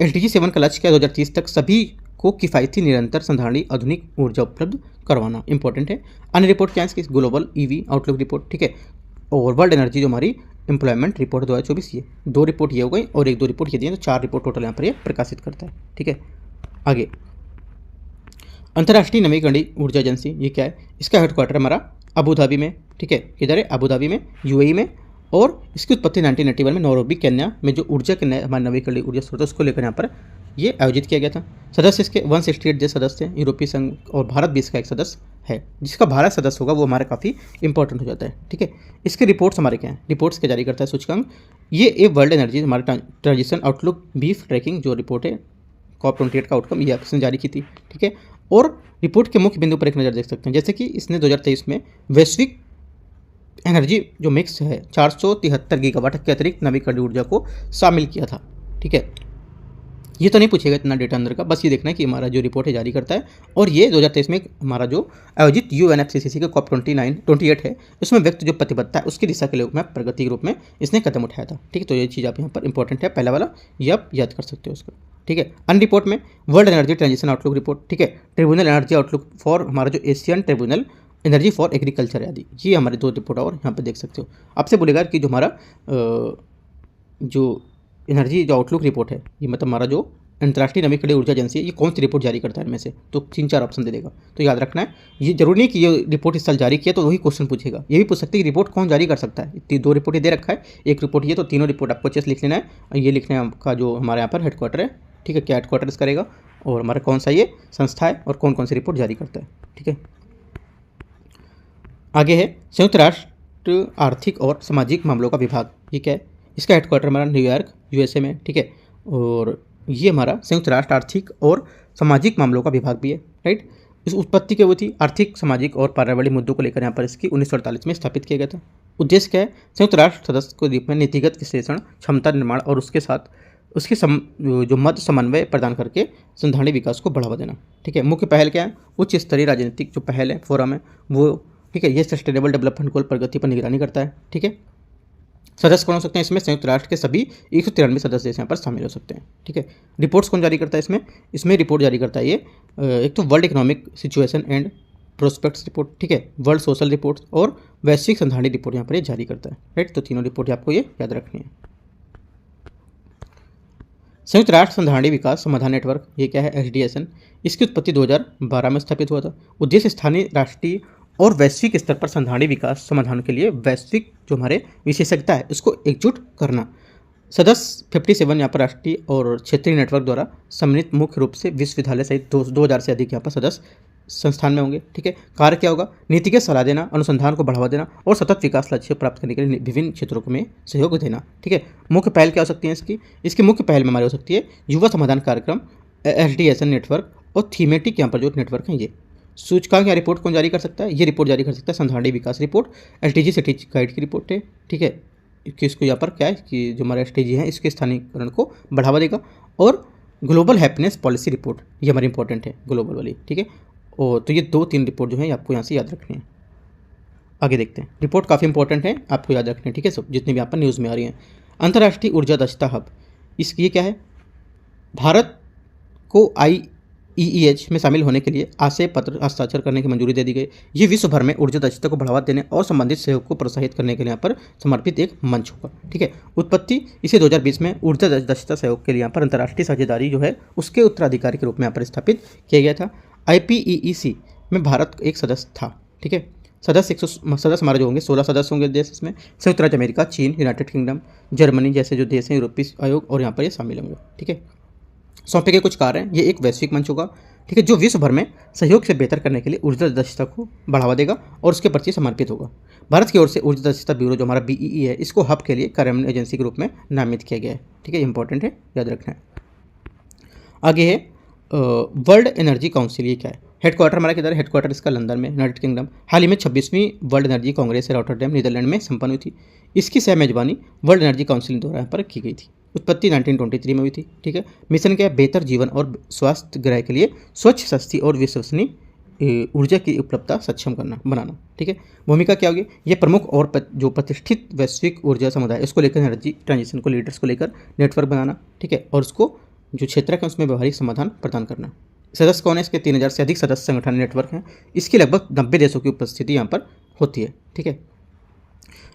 SDG 7 का लक्ष्य क्या है, 2030 तक सभी को किफ़ायती निरंतर संधारणीय आधुनिक ऊर्जा उपलब्ध करवाना इंपॉर्टेंट है। अन्य रिपोर्ट क्या है इसकी, ग्लोबल EV आउटलुक रिपोर्ट। ठीक है, और वर्ल्ड एनर्जी जो हमारी एम्प्लॉयमेंट रिपोर्ट 2024, ये 2 रिपोर्ट ये हो गई और 1-2 रिपोर्ट ये दी है, तो 4 रिपोर्ट टोटल यहाँ पर ये प्रकाशित करता है। ठीक है, आगे अंतर्राष्ट्रीय नवीकरणीय ऊर्जा एजेंसी, ये क्या है, इसका हेडक्वार्टर हमारा अबू धाबी में। ठीक है, किधर है, अबू धाबी में, UAE में, और इसकी उत्पत्ति 1991 में नैरोबी केन्या में जो ऊर्जा के नए हमारे नवीकरणीय ऊर्जा स्रोत उसको लेकर यहाँ पर ये आयोजित किया गया था। सदस्य इसके 168 देश सदस्य हैं, यूरोपीय संघ और भारत भी इसका एक सदस्य है। जिसका भारत सदस्य होगा वो हमारा काफ़ी इंपॉर्टेंट हो जाता है। ठीक है, इसके रिपोर्ट्स हमारे क्या हैं, रिपोर्ट्स के जारी करता है सूचकांक, ये वर्ल्ड एनर्जी हमारे ट्रांजिशन आउटलुक बीफ ट्रैकिंग जो रिपोर्ट है COP28 का आउटकम, ये इसने जारी की थी। ठीक है, और रिपोर्ट के मुख्य बिंदु पर एक नज़र देख सकते हैं, जैसे कि इसने 2023 में वैश्विक एनर्जी जो मिक्स है 473 गीगावाट के अतिरिक्त नवीकरणीय ऊर्जा को शामिल किया था। ठीक है, ये तो नहीं पूछेगा इतना डेटा अंदर का, बस ये देखना है कि हमारा जो रिपोर्ट है जारी करता है, और ये 2023 में हमारा जो आयोजित UNFCCC के COP28 है उसमें व्यक्त जो प्रतिबद्धता है उसकी दिशा के लिए में प्रगति के रूप में इसने कदम उठाया था। ठीक है, तो ये चीज़ आप यहाँ पर इंपॉर्टेंट है, पहला वाला ये आप याद कर सकते हो उसको। ठीक है, अन्य रिपोर्ट में world energy transition outlook report. ठीक है, ट्रिब्यूनल एनर्जी आउटलुक फॉर हमारा जो Asian tribunal energy for agriculture आदि, ये हमारे 2 रिपोर्ट और यहाँ पर देख सकते हो। आपसे बोलेगा कि जो हमारा जो एनर्जी जो आउटलुक रिपोर्ट है, ये मतलब हमारा जो अंतर्राष्ट्रीय नवीकरणीय ऊर्जा एजेंसी ये कौन सी रिपोर्ट जारी करता है इनमें से, तो 3-4 ऑप्शन दे देगा। तो याद रखना है, ये जरूरी नहीं कि ये रिपोर्ट इस साल जारी किया तो वही क्वेश्चन पूछेगा, ये भी पूछ सकते हैं कि रिपोर्ट कौन जारी कर सकता है। इतनी 2 रिपोर्ट दे रखा है, एक रिपोर्ट ये, तो तीनों रिपोर्ट आपको अच्छे से लिख लेना है। और ये लिखना है आपका जो हमारे यहाँ पर हेडक्वार्टर है, ठीक है, क्या हेडक्वार्टर इसका रहेगा और हमारा कौन सा ये संस्था है और कौन कौन सी रिपोर्ट जारी करता है, ठीक है। आगे है संयुक्त राष्ट्र आर्थिक और सामाजिक मामलों का विभाग, ये क्या है, इसका हेडक्वार्टर हमारा न्यूयॉर्क यूएसए में, ठीक है। और ये हमारा संयुक्त राष्ट्र आर्थिक और सामाजिक मामलों का विभाग भी है, राइट। इस उत्पत्ति क्या हुई थी, आर्थिक सामाजिक और पर्यावरणीय मुद्दों को लेकर यहाँ पर इसकी 1948 में स्थापित किया गया था। उद्देश्य क्या है, संयुक्त राष्ट्र सदस्य को द्वीप में नीतिगत विश्लेषण, क्षमता निर्माण और उसके साथ उसके जो मध्य समन्वय प्रदान करके संधारणीय विकास को बढ़ावा देना, ठीक है। मुख्य पहल क्या है, उच्च स्तरीय राजनीतिक जो पहल है, फोरम है वो, ठीक है। ये सस्टेनेबल डेवलपमेंट गोल प्रगति पर निगरानी करता है, ठीक है। सदस्य कौन हो सकते हैं इसमें, संयुक्त राष्ट्र के सभी 193 सदस्य देश यहाँ पर शामिल हो सकते हैं, ठीक है। रिपोर्ट्स कौन जारी करता है इसमें रिपोर्ट जारी करता है ये एक तो world economic situation and prospects report, ठीक है, वर्ल्ड सोशल रिपोर्ट और वैश्विक संधारणीय रिपोर्ट यहाँ पर ये जारी करता है, राइट। तो तीनों रिपोर्ट आपको ये याद रखनी है। संयुक्त राष्ट्र संधारणीय विकास समाधान नेटवर्क, ये क्या है, SDSN, इसकी उत्पत्ति 2012 में स्थापित हुआ था। उद्देश्य स्थानीय, राष्ट्रीय और वैश्विक स्तर पर संधारणीय विकास समाधान के लिए वैश्विक जो हमारे विशेषज्ञता है उसको एकजुट करना। सदस्य 57 यहाँ पर राष्ट्रीय और क्षेत्रीय नेटवर्क द्वारा सम्मिलित मुख्य रूप से विश्वविद्यालय सहित 2000 से अधिक यहाँ पर सदस्य संस्थान में होंगे, ठीक है। कार्य क्या होगा, नीतिगत सलाह देना, अनुसंधान को बढ़ावा देना और सतत विकास लक्ष्य प्राप्त करने के लिए विभिन्न क्षेत्रों में सहयोग देना, ठीक है। मुख्य पहल क्या हो सकती है इसकी मुख्य पहल में हमारी हो सकती है युवा समाधान कार्यक्रम, SDSN नेटवर्क और थीमेटिक यहाँ पर जो नेटवर्क हैं ये। सूचकांक या रिपोर्ट कौन जारी कर सकता है, ये रिपोर्ट जारी कर सकता है संधारणीय विकास रिपोर्ट, SDG सिटी गाइड की रिपोर्ट है, ठीक है। कि इसको यहाँ पर क्या है कि जो हमारा SDG है इसके स्थानीयकरण को बढ़ावा देगा। और ग्लोबल हैप्पीनेस पॉलिसी रिपोर्ट, ये हमारी इंपॉर्टेंट है ग्लोबल वाली, ठीक है। और तो ये 2-3 रिपोर्ट जो है आपको यहाँ से याद रखनी है। आगे देखते हैं, रिपोर्ट काफ़ी इंपॉर्टेंट है, आपको याद रखनी है, ठीक है, सब जितनी भी यहाँ पर न्यूज़ में आ रही हैं। अंतर्राष्ट्रीय ऊर्जा दक्षता हब, ये क्या है, भारत को IEEH में शामिल होने के लिए आशय पत्र हस्ताक्षर करने की मंजूरी दे दी गई। ये विश्व भर में ऊर्जा दक्षता को बढ़ावा देने और संबंधित सहयोग को प्रोत्साहित करने के लिए यहाँ पर समर्पित एक मंच होगा, ठीक है। उत्पत्ति इसे 2020 में ऊर्जा दक्षता सहयोग के लिए यहाँ पर अंतर्राष्ट्रीय साझेदारी जो है उसके उत्तराधिकारी के रूप में यहाँ पर स्थापित किया गया था। IPEEC में भारत एक सदस्य था, ठीक है। सदस्य हमारे जो होंगे 16 सदस्य होंगे देश इसमें, संयुक्त राज्य अमेरिका, चीन, यूनाइटेड किंगडम, जर्मनी जैसे जो देश हैं, यूरोपीय आयोग और यहाँ पर ये शामिल होंगे, ठीक है। सौंपे गए कुछ कार्य हैं, ये एक वैश्विक मंच होगा, ठीक है, जो विश्व भर में सहयोग से बेहतर करने के लिए ऊर्जा दक्षता को बढ़ावा देगा और उसके प्रति समर्पित होगा। भारत की ओर से ऊर्जा दक्षता ब्यूरो जो हमारा BEE है इसको हब के लिए कार्यान्वयन एजेंसी के रूप में नामित किया गया है, ठीक है, इंपॉर्टेंट है, याद रखना है। आगे है वर्ल्ड एनर्जी काउंसिल, ये क्या है, हेडक्वार्टर हमारा किधर है, हेडक्वार्टर इसका लंदन में, यूनाइटेड किंगडम। हाल ही में 26वीं world energy congress Rotterdam Netherland में संपन्न हुई थी। इसकी सह मेजबानी वर्ल्ड एनर्जी काउंसिल द्वारा यहाँ पर की गई थी। उत्पत्ति 1923 में हुई थी, ठीक है। मिशन क्या है, बेहतर जीवन और स्वास्थ्य ग्रह के लिए स्वच्छ, सस्ती और विश्वसनीय ऊर्जा की उपलब्धता सक्षम बनाना, ठीक है। भूमिका क्या होगी, ये प्रमुख और जो प्रतिष्ठित वैश्विक ऊर्जा समुदाय है उसको लेकर एनर्जी ट्रांजिशन को लीडर्स को लेकर नेटवर्क बनाना, ठीक है, और उसको जो क्षेत्र है उसमें व्यवहारिक समाधान प्रदान करना। सदस्य कौन है इसके, 3000 से अधिक सदस्य संगठन नेटवर्क हैं। इसकी लगभग 90 देशों की उपस्थिति यहाँ पर होती है, ठीक है।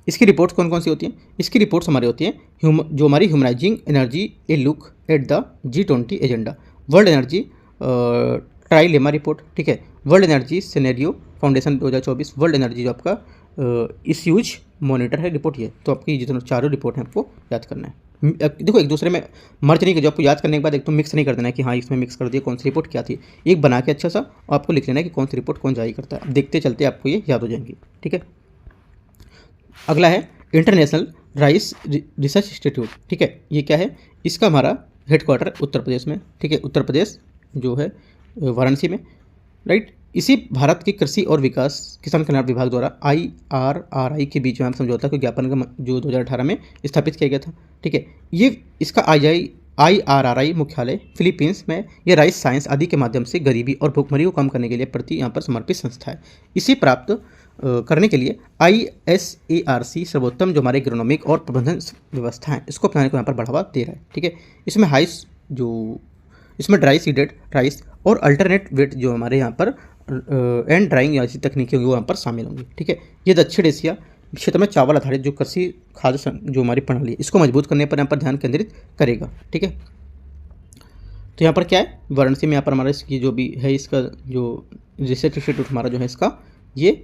इसकी रिपोर्ट्स कौन कौन सी होती हैं, इसकी रिपोर्ट्स हमारी होती हैं जो हमारी humanising energy A look at the G20 agenda, world energy trilemma report, ठीक है, world energy scenario foundation 2024, world energy जो आपका इश्यूज मॉनिटर है रिपोर्ट, ये तो आपकी जितने चारों रिपोर्ट हैं आपको याद करना है। देखो एक दूसरे में मर्ज नहीं कर, जो आपको याद करने के बाद एक तो मिक्स नहीं कर देना है कि हाँ इसमें मिक्स कर दिया, कौन सी रिपोर्ट क्या थी, एक बना के अच्छा सा आपको लिख लेना है कि कौन सी रिपोर्ट कौन जारी करता है। अब देखते चलते आपको ये याद हो जाएंगी, ठीक है। अगला है इंटरनेशनल राइस रिसर्च इंस्टीट्यूट, ठीक है, ये क्या है, इसका हमारा हेडक्वार्टर उत्तर प्रदेश में, ठीक है, उत्तर प्रदेश जो है वाराणसी में, राइट। इसी भारत के कृषि और विकास किसान कल्याण विभाग द्वारा IRRI के बीच में समझौता के ज्ञापन का जो 2018 में स्थापित किया गया था, ठीक है। ये इसका IRRI मुख्यालय फिलीपींस में, ये राइस साइंस आदि के माध्यम से गरीबी और भूखमरी को कम करने के लिए प्रति यहाँ पर समर्पित संस्था है। इसे प्राप्त करने के लिए ISARC सर्वोत्तम जो हमारे एग्रोनॉमिक और प्रबंधन व्यवस्था है इसको अपनाने को यहाँ पर बढ़ावा दे रहा है, ठीक है। इसमें ड्राई सीडेड राइस और अल्टरनेट वेट जो हमारे यहाँ पर एंड ड्राइंग ऐसी तकनीकी होंगी वो यहाँ पर शामिल होंगी, ठीक है। ये दक्षिण एशिया क्षेत्र में चावल आधारित जो कृषि खाद्य जो हमारी प्रणाली है इसको मजबूत करने पर यहाँ पर ध्यान केंद्रित करेगा, ठीक है। तो यहाँ पर क्या है, वाराणसी में यहाँ पर हमारा इसकी जो भी है, इसका जो रिसर्च इंस्टीट्यूट हमारा जो है इसका ये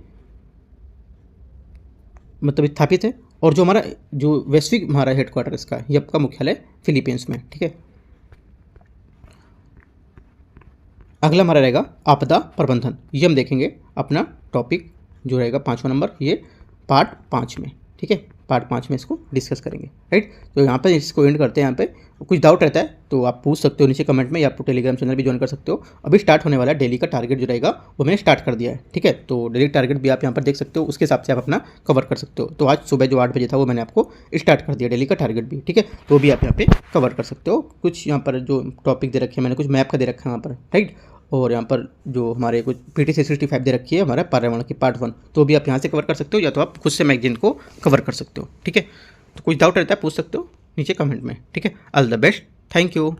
मतलब स्थापित है। और जो हमारा जो वैश्विक हमारा हेडक्वार्टर इसका, ये आपका मुख्यालय फिलीपींस में। ठीक है, अगला हमारा रहेगा आपदा प्रबंधन। ये हम देखेंगे अपना टॉपिक जो रहेगा 5वां नंबर, ये पार्ट 5 में। ठीक है, पार्ट 5 में इसको डिस्कस करेंगे। राइट, तो यहाँ पे इसको एंड करते हैं। यहाँ पे कुछ डाउट रहता है तो आप पूछ सकते हो नीचे कमेंट में, या आप टेलीग्राम चैनल भी ज्वाइन कर सकते हो। अभी स्टार्ट होने वाला है डेली का टारगेट जो रहेगा वो मैंने स्टार्ट कर दिया है। ठीक है, तो डेली टारगेट भी आप यहाँ पर देख सकते हो, उसके हिसाब से आप अपना कवर कर सकते हो। तो आज सुबह जो 8 बजे था वो मैंने आपको स्टार्ट कर दिया डेली का टारगेट भी। ठीक है, तो भी आप यहाँ पे कवर कर सकते हो। कुछ यहाँ पर जो टॉपिक दे रखे हैं मैंने, कुछ मैप का दे रखा है यहाँ पर। राइट, और यहाँ पर जो हमारे कुछ PTC 65 दे रखी है हमारा पर्यावरण की पार्ट 1, तो भी आप यहाँ से कवर कर सकते हो, या तो आप खुद से मैगजीन को कवर कर सकते हो। ठीक है, तो कुछ डाउट रहता है पूछ सकते हो नीचे कमेंट में। ठीक है, all the best, thank you.